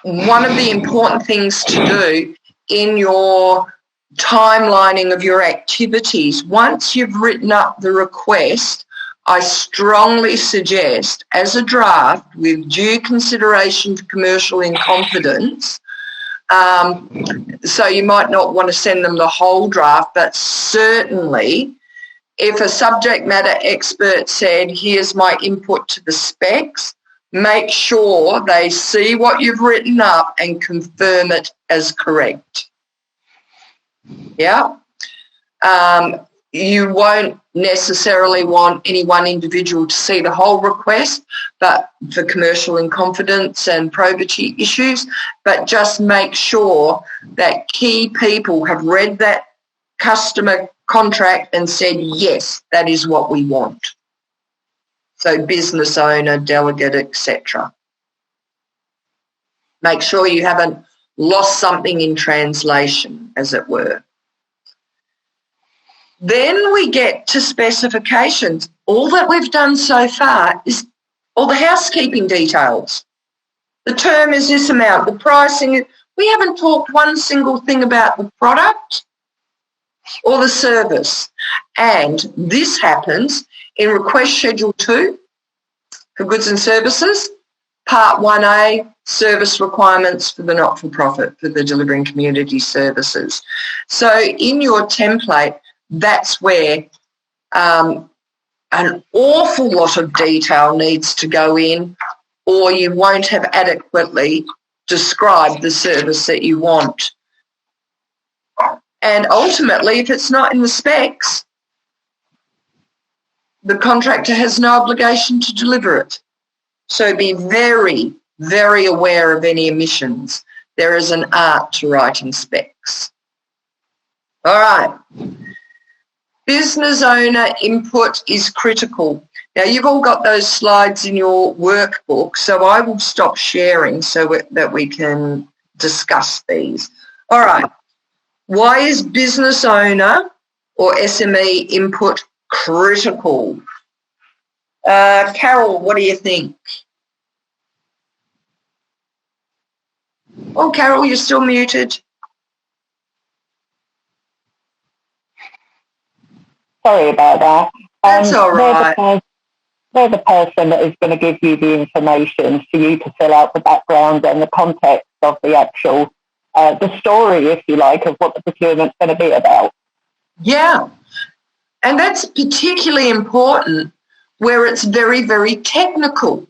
one of the important things to do in your timelining of your activities, once you've written up the request, I strongly suggest as a draft with due consideration for commercial in confidence. So you might not want to send them the whole draft, but certainly if a subject matter expert said, here's my input to the specs, make sure they see what you've written up and confirm it as correct. Yeah. You won't necessarily want any one individual to see the whole request, but for commercial in confidence and probity issues, but just make sure that key people have read that customer contract and said, yes, that is what we want. So business owner, delegate, etc. Make sure you haven't lost something in translation, as it were. Then we get to specifications. All that we've done so far is all the housekeeping details. The term is this amount, the pricing. We haven't talked one single thing about the product or the service. And this happens in Request Schedule 2 for goods and services, Part 1A, service requirements for the not-for-profit, for the delivering community services. So in your template, that's where an awful lot of detail needs to go in, or you won't have adequately described the service that you want. And ultimately, if it's not in the specs, the contractor has no obligation to deliver it. So be very, very aware of any omissions. There is an art to writing specs. All right. Business owner input is critical. Now, you've all got those slides in your workbook, so I will stop sharing so that we can discuss these. All right. Why is business owner or SME input critical? Carol, what do you think? Oh, Carol, you're still muted. Sorry about that. That's all right. They're the person that is going to give you the information for you to fill out the background and the context of the actual, the story, if you like, of what the procurement's going to be about. Yeah, and that's particularly important where it's very, very technical.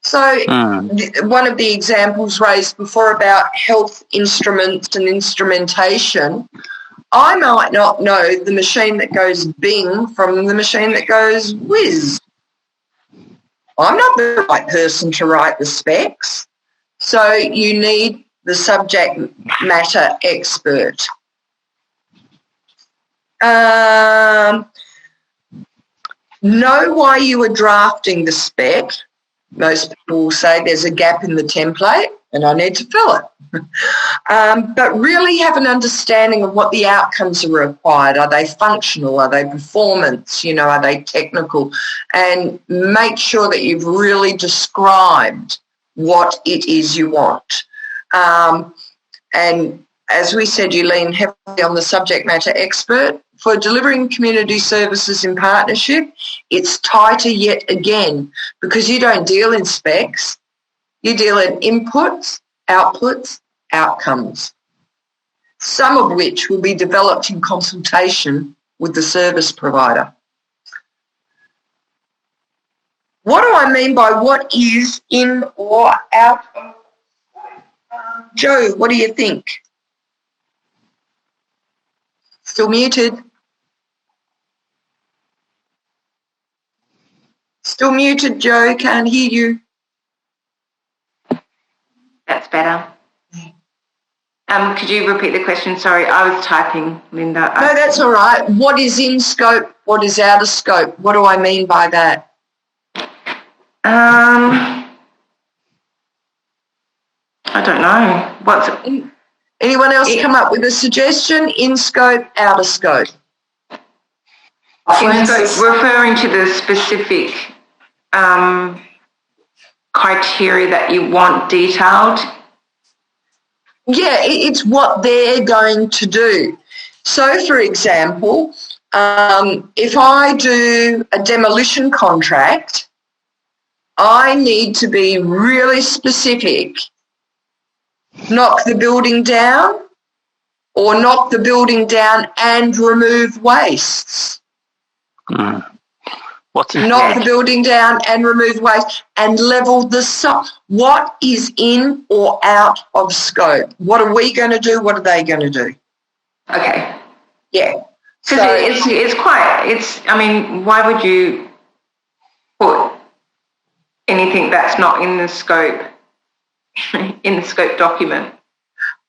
So one of the examples raised before about health instruments and instrumentation, I might not know the machine that goes Bing from the machine that goes Whiz. I'm not the right person to write the specs. So you need the subject matter expert. Know why you are drafting the spec. Most people will say there's a gap in the template and I need to fill it. But really have an understanding of what the outcomes are required. Are they functional? Are they performance? Are they technical? And make sure that you've really described what it is you want. And as we said, you lean heavily on the subject matter expert for delivering community services in partnership, it's tighter yet again because you don't deal in specs. You deal in inputs, outputs, outcomes, some of which will be developed in consultation with the service provider. What do I mean by what is in or out of? Joe, what do you think? Still muted. Still muted, Joe. Can't hear you. That's better. Could you repeat the question? Sorry, I was typing, Linda. No, that's all right. What is in scope? What is out of scope? What do I mean by that? I don't know. Anyone else come up with a suggestion? In scope, out of scope. In scope, referring to the specific criteria that you want detailed. Yeah, it's what they're going to do. So, for example, if I do a demolition contract, I need to be really specific. Knock the building down, or knock the building down and remove wastes. Knock the building down and remove waste and level the site. What is in or out of scope? What are we going to do? What are they going to do? Okay. Yeah. Because I mean, why would you put anything that's not in the scope document?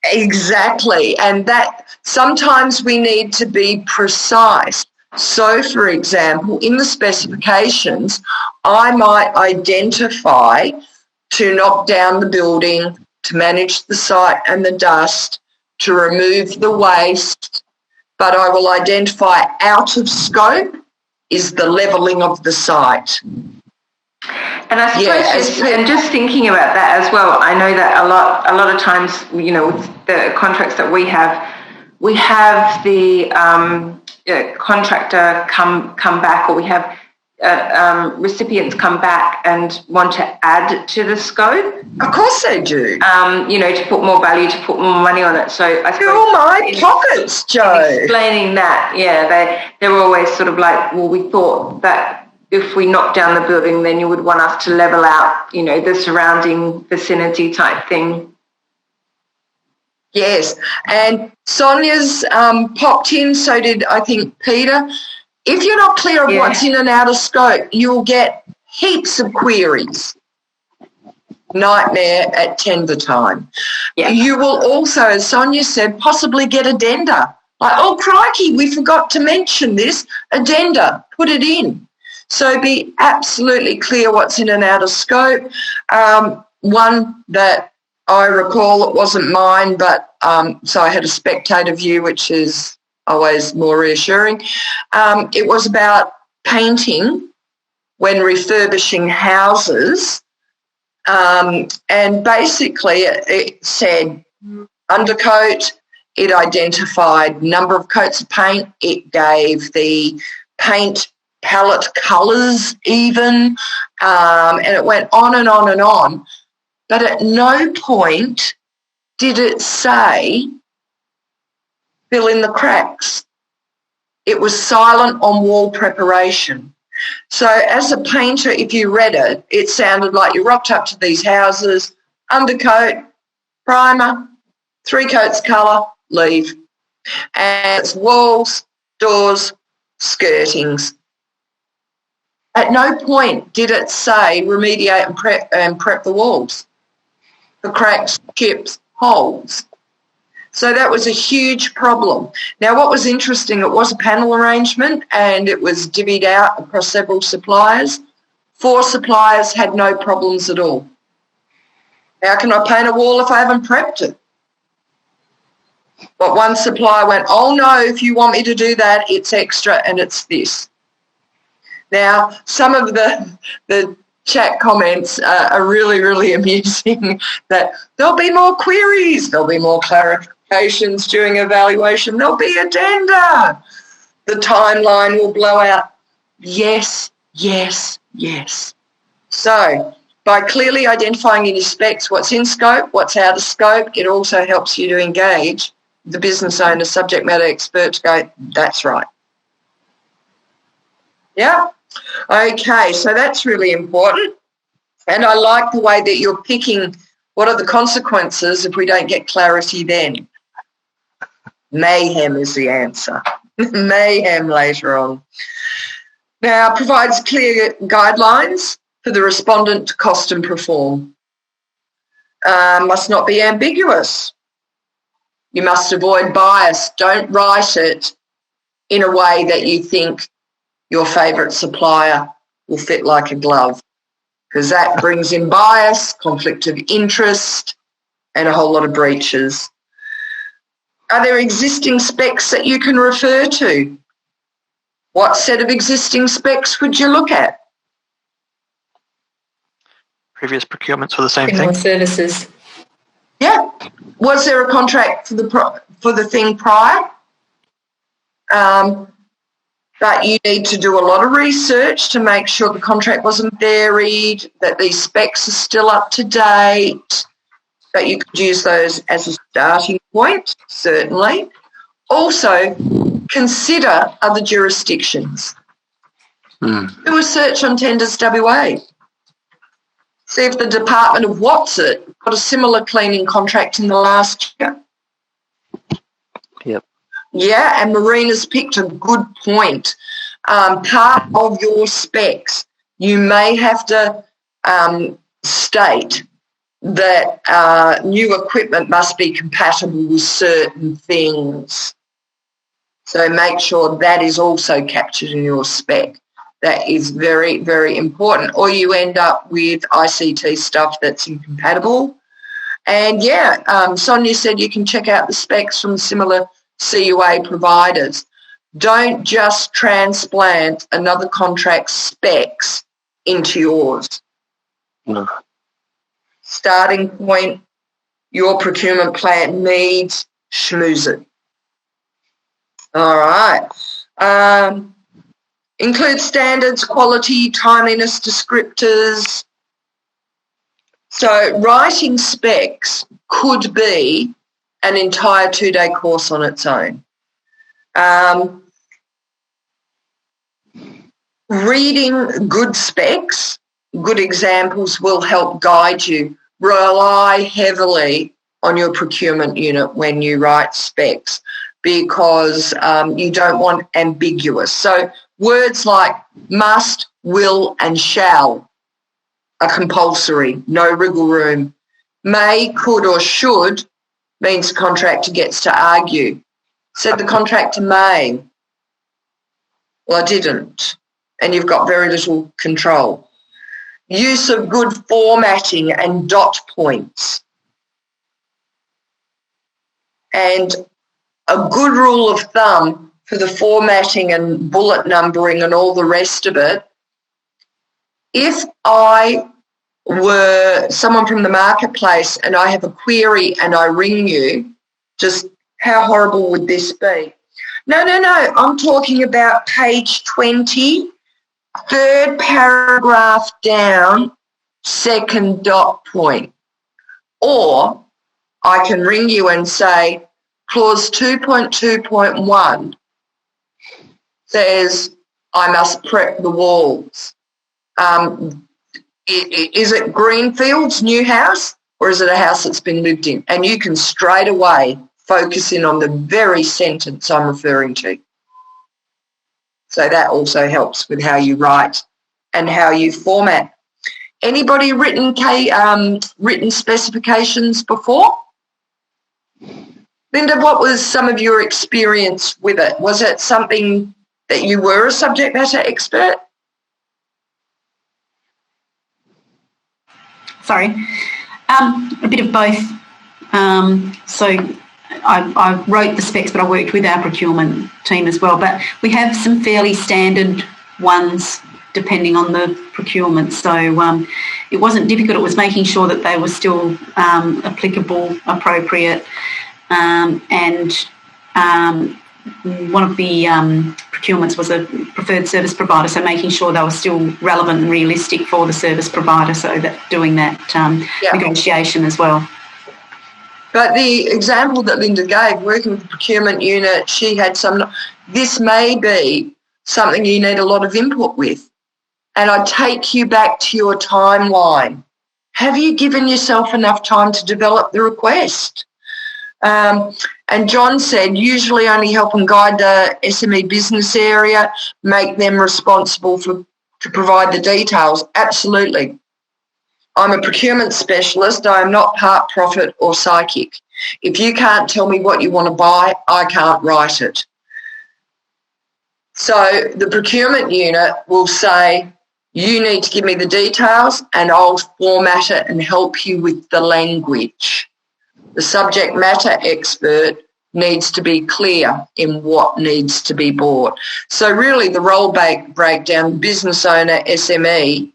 Exactly. And that sometimes we need to be precise. So, for example, in the specifications, I might identify to knock down the building, to manage the site and the dust, to remove the waste, but I will identify out of scope is the levelling of the site. And I suppose and just thinking about that as well, I know that a lot of times, you know, with the contracts that we have the contractor come back, or we have recipients come back and want to add to the scope. Of course they do. You know, to put more value, to put more money on it. So I suppose fill my pockets, Joe. Explaining that, they're always sort of like, well, we thought that if we knock down the building, then you would want us to level out, you know, the surrounding vicinity type thing. Yes, and Sonia's popped in, so did, I think, Peter. If you're not clear of what's in and out of scope, you'll get heaps of queries. Nightmare at tender time. Yeah. You will also, as Sonia said, possibly get addenda. Like, oh, crikey, we forgot to mention this. Addenda, put it in. So be absolutely clear what's in and out of scope. One that I recall, it wasn't mine, but so I had a spectator view, which is always more reassuring. It was about painting when refurbishing houses. And basically it said undercoat, it identified number of coats of paint, it gave the paint palette colours even, and it went on and on and on. But at no point did it say fill in the cracks. It was silent on wall preparation. So as a painter, if you read it, it sounded like you rocked up to these houses, undercoat, primer, 3 coats colour, leave. And it's walls, doors, skirtings. At no point did it say remediate and prep the walls for cracks, chips, holes. So that was a huge problem. Now, what was interesting, it was a panel arrangement and it was divvied out across several suppliers. 4 suppliers had no problems at all. How can I paint a wall if I haven't prepped it? But one supplier went, oh no, if you want me to do that, it's extra and it's this. Now, some of the chat comments are really, really amusing, that there'll be more queries, there'll be more clarifications during evaluation, there'll be addenda. the timeline will blow out. Yes, yes, yes. So by clearly identifying in your specs what's in scope, what's out of scope, it also helps you to engage the business owner, subject matter expert to go, that's right. Yeah. Okay, so that's really important. And I like the way that you're picking what are the consequences if we don't get clarity then. Mayhem is the answer. Mayhem later on. Now, provides clear guidelines for the respondent to cost and perform. Must not be ambiguous. You must avoid bias. Don't write it in a way that you think your favourite supplier will fit like a glove, because that brings in bias, conflict of interest, and a whole lot of breaches. Are there existing specs that you can refer to? What set of existing specs would you look at? Previous procurements for the same Similar thing. services. Yeah. Was there a contract for the thing prior? But you need to do a lot of research to make sure the contract wasn't buried, that these specs are still up to date, that you could use those as a starting point, certainly. Also, consider other jurisdictions. Do a search on Tenders WA. See if the Department of What's-It got a similar cleaning contract in the last year. Yep. Yeah, and Marina's picked a good point. Part of your specs, you may have to state that new equipment must be compatible with certain things. So make sure that is also captured in your spec. That is very, very important. Or you end up with ICT stuff that's incompatible. And yeah, Sonia said you can check out the specs from similar CUA providers. Don't just transplant another contract's specs into yours. No. Starting point, your procurement plan needs, schmooze it. All right. Include standards, quality, timeliness, descriptors. So writing specs could be an entire 2-day course on its own. Reading good specs, good examples will help guide you. Rely heavily on your procurement unit when you write specs, because you don't want ambiguous. So words like must, will and shall are compulsory, no wriggle room. May, could or should means the contractor gets to argue. Said the contractor may. Well, I didn't. And you've got very little control. Use of good formatting and dot points. And a good rule of thumb for the formatting and bullet numbering and all the rest of it, if I were someone from the marketplace and I have a query and I ring you, just how horrible would this be? No, I'm talking about page 20, third paragraph down, second dot point. Or I can ring you and say, clause 2.2.1 says I must prep the walls. Is it Greenfields, new house, or is it a house that's been lived in? And you can straight away focus in on the very sentence I'm referring to. So that also helps with how you write and how you format. Anybody written specifications before? Linda, what was some of your experience with it? Was it something that you were a subject matter expert? Sorry. A bit of both. So I wrote the specs, but I worked with our procurement team as well. But we have some fairly standard ones depending on the procurement. So it wasn't difficult. It was making sure that they were still applicable, appropriate, and one of the procurements was a preferred service provider, so making sure they were still relevant and realistic for the service provider, so that doing that negotiation as well. But the example that Linda gave, working with the procurement unit, she had this may be something you need a lot of input with. And I take you back to your timeline. Have you given yourself enough time to develop the request? And John said, usually only help and guide the SME business area, make them responsible to provide the details. Absolutely. I'm a procurement specialist. I am not part profit or psychic. If you can't tell me what you want to buy, I can't write it. So the procurement unit will say, you need to give me the details and I'll format it and help you with the language. The subject matter expert needs to be clear in what needs to be bought. So really the role breakdown, business owner, SME,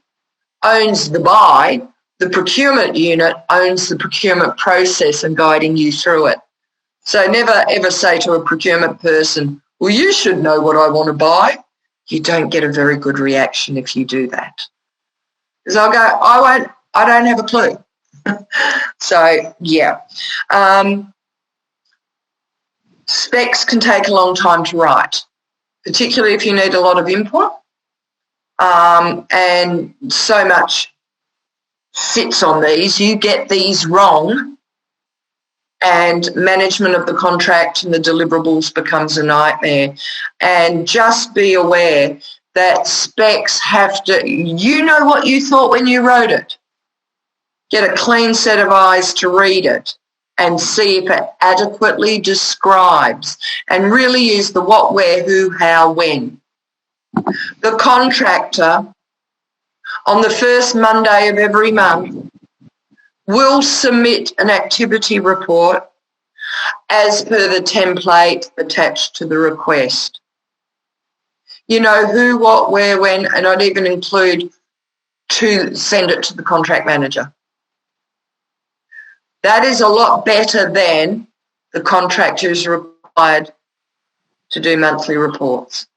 owns the buy. The procurement unit owns the procurement process and guiding you through it. So never ever say to a procurement person, well, you should know what I want to buy. You don't get a very good reaction if you do that. Because I'll go, I don't have a clue. So, yeah. Specs can take a long time to write, particularly if you need a lot of input. And so much sits on these. You get these wrong and management of the contract and the deliverables becomes a nightmare. And just be aware that specs have to, you know what you thought when you wrote it. Get a clean set of eyes to read it and see if it adequately describes, and really use the what, where, who, how, when. The contractor on the first Monday of every month will submit an activity report as per the template attached to the request. You know, who, what, where, when, and I'd even include to send it to the contract manager. That is a lot better than the contractor is required to do monthly reports.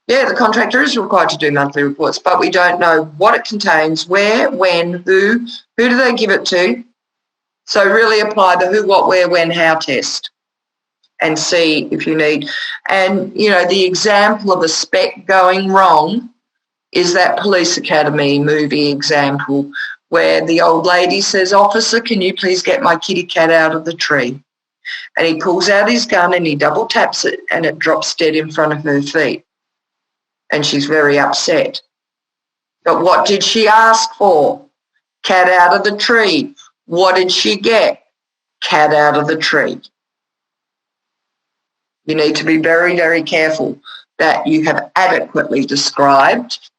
Yeah, the contractor is required to do monthly reports, but we don't know what it contains, where, when, who do they give it to? So really apply the who, what, where, when, how test and see if you need. And, you know, the example of a spec going wrong is that Police Academy movie example where the old lady says, officer, can you please get my kitty cat out of the tree? And he pulls out his gun and he double taps it and it drops dead in front of her feet. And she's very upset. But what did she ask for? Cat out of the tree. What did she get? Cat out of the tree. You need to be very, very careful that you have adequately described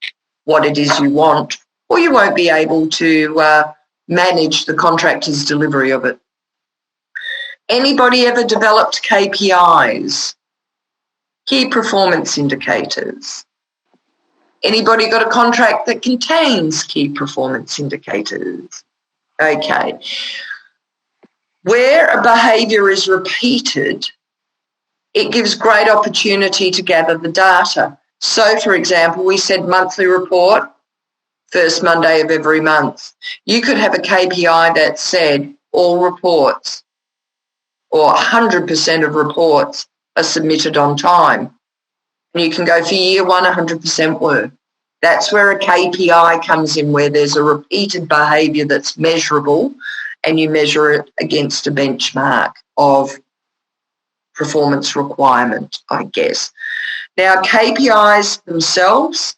what it is you want, or you won't be able to manage the contractor's delivery of it. Anybody ever developed KPIs? Key performance indicators. Anybody got a contract that contains key performance indicators? Okay. Where a behaviour is repeated, it gives great opportunity to gather the data. So, for example, we said monthly report, first Monday of every month. You could have a KPI that said all reports or 100% of reports are submitted on time. And you can go for year one, 100% were. That's where a KPI comes in, where there's a repeated behaviour that's measurable and you measure it against a benchmark of performance requirement, I guess. Now, KPIs themselves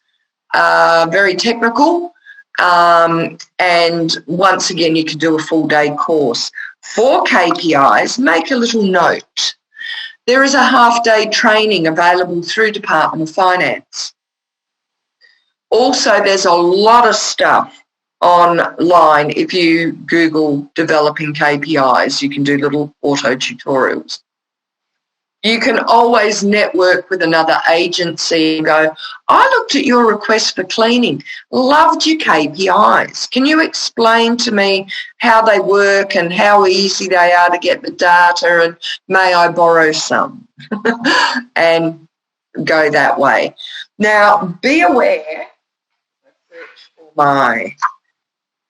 are very technical, and once again, you can do a full day course. For KPIs, make a little note. There is a half-day training available through Department of Finance. Also, there's a lot of stuff online. If you Google developing KPIs, you can do little auto tutorials. You can always network with another agency and go, I looked at your request for cleaning, loved your KPIs. Can you explain to me how they work and how easy they are to get the data, and may I borrow some? and go that way. Now, be aware, search for my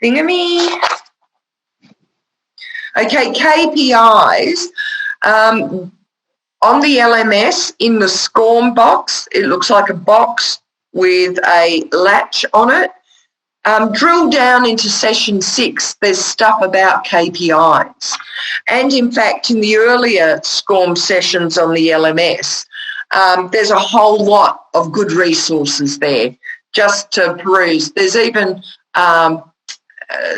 thingamy. Okay, KPIs. On the LMS, in the SCORM box, it looks like a box with a latch on it. Drill down into session 6, there's stuff about KPIs. And in fact, in the earlier SCORM sessions on the LMS, there's a whole lot of good resources there just to peruse. There's even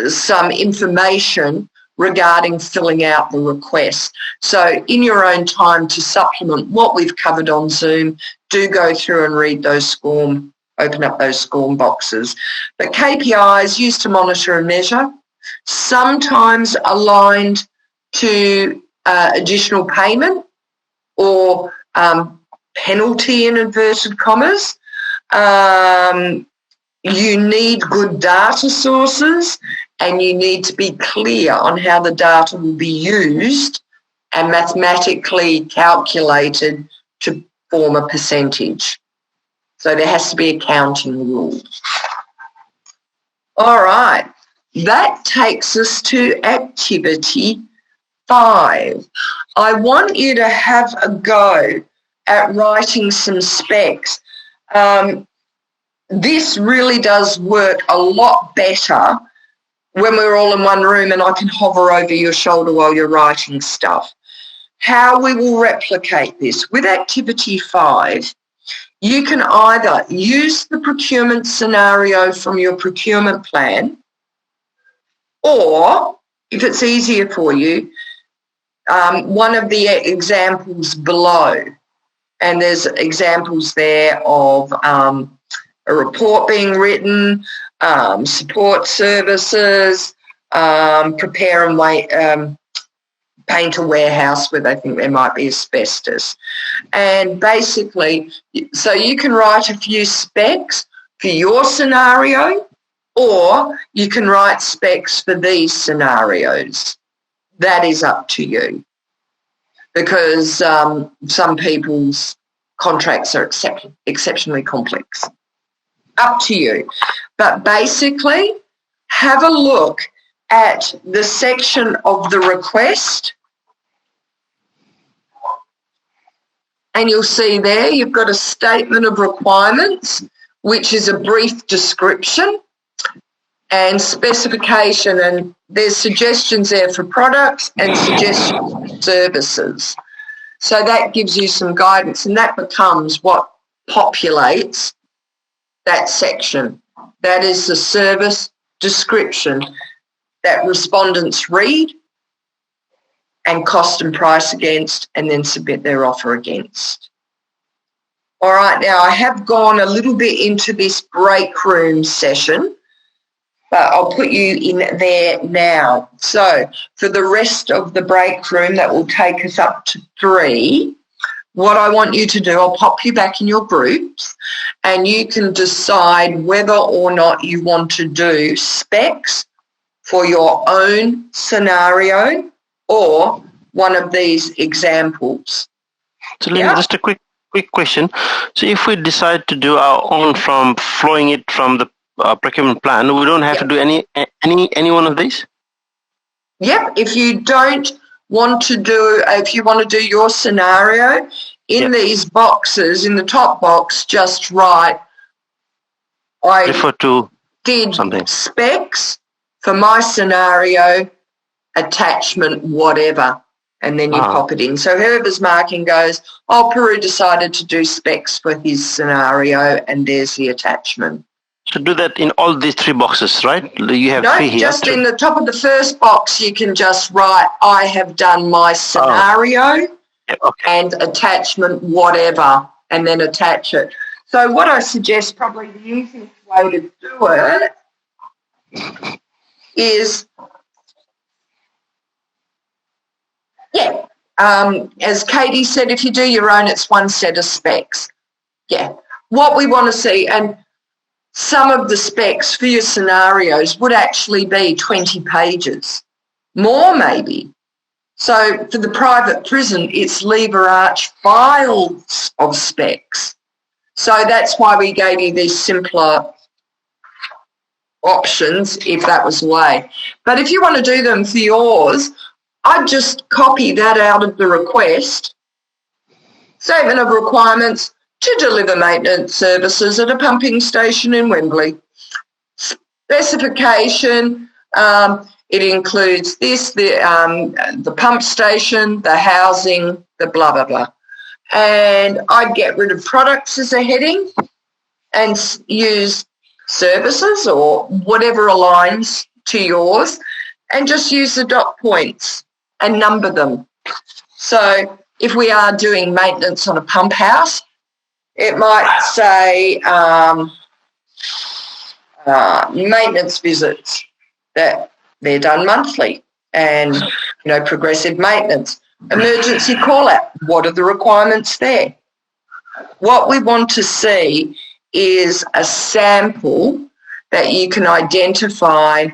some information regarding filling out the request. So in your own time to supplement what we've covered on Zoom, do go through and read those SCORM, open up those SCORM boxes. But KPIs used to monitor and measure, sometimes aligned to additional payment or penalty in inverted commas. You need good data sources, and you need to be clear on how the data will be used and mathematically calculated to form a percentage. So there has to be accounting rules. All right, that takes us to activity 5. I want you to have a go at writing some specs. This really does work a lot better when we're all in one room and I can hover over your shoulder while you're writing stuff. How we will replicate this. With activity 5, you can either use the procurement scenario from your procurement plan, or if it's easier for you, one of the examples below. And there's examples there of a report being written, support services, prepare and paint a warehouse where they think there might be asbestos. And basically, so you can write a few specs for your scenario, or you can write specs for these scenarios. That is up to you, because some people's contracts are exceptionally complex. Up to you. But basically, have a look at the section of the request, and you'll see there you've got a statement of requirements, which is a brief description and specification, and there's suggestions there for products and suggestions for services. So that gives you some guidance, and that becomes what populates that section. That is the service description that respondents read and cost and price against, and then submit their offer against. All right, now I have gone a little bit into this break room session, but I'll put you in there now. So for the rest of the break room, that will take us up to 3. What I want you to do, I'll pop you back in your groups, and you can decide whether or not you want to do specs for your own scenario or one of these examples. So Lynn, just a quick question. So if we decide to do our own from flowing it from the procurement plan, we don't have to do any one of these? Yep. If you don't want to do, if you want to do your scenario, in these boxes, in the top box, just write, I refer to did something. Specs for my scenario, attachment, whatever, and then you pop it in. So whoever's marking goes, oh, Peru decided to do specs for his scenario, and there's the attachment. So do that in all these 3 boxes, right? You have 3 here. Just in the top of the first box, you can just write, I have done my scenario and attachment, whatever, and then attach it. So what I suggest, probably the easiest way to do it is, as Katie said, if you do your own, it's one set of specs. Yeah. What we want to see, and some of the specs for your scenarios would actually be 20 pages, more maybe. So for the private prison, it's lever arch files of specs. So that's why we gave you these simpler options, if that was the way. But if you want to do them for yours, I'd just copy that out of the request. Statement of requirements to deliver maintenance services at a pumping station in Wembley. Specification, it includes this, the pump station, the housing, the blah, blah, blah. And I'd get rid of products as a heading and use services or whatever aligns to yours, and just use the dot points and number them. So if we are doing maintenance on a pump house, it might say maintenance visits, that they're done monthly, and progressive maintenance. Emergency call out, what are the requirements there? What we want to see is a sample that you can identify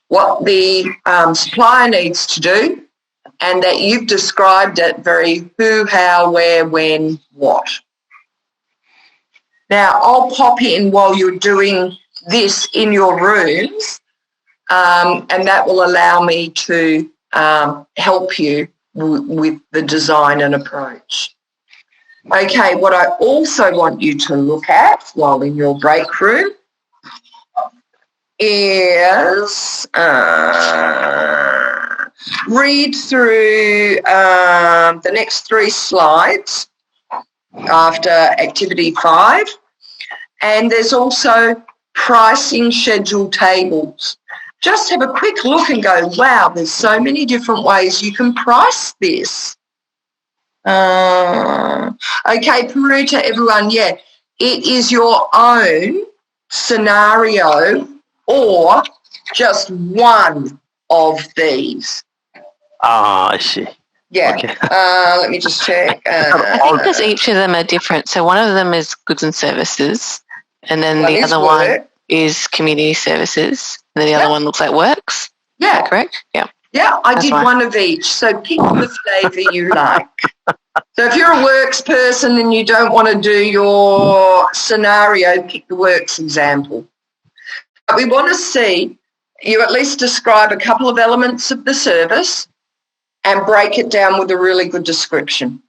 what the supplier needs to do, and that you've described it very who, how, where, when, what. Now, I'll pop in while you're doing this in your rooms, and that will allow me to help you with the design and approach. Okay, what I also want you to look at while in your break room is read through the next 3 slides after activity 5, and there's also pricing schedule tables. Just have a quick look and go, wow, there's so many different ways you can price this. Okay, Peru to everyone, yeah, it is your own scenario or just one of these. I see. Yeah. Okay. Let me just check. Because each of them are different. So one of them is goods and services, and then the other one is community services, and then the other one looks like works. Yeah. Is that correct? Yeah. Yeah, I did right. one of each. So pick the flavour you like. So if you're a works person and you don't want to do your scenario, pick the works example. But we want to see you at least describe a couple of elements of the service and break it down with a really good description.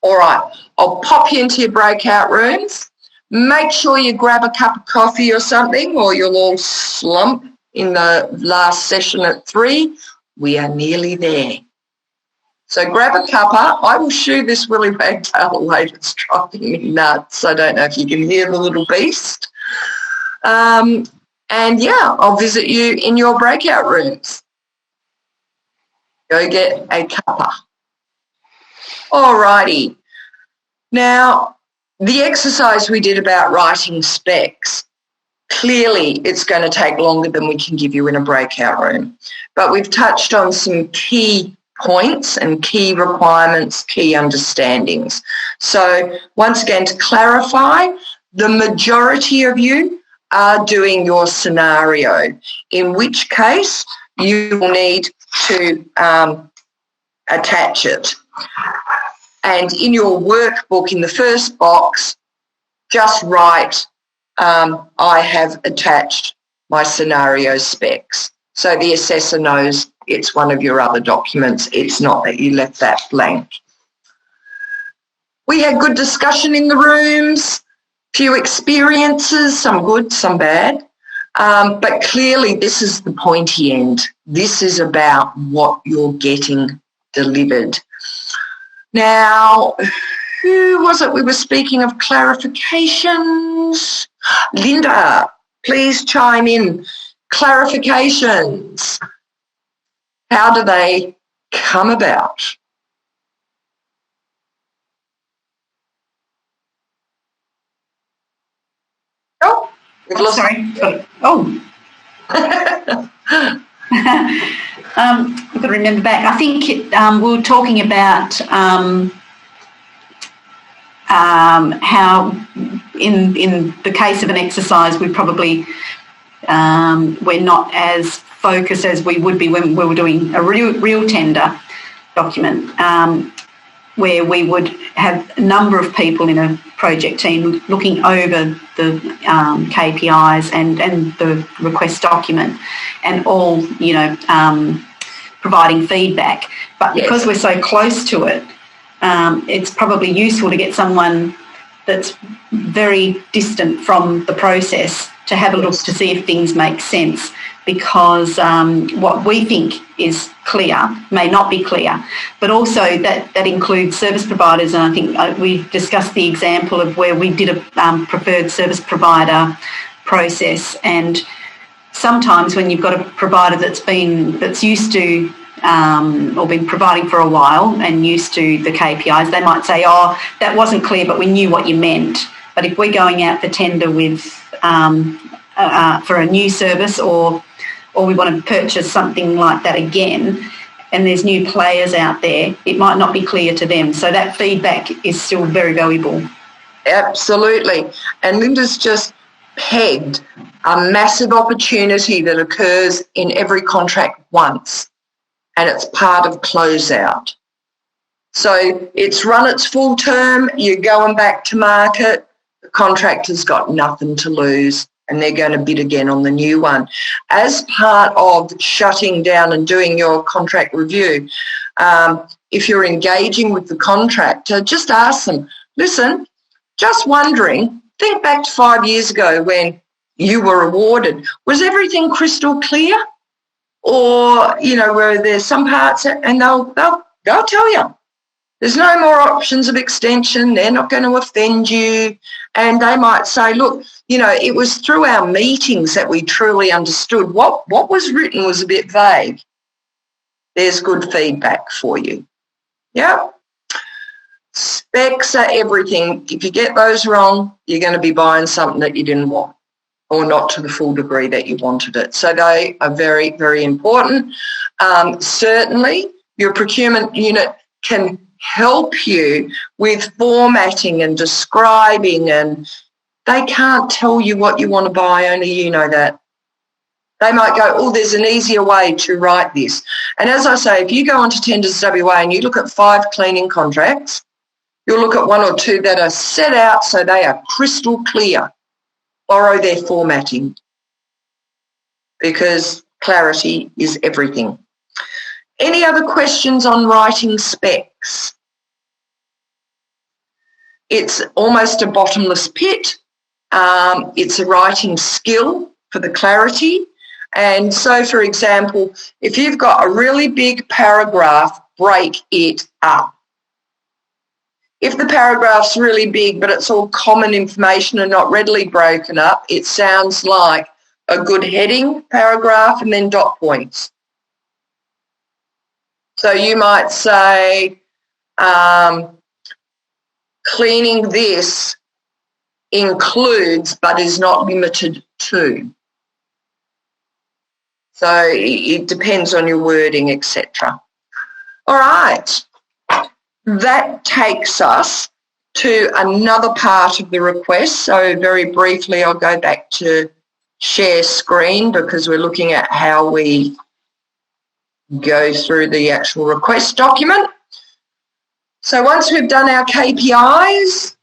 All right, I'll pop you into your breakout rooms. Make sure you grab a cup of coffee or something, or you'll all slump in the last session at 3. We are nearly there. So grab a cuppa. I will shoo this Willy Wagtail later. It's driving me nuts. I don't know if you can hear the little beast. And yeah, I'll visit you in your breakout rooms. Go get a cuppa. All righty. Now, the exercise we did about writing specs, clearly it's going to take longer than we can give you in a breakout room. But we've touched on some key points and key requirements, key understandings. So once again, to clarify, the majority of you are doing your scenario, in which case you will need to attach it. And in your workbook, in the first box, just write, I have attached my scenario specs. So the assessor knows it's one of your other documents. It's not that you left that blank. We had good discussion in the rooms, few experiences, some good, some bad. But clearly this is the pointy end. This is about what you're getting delivered. Now, who was it we were speaking of clarifications? Linda, please chime in. Clarifications. How do they come about? Oh, we've lost. Sorry. Oh. I've got to remember back. I think we were talking about how in the case of an exercise we probably we're not as focus as we would be when we were doing a real tender document, where we would have a number of people in a project team looking over the KPIs and the request document, and all, providing feedback. But because we're so close to it, it's probably useful to get someone that's very distant from the process to have a look to see if things make sense, because what we think is clear may not be clear. But also that includes service providers, and I think we discussed the example of where we did a preferred service provider process, and sometimes when you've got a provider that's used to or been providing for a while and used to the KPIs, they might say, oh, that wasn't clear, but we knew what you meant. But if we're going out for tender with for a new service, or we want to purchase something like that again, and there's new players out there, it might not be clear to them. So that feedback is still very valuable. Absolutely. And Linda's just pegged a massive opportunity that occurs in every contract once, and it's part of closeout. So it's run its full term, you're going back to market, the contractor's got nothing to lose, and they're going to bid again on the new one. As part of shutting down and doing your contract review, if you're engaging with the contractor, just ask them, listen, just wondering, think back to 5 years ago when you were awarded. Was everything crystal clear? Or, were there some parts, and they'll tell you. There's no more options of extension. They're not going to offend you. And they might say, look, it was through our meetings that we truly understood. What was written was a bit vague. There's good feedback for you. Yeah. Specs are everything. If you get those wrong, you're going to be buying something that you didn't want, or not to the full degree that you wanted it. So they are very, very important. Certainly, your procurement unit can help you with formatting and describing, and they can't tell you what you want to buy, only you know that. They might go, oh, there's an easier way to write this. And as I say, if you go onto Tenders WA and you look at 5 cleaning contracts, you'll look at 1 or 2 that are set out so they are crystal clear. Borrow their formatting, because clarity is everything. Any other questions on writing specs? It's almost a bottomless pit. It's a writing skill for the clarity. And so, for example, if you've got a really big paragraph, break it up. If the paragraph's really big but it's all common information and not readily broken up, it sounds like a good heading paragraph and then dot points. So you might say, cleaning this includes but is not limited to. So it depends on your wording, etc. All right. That takes us to another part of the request. So very briefly, I'll go back to share screen, because we're looking at how we go through the actual request document. So once we've done our KPIs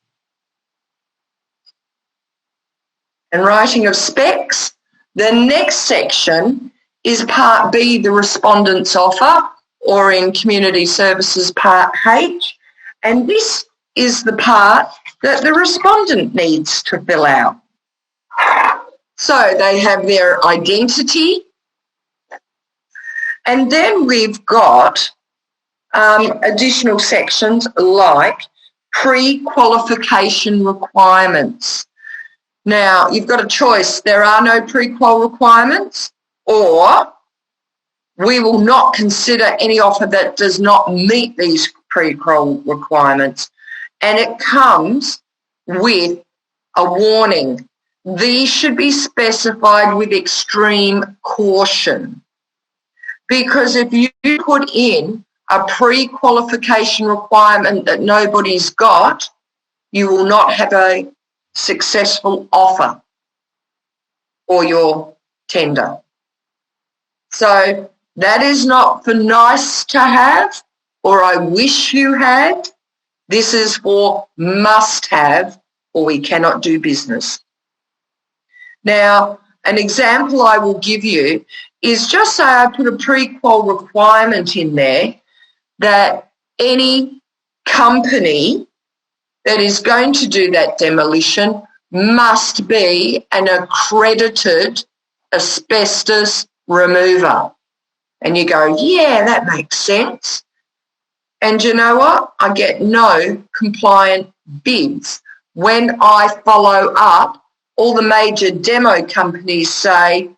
and writing of specs, the next section is Part B, the respondent's offer, or in Community Services Part H, and this is the part that the respondent needs to fill out. So they have their identity, and then we've got additional sections like pre-qualification requirements. Now, you've got a choice. There are no pre-qual requirements, or we will not consider any offer that does not meet these pre-qual requirements. And it comes with a warning. These should be specified with extreme caution, because if you put in a pre-qualification requirement that nobody's got, you will not have a successful offer for your tender. So that is not for nice to have or I wish you had. This is for must have or we cannot do business. Now, an example I will give you is just say I put a pre-qual requirement in there that any company that is going to do that demolition must be an accredited asbestos remover. And you go, yeah, that makes sense. And you know what? I get no compliant bids. When I follow up, all the major demo companies say,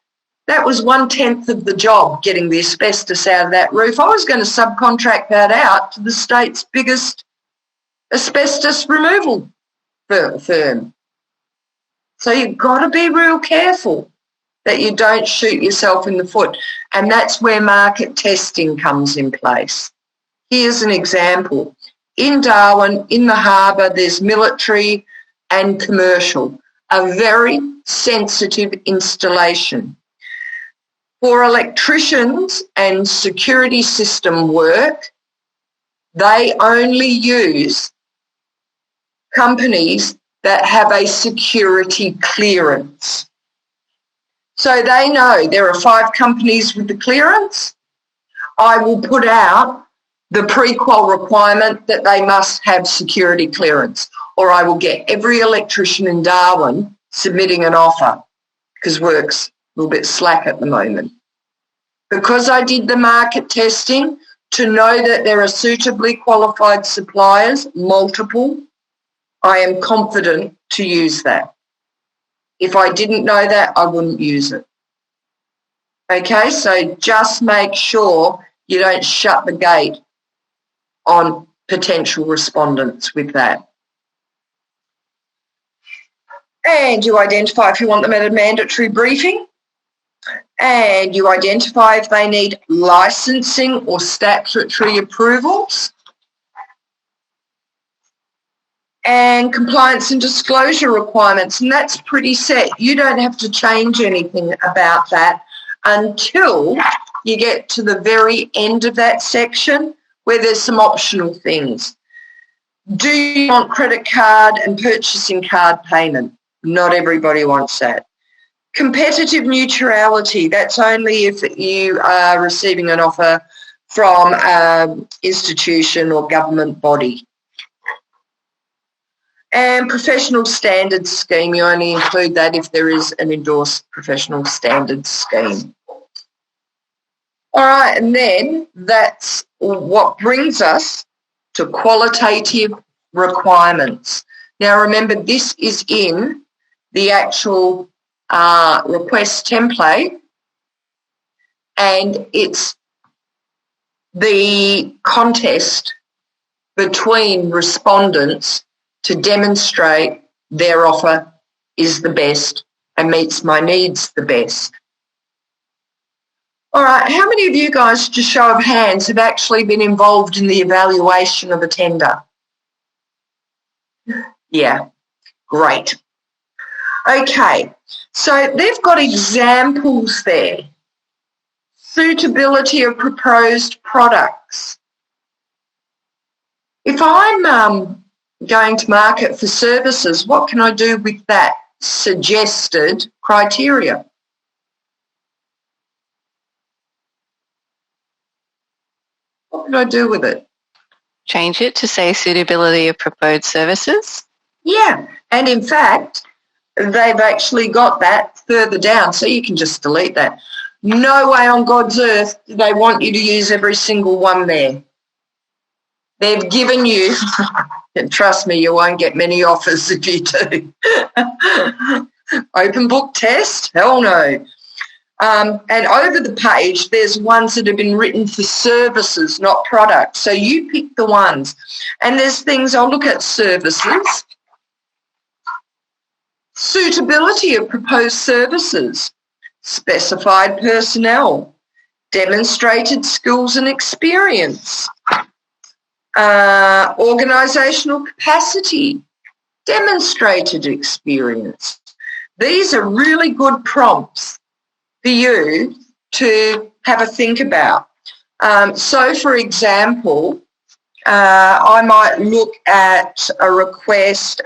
that was 1/10 of the job, getting the asbestos out of that roof. I was going to subcontract that out to the state's biggest asbestos removal firm. So you've got to be real careful that you don't shoot yourself in the foot. And that's where market testing comes in place. Here's an example. In Darwin, in the harbour, there's military and commercial, a very sensitive installation. For electricians and security system work, they only use companies that have a security clearance. So they know there are 5 companies with the clearance. I will put out the pre-qual requirement that they must have security clearance, or I will get every electrician in Darwin submitting an offer because work's a little bit slack at the moment. Because I did the market testing to know that there are suitably qualified suppliers, multiple, I am confident to use that. If I didn't know that, I wouldn't use it. Okay, so just make sure you don't shut the gate on potential respondents with that. And you identify if you want them at a mandatory briefing. And you identify if they need licensing or statutory approvals. And compliance and disclosure requirements, and that's pretty set. You don't have to change anything about that until you get to the very end of that section where there's some optional things. Do you want credit card and purchasing card payment? Not everybody wants that. Competitive neutrality, that's only if you are receiving an offer from an institution or government body. And professional standards scheme, you only include that if there is an endorsed professional standards scheme. All right, and then that's what brings us to qualitative requirements. Now remember, this is in the actual request template, and it's the contest between respondents to demonstrate their offer is the best and meets my needs the best. All right, how many of you guys, just show of hands, have actually been involved in the evaluation of a tender? Yeah, great. Okay, so they've got examples there. Suitability of proposed products. If I'm going to market for services, what can I do with that suggested criteria? What can I do with it? Change it to say suitability of proposed services? Yeah, and in fact, they've actually got that further down, so you can just delete that. No way on God's earth do they want you to use every single one there. They've given you, and trust me, you won't get many offers if you do. Open book test? Hell no. And over the page, there's ones that have been written for services, not products. So you pick the ones. And there's things, I'll look at services. Suitability of proposed services. Specified personnel. Demonstrated skills and experience. Organisational capacity. Demonstrated experience. These are really good prompts for you to have a think about. So, for example, I might look at a request,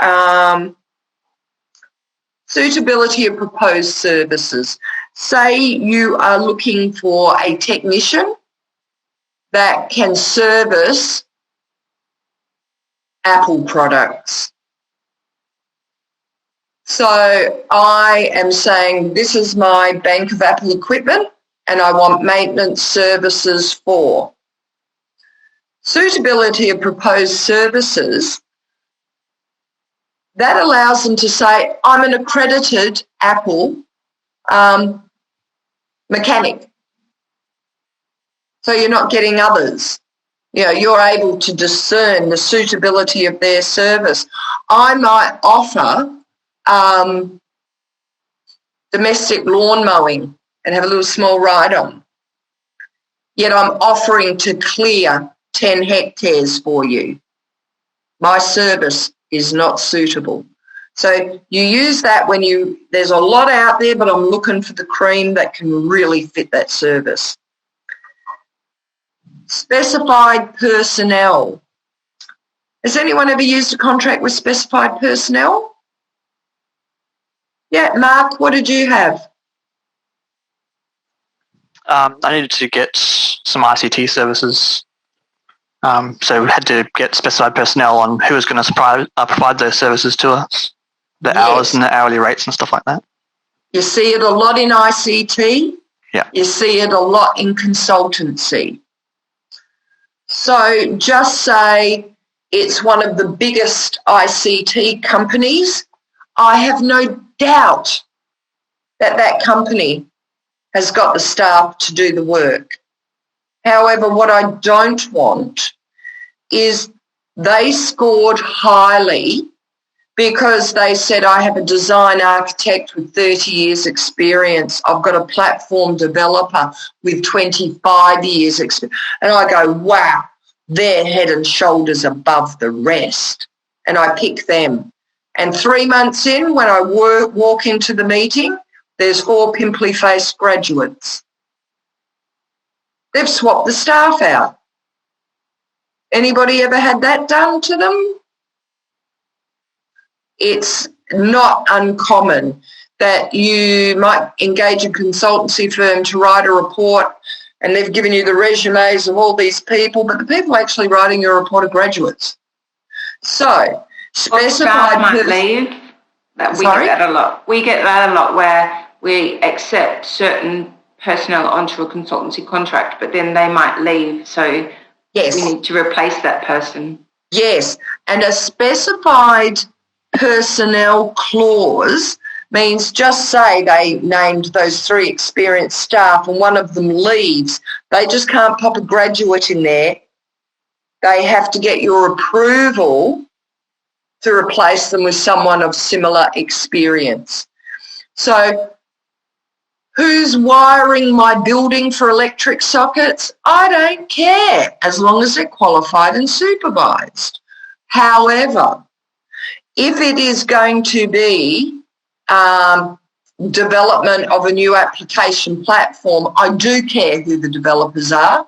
suitability of proposed services. Say you are looking for a technician that can service Apple products. So I am saying this is my bank of Apple equipment and I want maintenance services for. Suitability of proposed services, that allows them to say, I'm an accredited Apple mechanic. So you're not getting others. You know, you're able to discern the suitability of their service. I might offer domestic lawn mowing and have a little small ride-on. Yet I'm offering to clear 10 hectares for you. My service is not suitable. So you use that when there's a lot out there, but I'm looking for the cream that can really fit that service. Specified personnel. Has anyone ever used a contract with specified personnel? Yeah, Mark, what did you have? I needed to get some ICT services. So we had to get specified personnel on who was going to provide those services to us, the hours and the hourly rates and stuff like that. You see it a lot in ICT. Yeah. You see it a lot in consultancy. So just say it's one of the biggest ICT companies. I have no doubt that that company has got the staff to do the work. However, what I don't want is they scored highly because they said, I have a design architect with 30 years experience. I've got a platform developer with 25 years experience. And I go, wow, they're head and shoulders above the rest. And I pick them. And 3 months in, when I walk into the meeting, there's 4 pimply-faced graduates. They've swapped the staff out. Anybody ever had that done to them? It's not uncommon that you might engage a consultancy firm to write a report and they've given you the resumes of all these people, but the people actually writing your report are graduates. So, specified might leave. We get that a lot. We get that a lot where we accept certain personnel onto a consultancy contract, but then they might leave. So we need to replace that person. Yes, and a specified personnel clause means just say they named those 3 experienced staff and one of them leaves. They just can't pop a graduate in there. They have to get your approval to replace them with someone of similar experience. So who's wiring my building for electric sockets? I don't care as long as they're qualified and supervised. However, if it is going to be development of a new application platform, I do care who the developers are.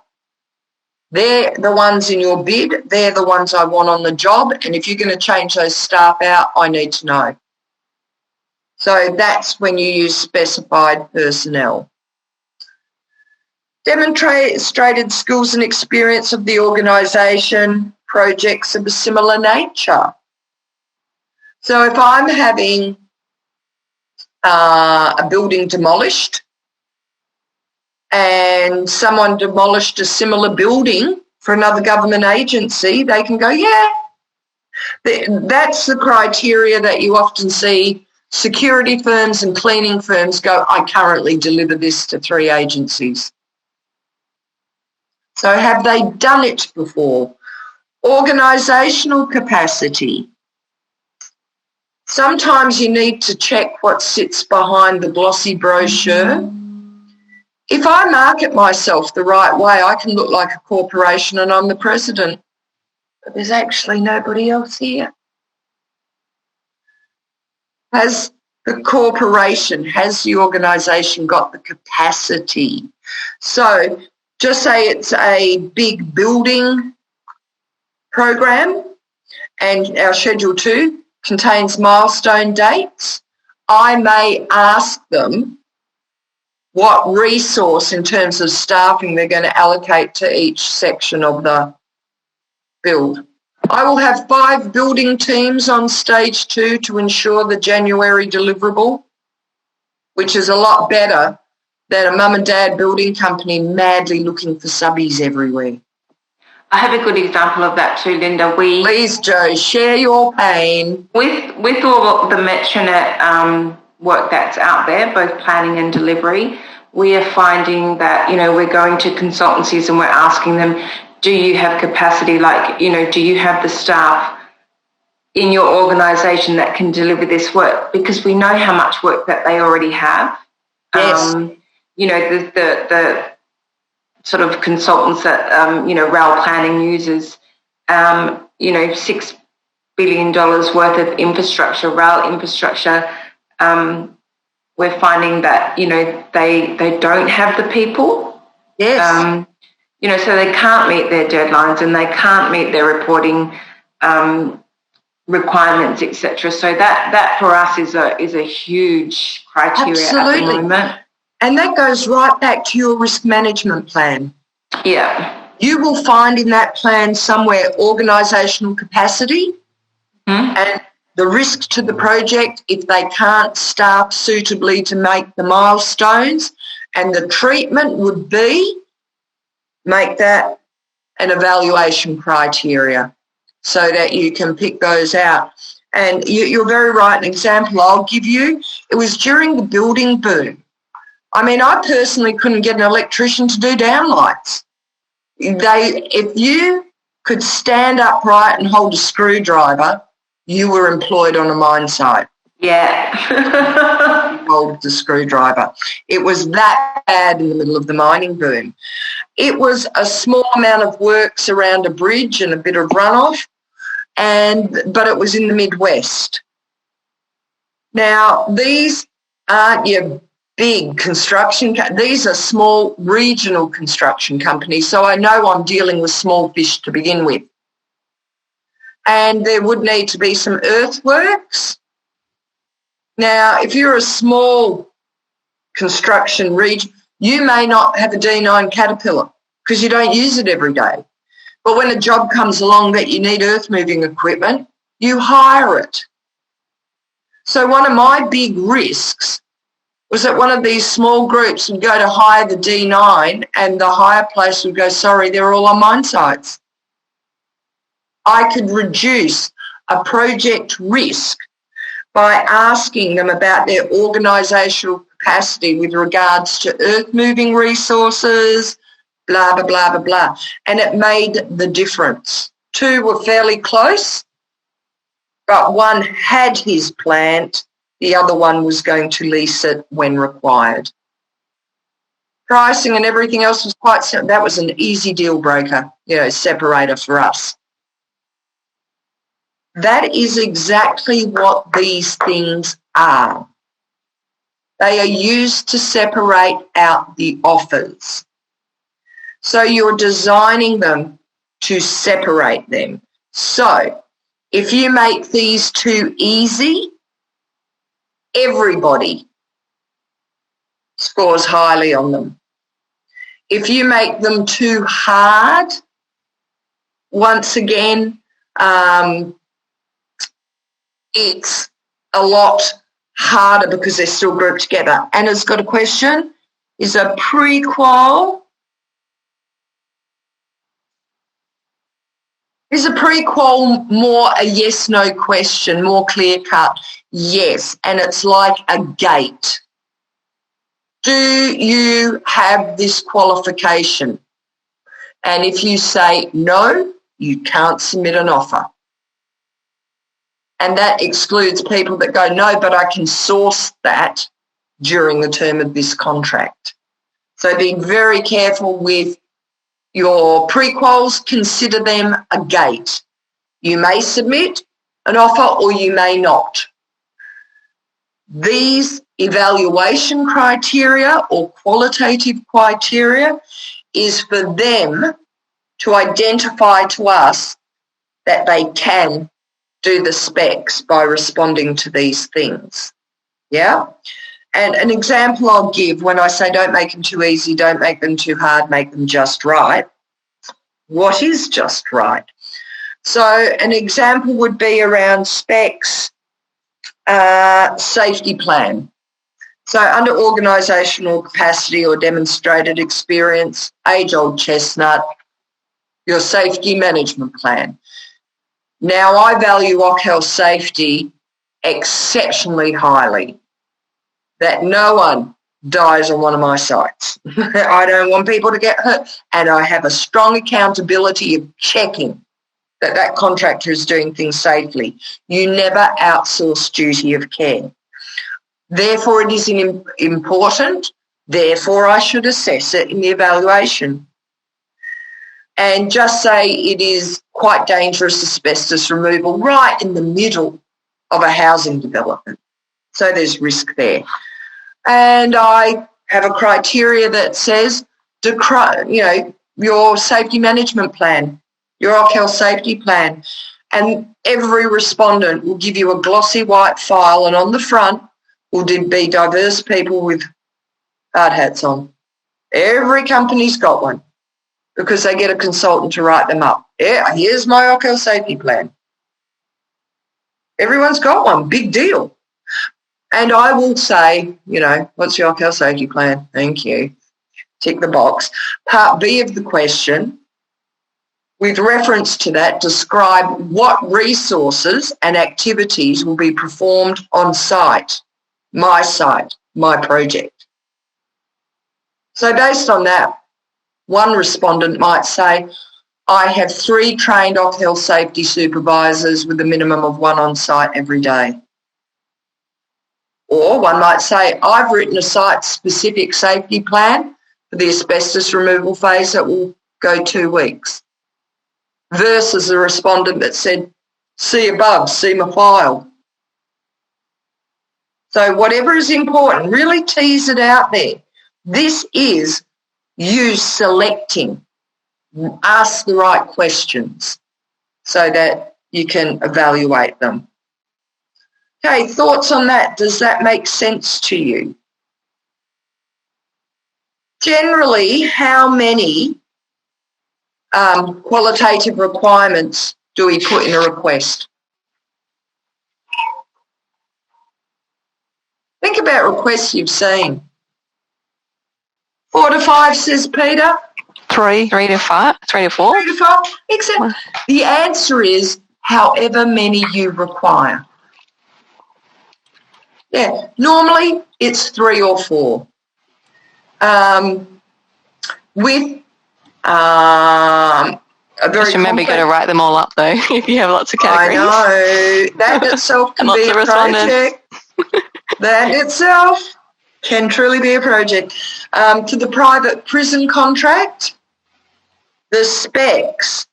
They're the ones in your bid. They're the ones I want on the job. And if you're going to change those staff out, I need to know. So that's when you use specified personnel. Demonstrated skills and experience of the organisation, projects of a similar nature. So if I'm having a building demolished and someone demolished a similar building for another government agency, they can go, yeah. That's the criteria that you often see security firms and cleaning firms go, I currently deliver this to 3 agencies. So have they done it before? Organisational capacity. Sometimes you need to check what sits behind the glossy brochure. If I market myself the right way, I can look like a corporation and I'm the president. But there's actually nobody else here. Has the corporation, has the organisation got the capacity So just say it's a big building program and our Schedule 2 contains milestone dates. I may ask them what resource in terms of staffing they're going to allocate to each section of the build. I will have 5 building teams on stage 2 to ensure the January deliverable, which is a lot better than a mum and dad building company madly looking for subbies everywhere. I have a good example of that too, Linda. Please, Jo, share your pain. With all the Metronet work that's out there, both planning and delivery, we are finding that, we're going to consultancies and we're asking them, do you have capacity? Do you have the staff in your organisation that can deliver this work? Because we know how much work that they already have. Yes. The sort of consultants that, rail planning uses, $6 billion worth of infrastructure, rail infrastructure. We're finding that, they don't have the people. Yes. So they can't meet their deadlines and they can't meet their reporting requirements, etc. So that for us is a huge criteria at the moment. And that goes right back to your risk management plan. Yeah. You will find in that plan somewhere organisational capacity and the risk to the project if they can't staff suitably to make the milestones, and the treatment would be make that an evaluation criteria so that you can pick those out. And you're very right. An example I'll give you, it was during the building boom. I mean, I personally couldn't get an electrician to do downlights. If you could stand upright and hold a screwdriver, you were employed on a mine site. Yeah. Hold the screwdriver. It was that bad in the middle of the mining boom. It was a small amount of works around a bridge and a bit of runoff, but it was in the Midwest. Now, these aren't your big construction, these are small regional construction companies, so I know I'm dealing with small fish to begin with. And there would need to be some earthworks. Now, if you're a small construction region, you may not have a D9 Caterpillar because you don't use it every day. But when a job comes along that you need earth moving equipment, you hire it. So one of my big risks was that one of these small groups would go to hire the D9 and the hire place would go, sorry, they're all on mine sites. I could reduce a project risk by asking them about their organisational capacity with regards to earth moving resources, blah, blah, blah, blah, blah. And it made the difference. 2 were fairly close, but one had his plant. The other one was going to lease it when required. Pricing and everything else was quite simple. That was an easy deal breaker, separator for us. That is exactly what these things are. They are used to separate out the offers. So you're designing them to separate them. So if you make these too easy, everybody scores highly on them. If you make them too hard, once again, it's a lot harder because they're still grouped together. Anna's got a question. Is a pre-qual more a yes-no question, more clear-cut? Yes, and it's like a gate. Do you have this qualification? And if you say no, you can't submit an offer. And that excludes people that go, no, but I can source that during the term of this contract. So be very careful with your pre-quals. Consider them a gate. You may submit an offer or you may not. These evaluation criteria or qualitative criteria is for them to identify to us that they can do the specs by responding to these things. Yeah? And an example I'll give when I say don't make them too easy, don't make them too hard, make them just right. What is just right? So an example would be around specs, safety plan. So under organisational capacity or demonstrated experience, age-old chestnut, your safety management plan. Now, I value OC health safety exceptionally highly, that no one dies on one of my sites. I don't want people to get hurt, and I have a strong accountability of checking that that contractor is doing things safely. You never outsource duty of care. Therefore, it is important. Therefore, I should assess it in the evaluation. And just say it is quite dangerous asbestos removal right in the middle of a housing development. So there's risk there. And I have a criteria that says, your safety management plan, your OC health safety plan. And every respondent will give you a glossy white file, and on the front will be diverse people with hard hats on. Every company's got one because they get a consultant to write them up. Yeah, here's my OC health safety plan. Everyone's got one, big deal. And I will say, what's your OC health safety plan? Thank you. Tick the box. Part B of the question, with reference to that, describe what resources and activities will be performed on site, my project. So based on that, one respondent might say, I have 3 trained OC health safety supervisors with a minimum of 1 on site every day. Or one might say, I've written a site-specific safety plan for the asbestos removal phase that will go 2 weeks. Versus a respondent that said, see above, see my file. So whatever is important, really tease it out there. This is you selecting. Ask the right questions so that you can evaluate them. Okay, thoughts on that? Does that make sense to you? Generally, how many qualitative requirements do we put in a request? Think about requests you've seen. 4 to 5, says Peter. 3 to 5, 3 to 4. 3 to 5. Exactly. The answer is however many you require. Yeah, normally it's 3 or 4. With Just remember, you've got to write them all up though. If you have lots of categories. I know that itself can be a project. That itself can truly be a project. To the private prison contract, the specs.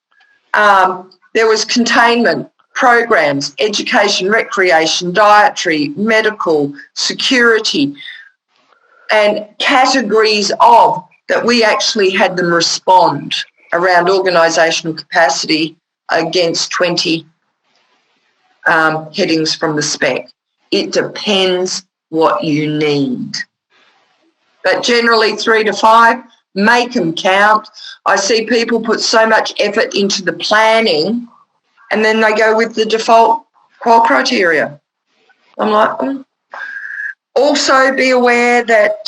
There was containment programs, education, recreation, dietary, medical, security, and categories of that we actually had them respond around organisational capacity against 20 headings from the spec. It depends what you need. But generally 3 to 5, make them count. I see people put so much effort into the planning and then they go with the default qual criteria. I'm like, Also be aware that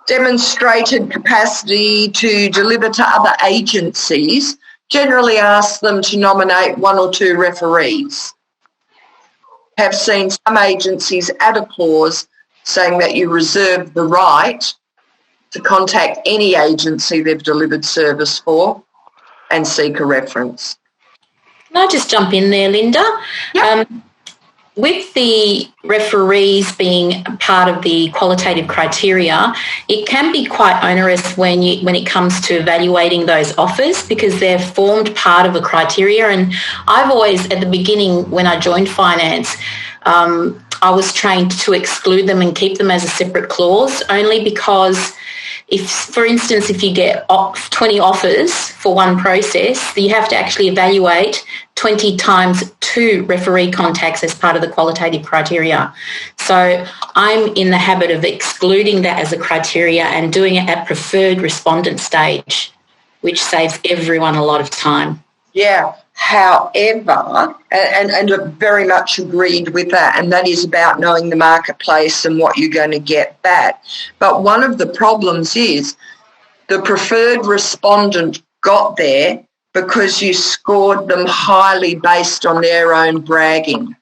demonstrated capacity to deliver to other agencies, generally ask them to nominate 1 or 2 referees. Have seen some agencies add a clause saying that you reserve the right to contact any agency they've delivered service for and seek a reference. Can I just jump in there, Linda? Yep. With the referees being part of the qualitative criteria, it can be quite onerous when it comes to evaluating those offers because they're formed part of the criteria. And I've always, at the beginning when I joined finance, I was trained to exclude them and keep them as a separate clause, only because if, for instance, if you get 20 offers for one process, you have to actually evaluate 20 times 2 referee contacts as part of the qualitative criteria. So I'm in the habit of excluding that as a criteria and doing it at preferred respondent stage, which saves everyone a lot of time. Yeah. However, and very much agreed with that, and that is about knowing the marketplace and what you're going to get back. But one of the problems is the preferred respondent got there because you scored them highly based on their own bragging.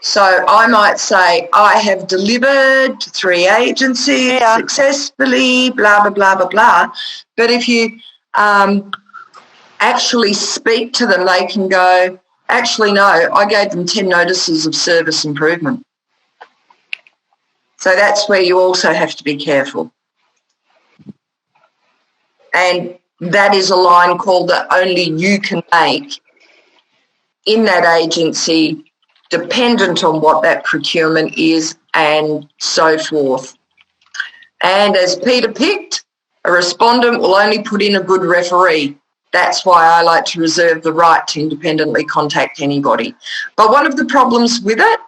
So I might say, I have delivered to 3 agencies successfully, blah, blah, blah, blah, blah. But if you actually speak to them, they can go, actually, no, I gave them 10 notices of service improvement. So that's where you also have to be careful. And that is a line call that only you can make in that agency, dependent on what that procurement is and so forth. And as Peter picked, a respondent will only put in a good referee. That's why I like to reserve the right to independently contact anybody. But one of the problems with it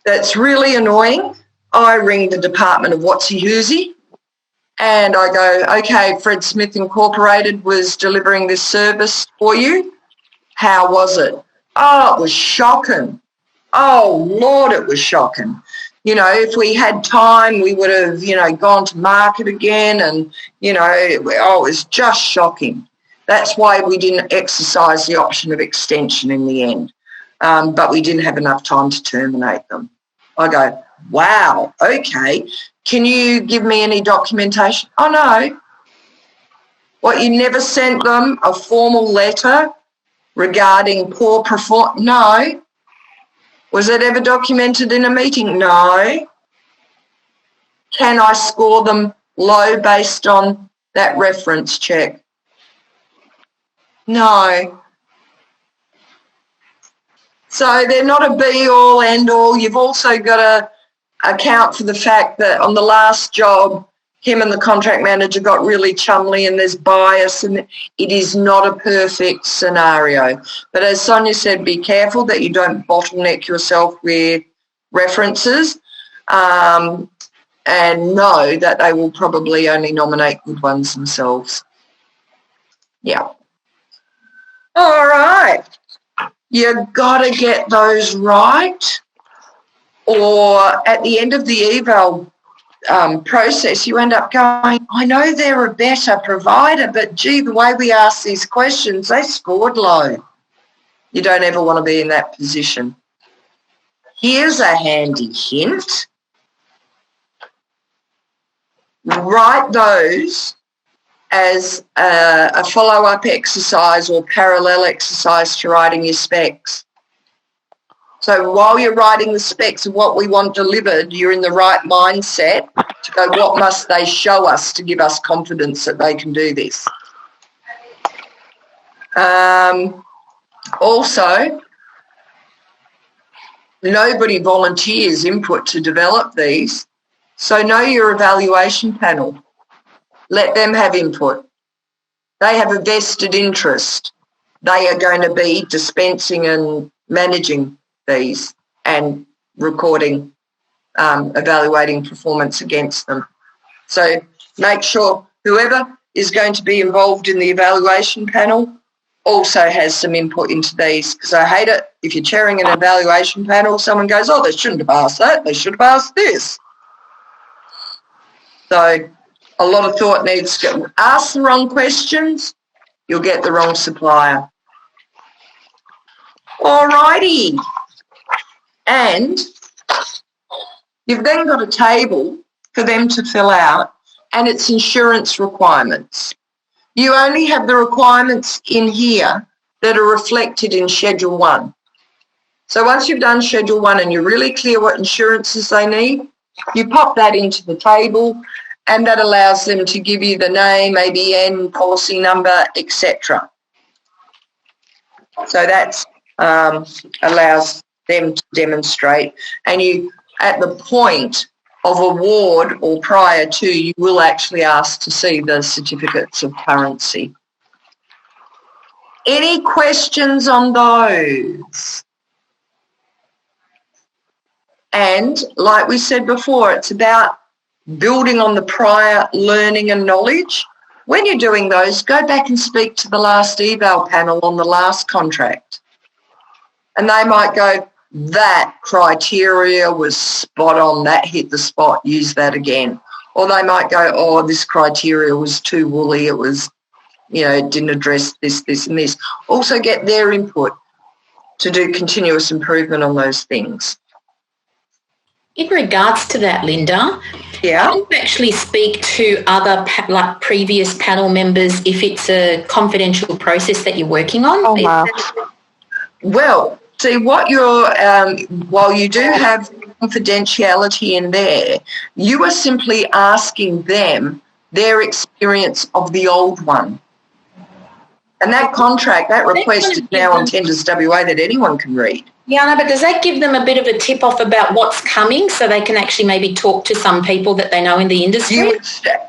that's really annoying, I ring the Department of Watsy Whoosy and I go, okay, Fred Smith Incorporated was delivering this service for you. How was it? Oh, it was shocking. Oh, Lord, it was shocking. You know, if we had time, we would have, gone to market again and, it was just shocking. That's why we didn't exercise the option of extension in the end, but we didn't have enough time to terminate them. I go, wow, okay. Can you give me any documentation? Oh, no. What, you never sent them a formal letter regarding poor performance? No. Was it ever documented in a meeting? No. Can I score them low based on that reference check? No. So they're not a be-all, end-all. You've also got to account for the fact that on the last job, him and the contract manager got really chumly and there's bias and it is not a perfect scenario. But as Sonia said, be careful that you don't bottleneck yourself with references and know that they will probably only nominate good ones themselves. Yeah. All right. You got to get those right, or at the end of the eval process, you end up going, I know they're a better provider, but gee, the way we ask these questions, they scored low. You don't ever want to be in that position. Here's a handy hint. Write those as a follow-up exercise or parallel exercise to writing your specs. So while you're writing the specs of what we want delivered, you're in the right mindset to go, what must they show us to give us confidence that they can do this? Also, nobody volunteers input to develop these, so know your evaluation panel. Let them have input. They have a vested interest. They are going to be dispensing and managing these and recording, evaluating performance against them. So make sure whoever is going to be involved in the evaluation panel also has some input into these, because I hate it if you're chairing an evaluation panel, someone goes, oh, they shouldn't have asked that, they should have asked this. So a lot of thought needs to go. Ask the wrong questions, you'll get the wrong supplier. All righty. And you've then got a table for them to fill out, and it's insurance requirements. You only have the requirements in here that are reflected in Schedule 1. So once you've done Schedule 1 and you're really clear what insurances they need, you pop that into the table, and that allows them to give you the name, ABN, policy number, etc. So that allows them to demonstrate, and you, at the point of award or prior to, you will actually ask to see the certificates of currency. Any questions on those? And like we said before, it's about building on the prior learning and knowledge. When you're doing those, go back and speak to the last eval panel on the last contract. And they might go, that criteria was spot on, that hit the spot, use that again. Or they might go, oh, this criteria was too woolly, it was, you know, it didn't address this, this and this. Also get their input to do continuous improvement on those things. In regards to that, Linda, yeah, can you actually speak to other like previous panel members if it's a confidential process that you're working on? Oh, wow. Well, see, what you're, while you do have confidentiality in there, you are simply asking them their experience of the old one. And that contract, that request is now on Tenders WA that anyone can read. Yeah, no, but does that give them a bit of a tip-off about what's coming so they can actually maybe talk to some people that they know in the industry?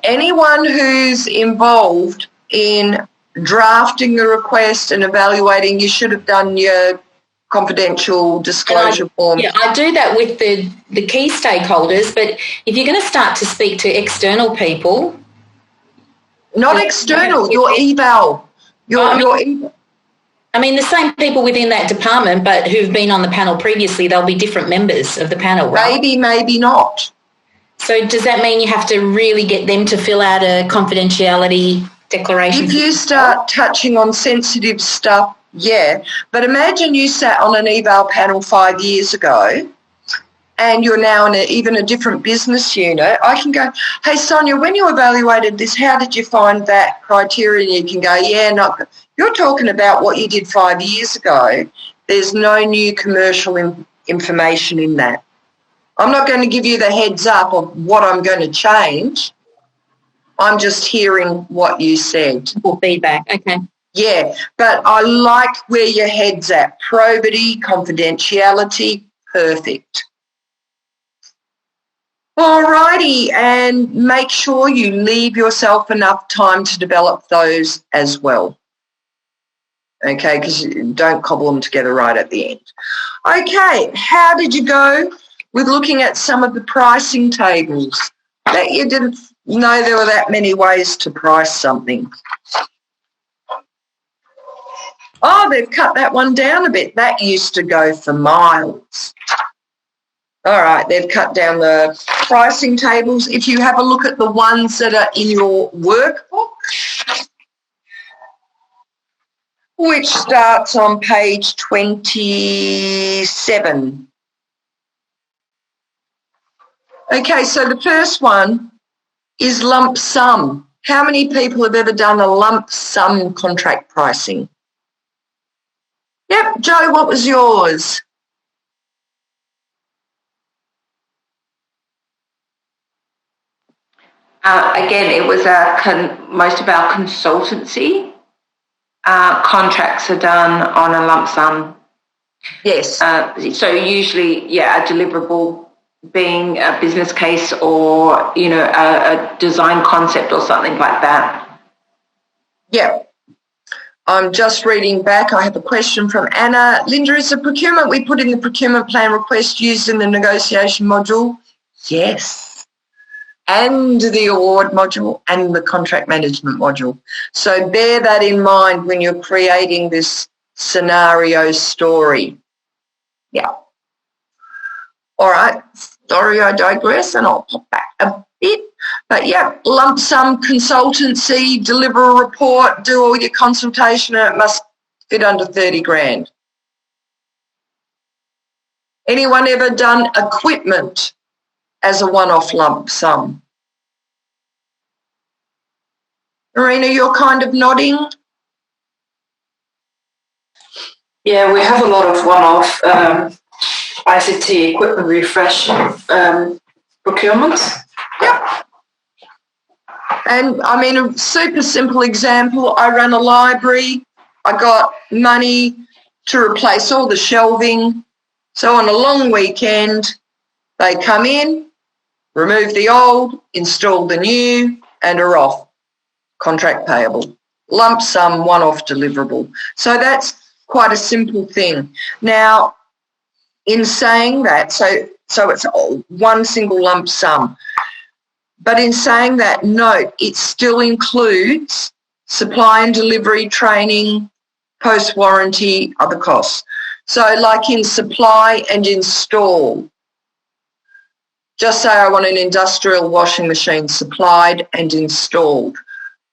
Anyone who's involved in drafting the request and evaluating, you should have done your confidential disclosure form. Yeah, I do that with the key stakeholders, but if you're going to start to speak to external people... Not external, your eval. I mean, the same people within that department, but who've been on the panel previously, they'll be different members of the panel, right? Maybe, maybe not. So does that mean you have to really get them to fill out a confidentiality declaration? If you start touching on sensitive stuff, yeah. But imagine you sat on an eval panel 5 years ago and you're now in even a different business unit. I can go, hey, Sonia, when you evaluated this, how did you find that criteria? And you can go, yeah, not. You're talking about what you did 5 years ago. There's no new commercial information in that. I'm not going to give you the heads up of what I'm going to change. I'm just hearing what you said. Or feedback, okay. Yeah, but I like where your head's at. Probity, confidentiality, perfect. Alrighty, and make sure you leave yourself enough time to develop those as well. Okay, because you don't cobble them together right at the end. Okay, how did you go with looking at some of the pricing tables? Bet you didn't know there were that many ways to price something. Oh, they've cut that one down a bit. That used to go for miles. All right, they've cut down the pricing tables. If you have a look at the ones that are in your workbook, which starts on page 27. Okay, so the first one is lump sum. How many people have ever done a lump sum contract pricing? Yep, Joe, what was yours? Again, it was most of our consultancy contracts are done on a lump sum. Yes. So usually, yeah, a deliverable being a business case or, you know, a design concept or something like that. Yeah. I'm just reading back. I have a question from Anna. Linda, is the procurement we put in the procurement plan request used in the negotiation module? Yes. And the award module and the contract management module. So bear that in mind when you're creating this scenario story. Yeah. All right. Sorry, I digress, and I'll pop back a bit. But yeah, lump sum consultancy, deliver a report, do all your consultation, and it must fit under 30 grand. Anyone ever done equipment as a one-off lump sum? Marina, you're kind of nodding. Yeah, we have a lot of one-off ICT equipment refresh procurements. Yep. And I mean, a super simple example, I run a library. I got money to replace all the shelving. So on a long weekend, they come in, remove the old, install the new, and are off. Contract payable. Lump sum, one-off deliverable. So that's quite a simple thing. Now, in saying that, so it's one single lump sum. But in saying that, note, it still includes supply and delivery, training, post-warranty, other costs. So like in supply and install, just say I want an industrial washing machine supplied and installed.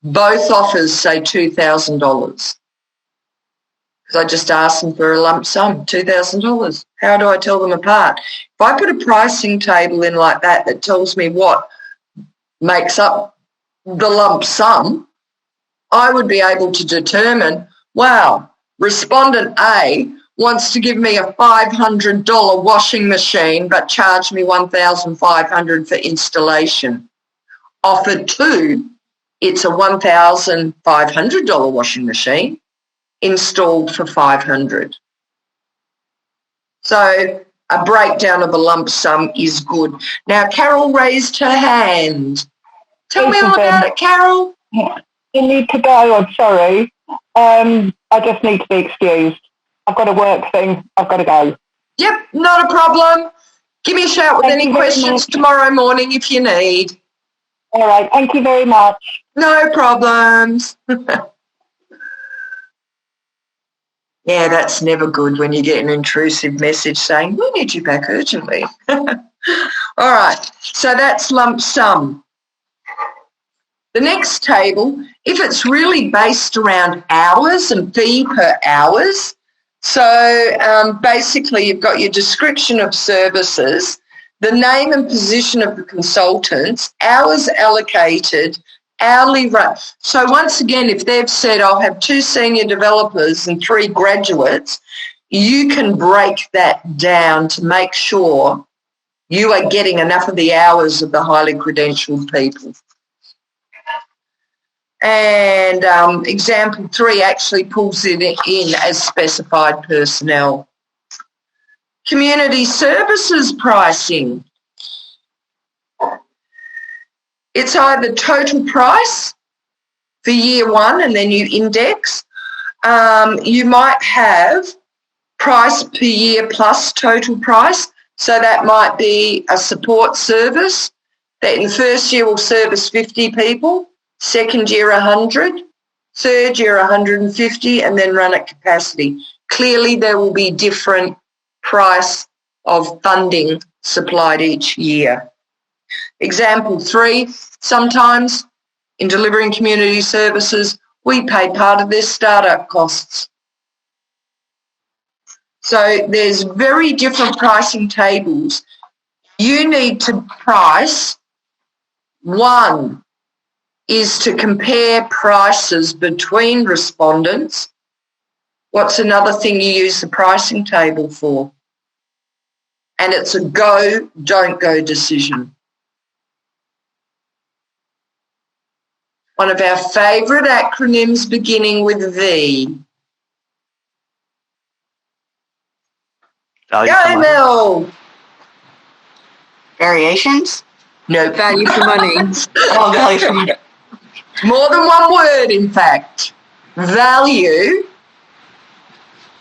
Both offers say $2,000. Because I just asked them for a lump sum, $2,000. How do I tell them apart? If I put a pricing table in like that that tells me what makes up the lump sum, I would be able to determine, wow, respondent A wants to give me a $500 washing machine but charge me $1,500 for installation. Offer 2, it's a $1,500 washing machine installed for $500. So a breakdown of a lump sum is good. Now, Carol raised her hand. Tell me all about it, Carol. You need to go, I'm sorry. I just need to be excused. I've got a work thing. I've got to go. Yep, not a problem. Give me a shout with any questions tomorrow morning if you need. All right, thank you very much. No problems. Yeah, that's never good when you get an intrusive message saying, we need you back urgently. All right, so that's lump sum. The next table, if it's really based around hours and fee per hours, so basically you've got your description of services, the name and position of the consultants, hours allocated, hourly rate. So once again, if they've said, I'll have 2 senior developers and 3 graduates, you can break that down to make sure you are getting enough of the hours of the highly credentialed people. And example 3 actually pulls it in as specified personnel. Community services pricing. It's either total price for year 1 and then you index. You might have price per year plus total price. So that might be a support service that in first year will service 50 people, second year 100, third year 150, and then run at capacity. Clearly there will be different price of funding supplied each year. Example 3, sometimes in delivering community services, we pay part of their startup costs. So there's very different pricing tables. You need to price. One is to compare prices between respondents. What's another thing you use the pricing table for? And it's a go, don't go decision. One of our favourite acronyms beginning with V. Go, Mel. Variations? No. Value for money. Oh, value for money. More than one word, in fact. Value.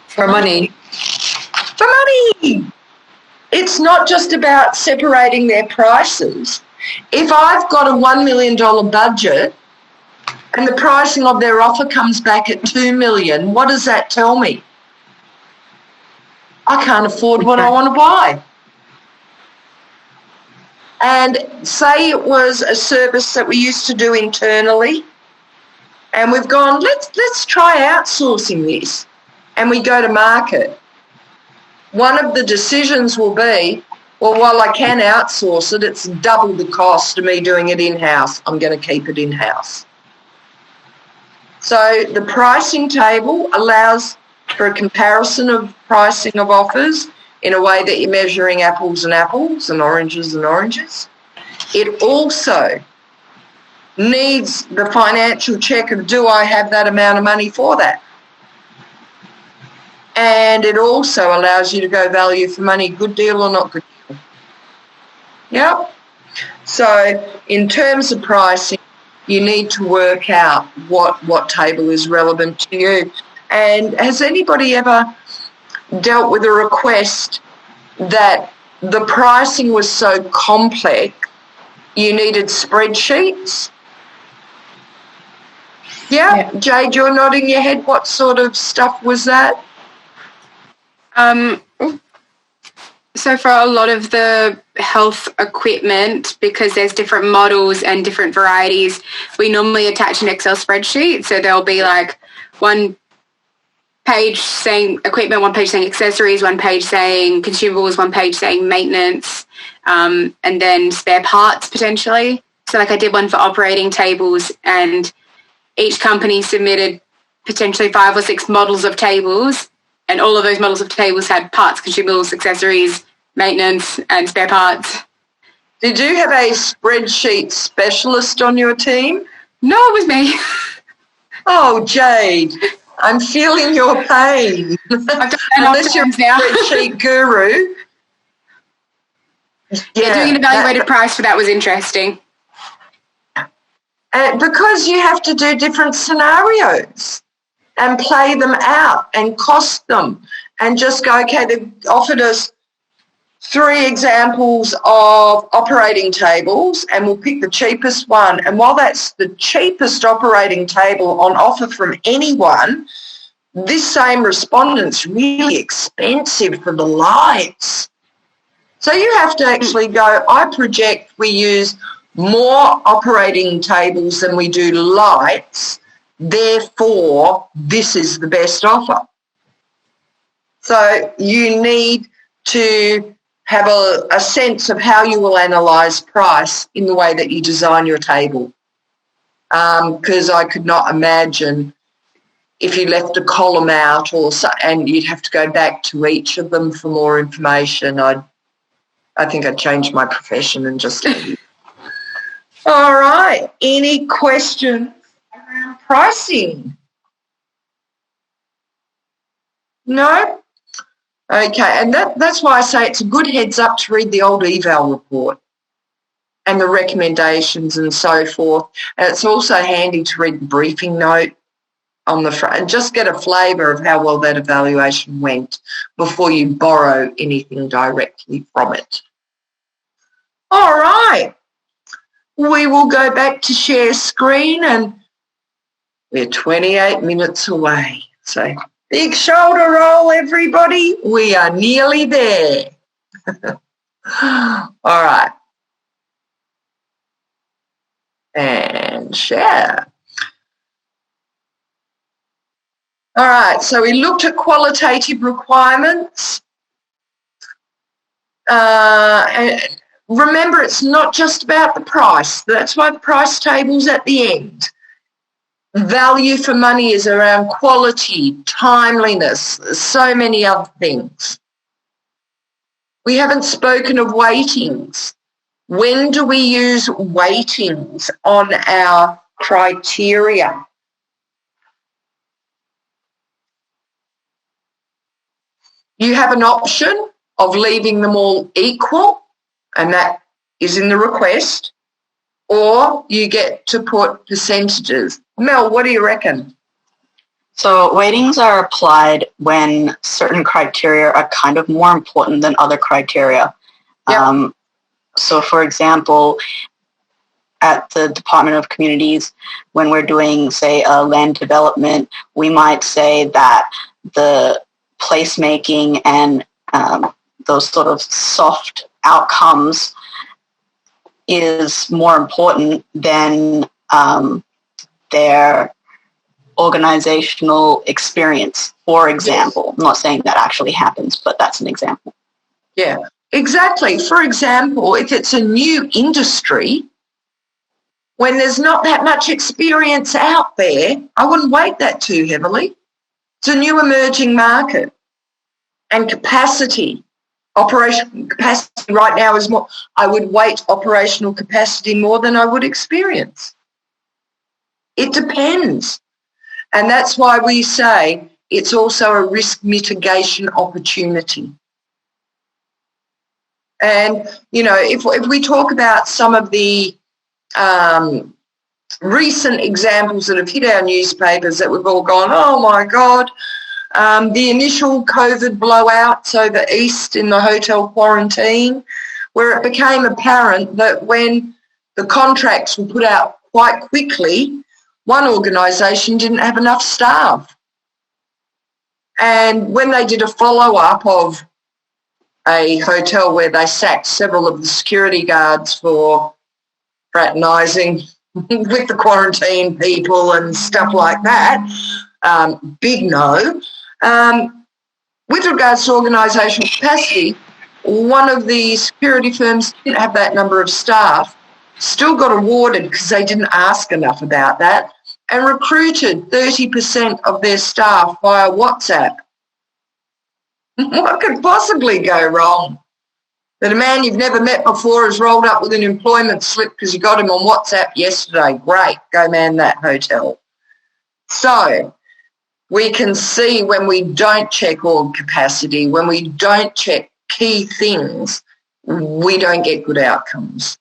For money. For money. It's not just about separating their prices. If I've got a $1 million budget and the pricing of their offer comes back at $2 million, what does that tell me? I can't afford what I want to buy. And say it was a service that we used to do internally and we've gone, let's try outsourcing this, and we go to market. One of the decisions will be, well, while I can outsource it, it's double the cost of me doing it in-house. I'm going to keep it in-house. So the pricing table allows for a comparison of pricing of offers in a way that you're measuring apples and apples and oranges and oranges. It also needs the financial check of, do I have that amount of money for that? And it also allows you to go value for money, good deal or not good deal. Yep. So in terms of pricing, you need to work out what table is relevant to you. And has anybody ever dealt with a request that the pricing was so complex you needed spreadsheets? Yeah. Jade, you're nodding your head. What sort of stuff was that? So for a lot of the health equipment, because there's different models and different varieties, we normally attach an Excel spreadsheet. So there'll be like one page saying equipment, one page saying accessories, one page saying consumables, one page saying maintenance, and then spare parts potentially. So like I did one for operating tables, and each company submitted potentially 5 or 6 models of tables, and all of those models of tables had parts, consumables, accessories, maintenance, and spare parts. Did you have a spreadsheet specialist on your team? No, it was me. Oh, Jade, I'm feeling your pain. Unless you're a spreadsheet guru. Yeah, doing an evaluated price for that was interesting. Because you have to do different scenarios and play them out and cost them and just go, okay, they've offered us 3 examples of operating tables and we'll pick the cheapest one. And while that's the cheapest operating table on offer from anyone, this same respondent's really expensive for the lights. So you have to actually go, I project we use more operating tables than we do lights, therefore this is the best offer. So you need to have a sense of how you will analyse price in the way that you design your table. Because I could not imagine if you left a column out and you'd have to go back to each of them for more information. I think I'd change my profession and just leave. All right. Any questions around pricing? No? Okay. And that's why I say it's a good heads up to read the old eval report and the recommendations and so forth. And it's also handy to read the briefing note on the front and just get a flavour of how well that evaluation went before you borrow anything directly from it. All right. We will go back to share screen and we're 28 minutes away. So big shoulder roll, everybody. We are nearly there. All right. And share. All right, so we looked at qualitative requirements. And remember, it's not just about the price. That's why the price table's at the end. Value for money is around quality, timeliness, so many other things. We haven't spoken of weightings. When do we use weightings on our criteria? You have an option of leaving them all equal, and that is in the request, or you get to put percentages. Mel, what do you reckon? So weightings are applied when certain criteria are kind of more important than other criteria. Yep. So for example, at the Department of Communities, when we're doing, say, a land development, we might say that the placemaking and those sort of soft outcomes is more important than their organizational experience, for example. Yes. I'm not saying that actually happens, but that's an example. Yeah, exactly. For example, if it's a new industry, when there's not that much experience out there, I wouldn't weight that too heavily. It's a new emerging market. And capacity, operational capacity right now is more, I would weight operational capacity more than I would experience. It depends. And that's why we say it's also a risk mitigation opportunity. And, if we talk about some of the recent examples that have hit our newspapers that we've all gone, oh my God, the initial COVID blowouts over East in the hotel quarantine, where it became apparent that when the contracts were put out quite quickly, one organisation didn't have enough staff. And when they did a follow-up of a hotel where they sacked several of the security guards for fraternising with the quarantine people and stuff like that, big no. With regards to organisational capacity, one of the security firms didn't have that number of staff, still got awarded because they didn't ask enough about that, and recruited 30% of their staff via WhatsApp. What could possibly go wrong? That a man you've never met before has rolled up with an employment slip because you got him on WhatsApp yesterday. Great, go man that hotel. So we can see when we don't check org capacity, when we don't check key things, we don't get good outcomes.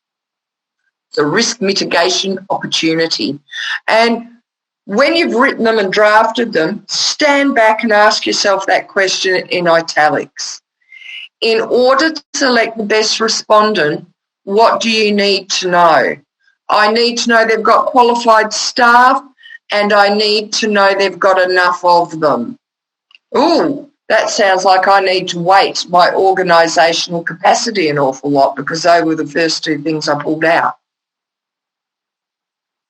It's a risk mitigation opportunity. And when you've written them and drafted them, stand back and ask yourself that question in italics. In order to select the best respondent, what do you need to know? I need to know they've got qualified staff, and I need to know they've got enough of them. Ooh, that sounds like I need to weight my organisational capacity an awful lot, because they were the first two things I pulled out.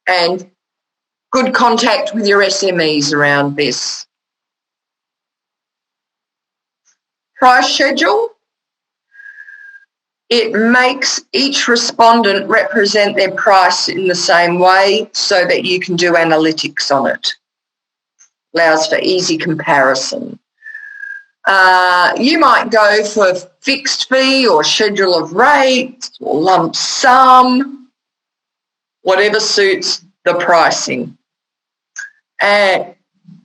And good contact with your SMEs around this. Price schedule. It makes each respondent represent their price in the same way so that you can do analytics on it. Allows for easy comparison. You might go for fixed fee or schedule of rates or lump sum, whatever suits the pricing. And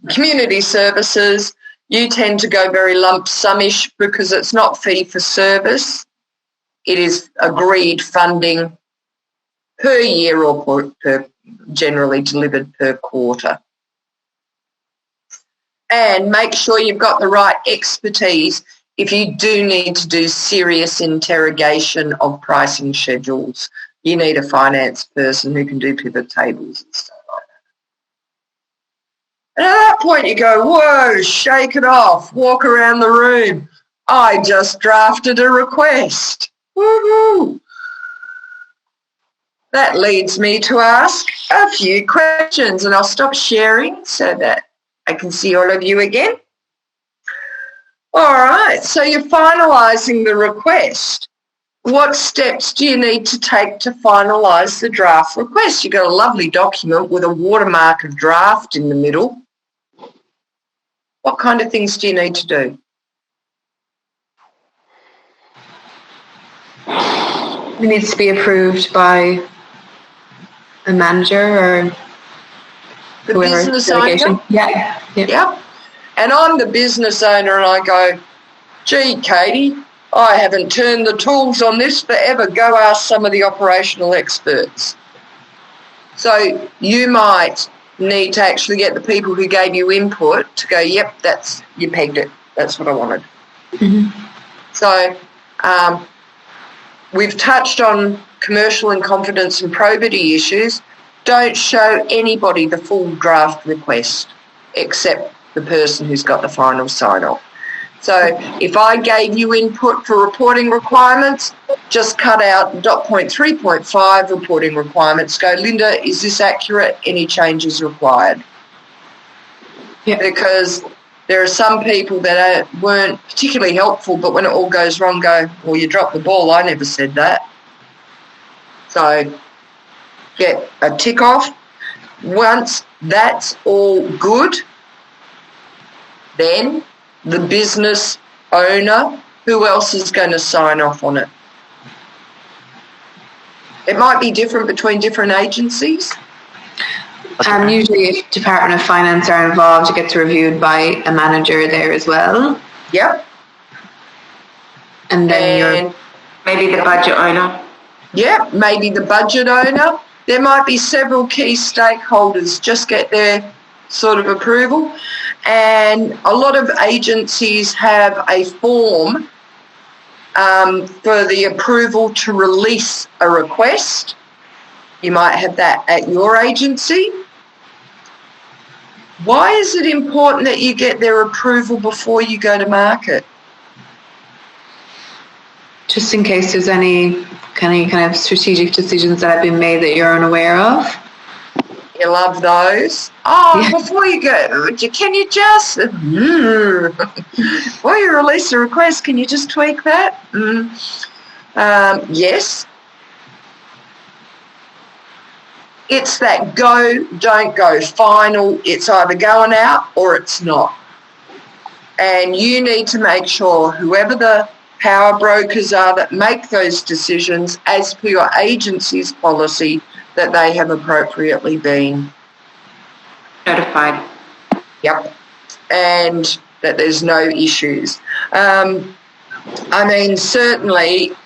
community services, you tend to go very lump sum-ish because it's not fee for service. It is agreed funding per year or per generally delivered per quarter. And make sure you've got the right expertise if you do need to do serious interrogation of pricing schedules. You need a finance person who can do pivot tables and stuff like that. And at that point you go, whoa, shake it off, walk around the room. I just drafted a request. Woohoo! That leads me to ask a few questions, and I'll stop sharing so that I can see all of you again. All right, so you're finalising the request. What steps do you need to take to finalise the draft request? You've got a lovely document with a watermark of draft in the middle. What kind of things do you need to do? It needs to be approved by a manager or the whoever. Business owner? Yeah. Yep. And I'm the business owner and I go, gee, Katie, I haven't turned the tools on this forever. Go ask some of the operational experts. So you might need to actually get the people who gave you input to go, yep, you pegged it. That's what I wanted. Mm-hmm. So we've touched on commercial and confidence and probity issues. Don't show anybody the full draft request except the person who's got the final sign-off. So if I gave you input for reporting requirements, just cut out dot point 3.5 reporting requirements. Go, Linda, is this accurate? Any changes required? Yeah. Because there are some people that weren't particularly helpful, but when it all goes wrong, go, well, you dropped the ball. I never said that. So get a tick off. Once that's all good, then the business owner, who else is going to sign off on it? It might be different between different agencies. Usually if Department of Finance are involved, it gets reviewed by a manager there as well. Yep. And then maybe the budget owner. Yeah, maybe the budget owner. There might be several key stakeholders, just get their sort of approval. And a lot of agencies have a form for the approval to release a request. You might have that at your agency. Why is it important that you get their approval before you go to market? Just in case there's any kind of strategic decisions that have been made that you're unaware of. You love those. Oh, yeah. Before you go, can you just, before you release a request, can you just tweak that? Yes. It's that go, don't go, final. It's either going out or it's not. And you need to make sure whoever the power brokers are that make those decisions as per your agency's policy, that they have appropriately been notified. Yep. And that there's no issues. Certainly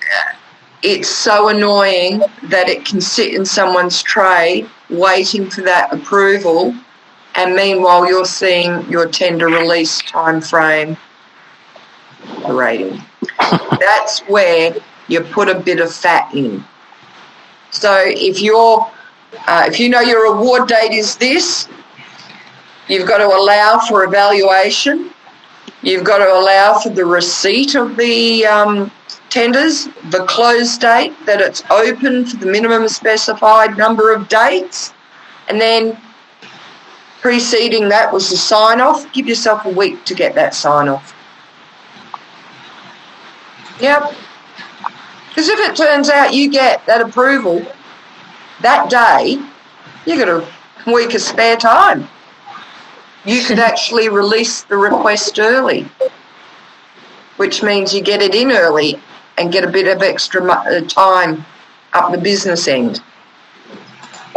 it's so annoying that it can sit in someone's tray waiting for that approval, and meanwhile you're seeing your tender release time frame rating. That's where you put a bit of fat in. So if you know your award date is this, you've got to allow for evaluation. You've got to allow for the receipt of the tenders, the close date, that it's open for the minimum specified number of dates, and then preceding that was the sign-off. Give yourself a week to get that sign-off. Yep. Because if it turns out you get that approval that day, you've got a week of spare time. You could actually release the request early, which means you get it in early and get a bit of extra time up the business end.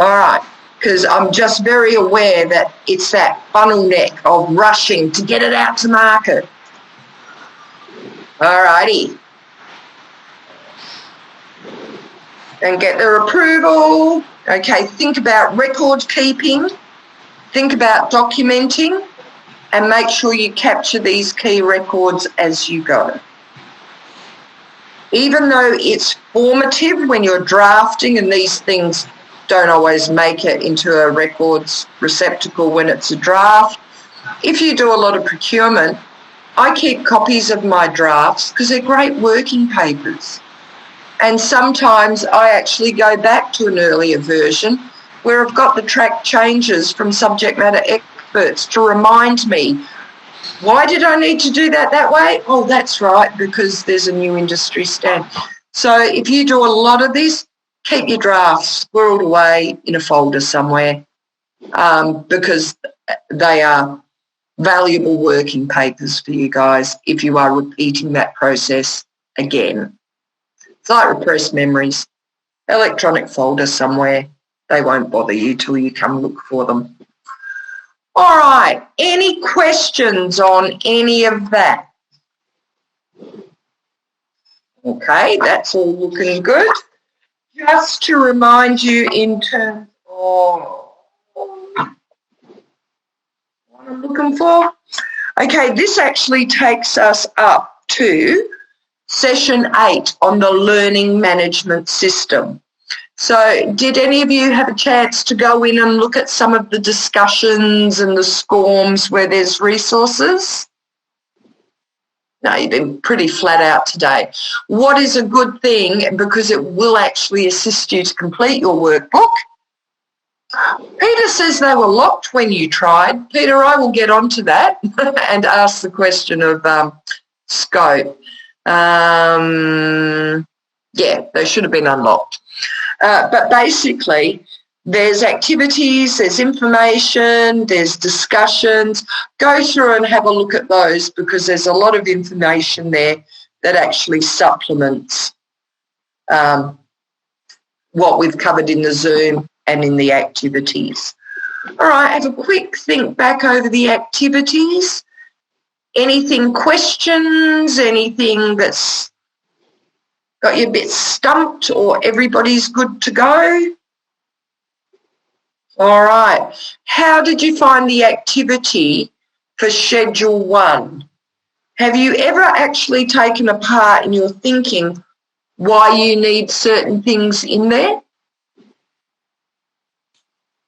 All right, because I'm just very aware that it's that funnel neck of rushing to get it out to market. All righty. And get their approval. Okay, think about record keeping. Think about documenting, and make sure you capture these key records as you go. Even though it's formative when you're drafting, and these things don't always make it into a records receptacle when it's a draft, if you do a lot of procurement, I keep copies of my drafts because they're great working papers. And sometimes I actually go back to an earlier version where I've got the track changes from subject matter experts to remind me, why did I need to do that way? Oh, that's right, because there's a new industry standard. So if you do a lot of this, keep your drafts squirreled away in a folder somewhere, because they are valuable working papers for you guys if you are repeating that process again. It's like repressed memories, electronic folder somewhere. They won't bother you till you come look for them. All right, any questions on any of that? Okay, that's all looking good. Just to remind you in terms of what I'm looking for. Okay, this actually takes us up to Session 8 on the learning management system. So did any of you have a chance to go in and look at some of the discussions and the SCORMs where there's resources? No, you've been pretty flat out today. What is a good thing, because it will actually assist you to complete your workbook. Peter says they were locked when you tried. Peter, I will get onto that and ask the question of scope. Yeah, they should have been unlocked. But basically, there's activities, there's information, there's discussions. Go through and have a look at those, because there's a lot of information there that actually supplements what we've covered in the Zoom and in the activities. All right, have a quick think back over the activities. Anything questions? Anything that's got you a bit stumped, or everybody's good to go? All right. How did you find the activity for Schedule 1? Have you ever actually taken a part in your thinking why you need certain things in there?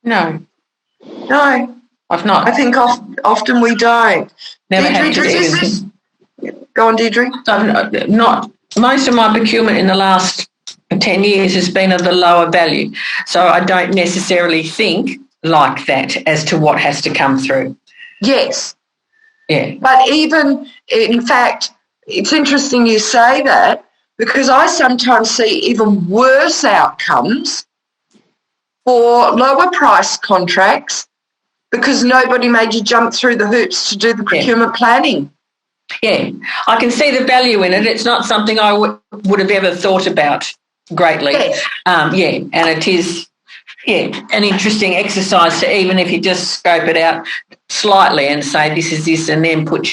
No. No. I've not. I think often we don't. Never had to Deirdre, go on, Deirdre. I've not. Most of my procurement in the last 10 years has been of the lower value. So I don't necessarily think like that as to what has to come through. Yes. Yeah. But even, in fact, it's interesting you say that, because I sometimes see even worse outcomes for lower price contracts because nobody made you jump through the hoops to do the procurement planning. Yeah, I can see the value in it. It's not something I would have ever thought about greatly. Yes. And it is, an interesting exercise to, even if you just scope it out slightly and say this is this, and then put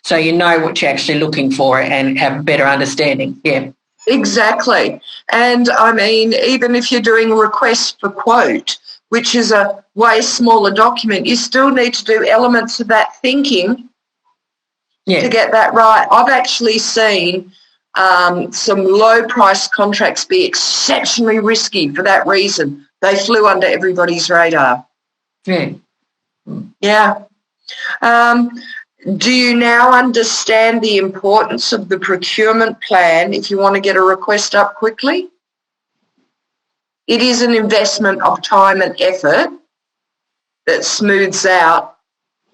so you know what you're actually looking for and have a better understanding. Yeah. Exactly. And I mean, even if you're doing a request for quote, which is a way smaller document, you still need to do elements of that thinking to get that right. I've actually seen some low-price contracts be exceptionally risky for that reason. They flew under everybody's radar. Yeah. Yeah. Do you now understand the importance of the procurement plan if you want to get a request up quickly? It is an investment of time and effort that smooths out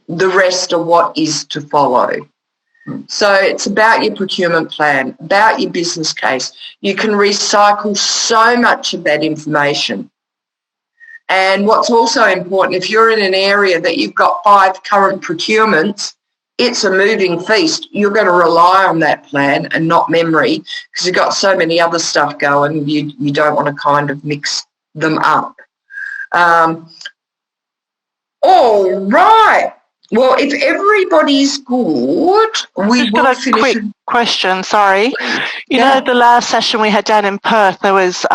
the rest of what is to follow. So it's about your procurement plan, about your business case. You can recycle so much of that information. And what's also important, if you're in an area that you've got 5 current procurements, it's a moving feast. You're going to rely on that plan and not memory, because you've got so many other stuff going, you don't want to kind of mix them up. All right. Well, if everybody's good, we Just will got a finish. quick question, sorry. You know, the last session we had down in Perth, there was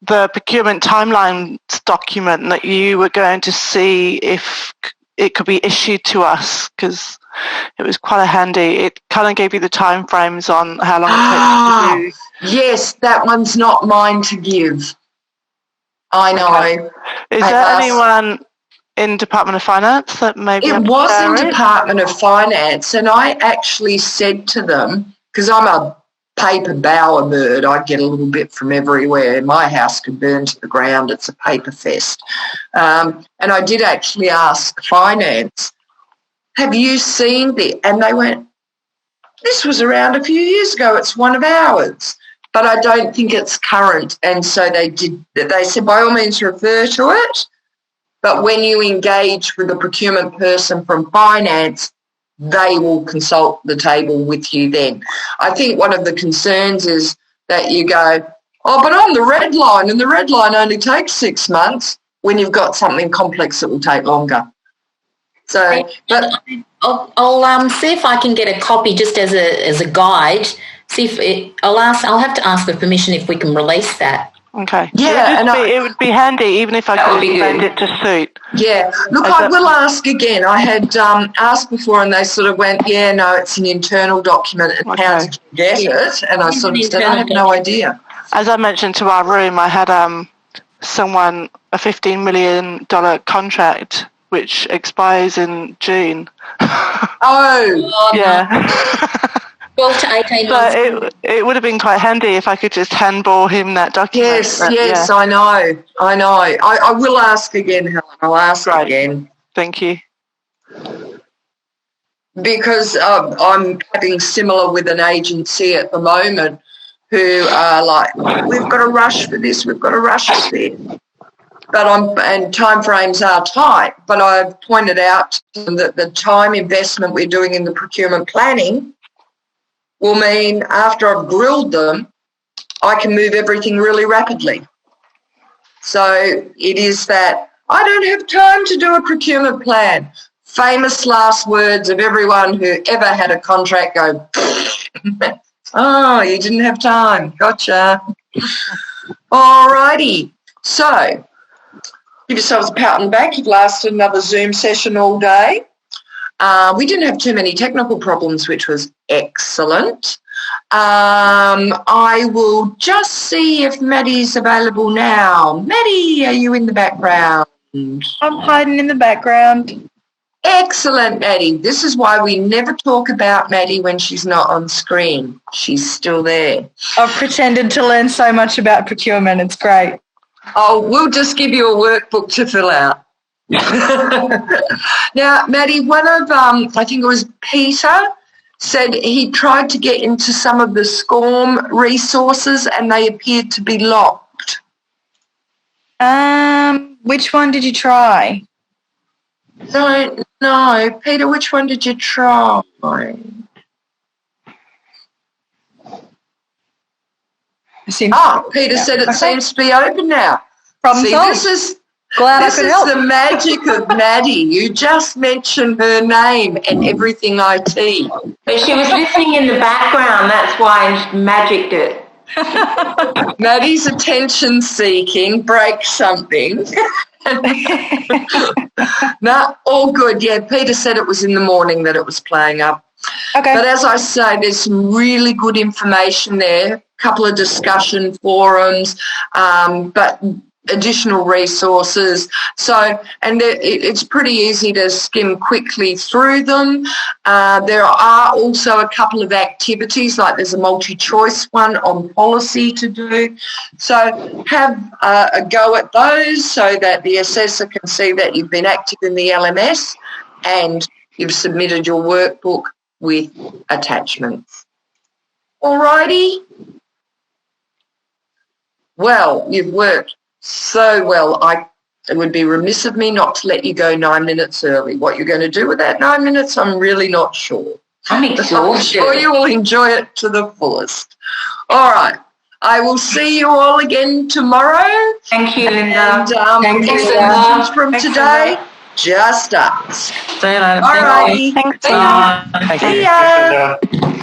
the procurement timeline document that you were going to see if it could be issued to us, because it was quite handy. It kind of gave you the time frames on how long it takes to do. Yes, that one's not mine to give. I know. Okay. Is there anyone in Department of Finance that maybe It was in Department of Finance, and I actually said to them, because I'm a paper bower bird, I get a little bit from everywhere. My house could burn to the ground. It's a paper fest. And I did actually ask Finance, have you seen the, and they went, this was around a few years ago. It's one of ours. But I don't think it's current. And so they said, by all means refer to it. But when you engage with a procurement person from finance, they will consult the table with you then. I think one of the concerns is that you go, oh, but I'm the red line, and the red line only takes 6 months, when you've got something complex that will take longer. So, but I'll see if I can get a copy just as a guide. See if I'll have to ask for permission if we can release that. Okay. Yeah, it would be handy, even if I could amend it to suit. Yeah. Look, I will ask again. I had asked before, and they sort of went, yeah, no, it's an internal document, and how did you get it? And I sort of said, I have no idea. As I mentioned to our room, I had someone a $15 million contract which expires in June. Oh. Yeah. 12 to 18 months. But it would have been quite handy if I could just handball him that document. Yes, I know. I will ask again, Helen. I'll ask again. Thank you. Because I'm having similar with an agency at the moment who are like, we've got to rush for this, we've got to rush for this. But and time frames are tight, but I've pointed out that the time investment we're doing in the procurement planning will mean after I've grilled them, I can move everything really rapidly. So it is that I don't have time to do a procurement plan. Famous last words of everyone who ever had a contract go, oh, you didn't have time. Gotcha. All righty. So, give yourselves a pat on the back. You've lasted another Zoom session all day. We didn't have too many technical problems, which was excellent. I will just see if Maddie's available now. Maddie, are you in the background? I'm hiding in the background. Excellent, Maddie. This is why we never talk about Maddie when she's not on screen. She's still there. I've pretended to learn so much about procurement. It's great. Oh, we'll just give you a workbook to fill out. Now, Maddie, one of, I think it was Peter, said he tried to get into some of the SCORM resources and they appeared to be locked. Which one did you try? Don't know. Peter, which one did you try? Peter said it seems to be open now. Problem See, solved. this is Glad this I could is help. the magic of Maddie. You just mention her name and everything IT. But she was listening in the background, that's why she magicked it. Maddie's attention seeking breaks something. No, all good. Yeah, Peter said it was in the morning that it was playing up. Okay. But as I say, there's some really good information there, a couple of discussion forums, but additional resources. So, and it's pretty easy to skim quickly through them. There are also a couple of activities, like there's a multi-choice one on policy to do. So have a go at those so that the assessor can see that you've been active in the LMS and you've submitted your workbook with attachments. Alrighty. Well, you've worked so well. It would be remiss of me not to let you go 9 minutes early. What you're going to do with that 9 minutes, I'm really not sure. I'm exhausted. I'm sure you will enjoy it to the fullest. All right. I will see you all again tomorrow. Thank you, Linda. And Thank you, questions Linda. from today, just ask. See you later. All righty. Thanks. See ya. Thank See you. ya. Thanks, Linda.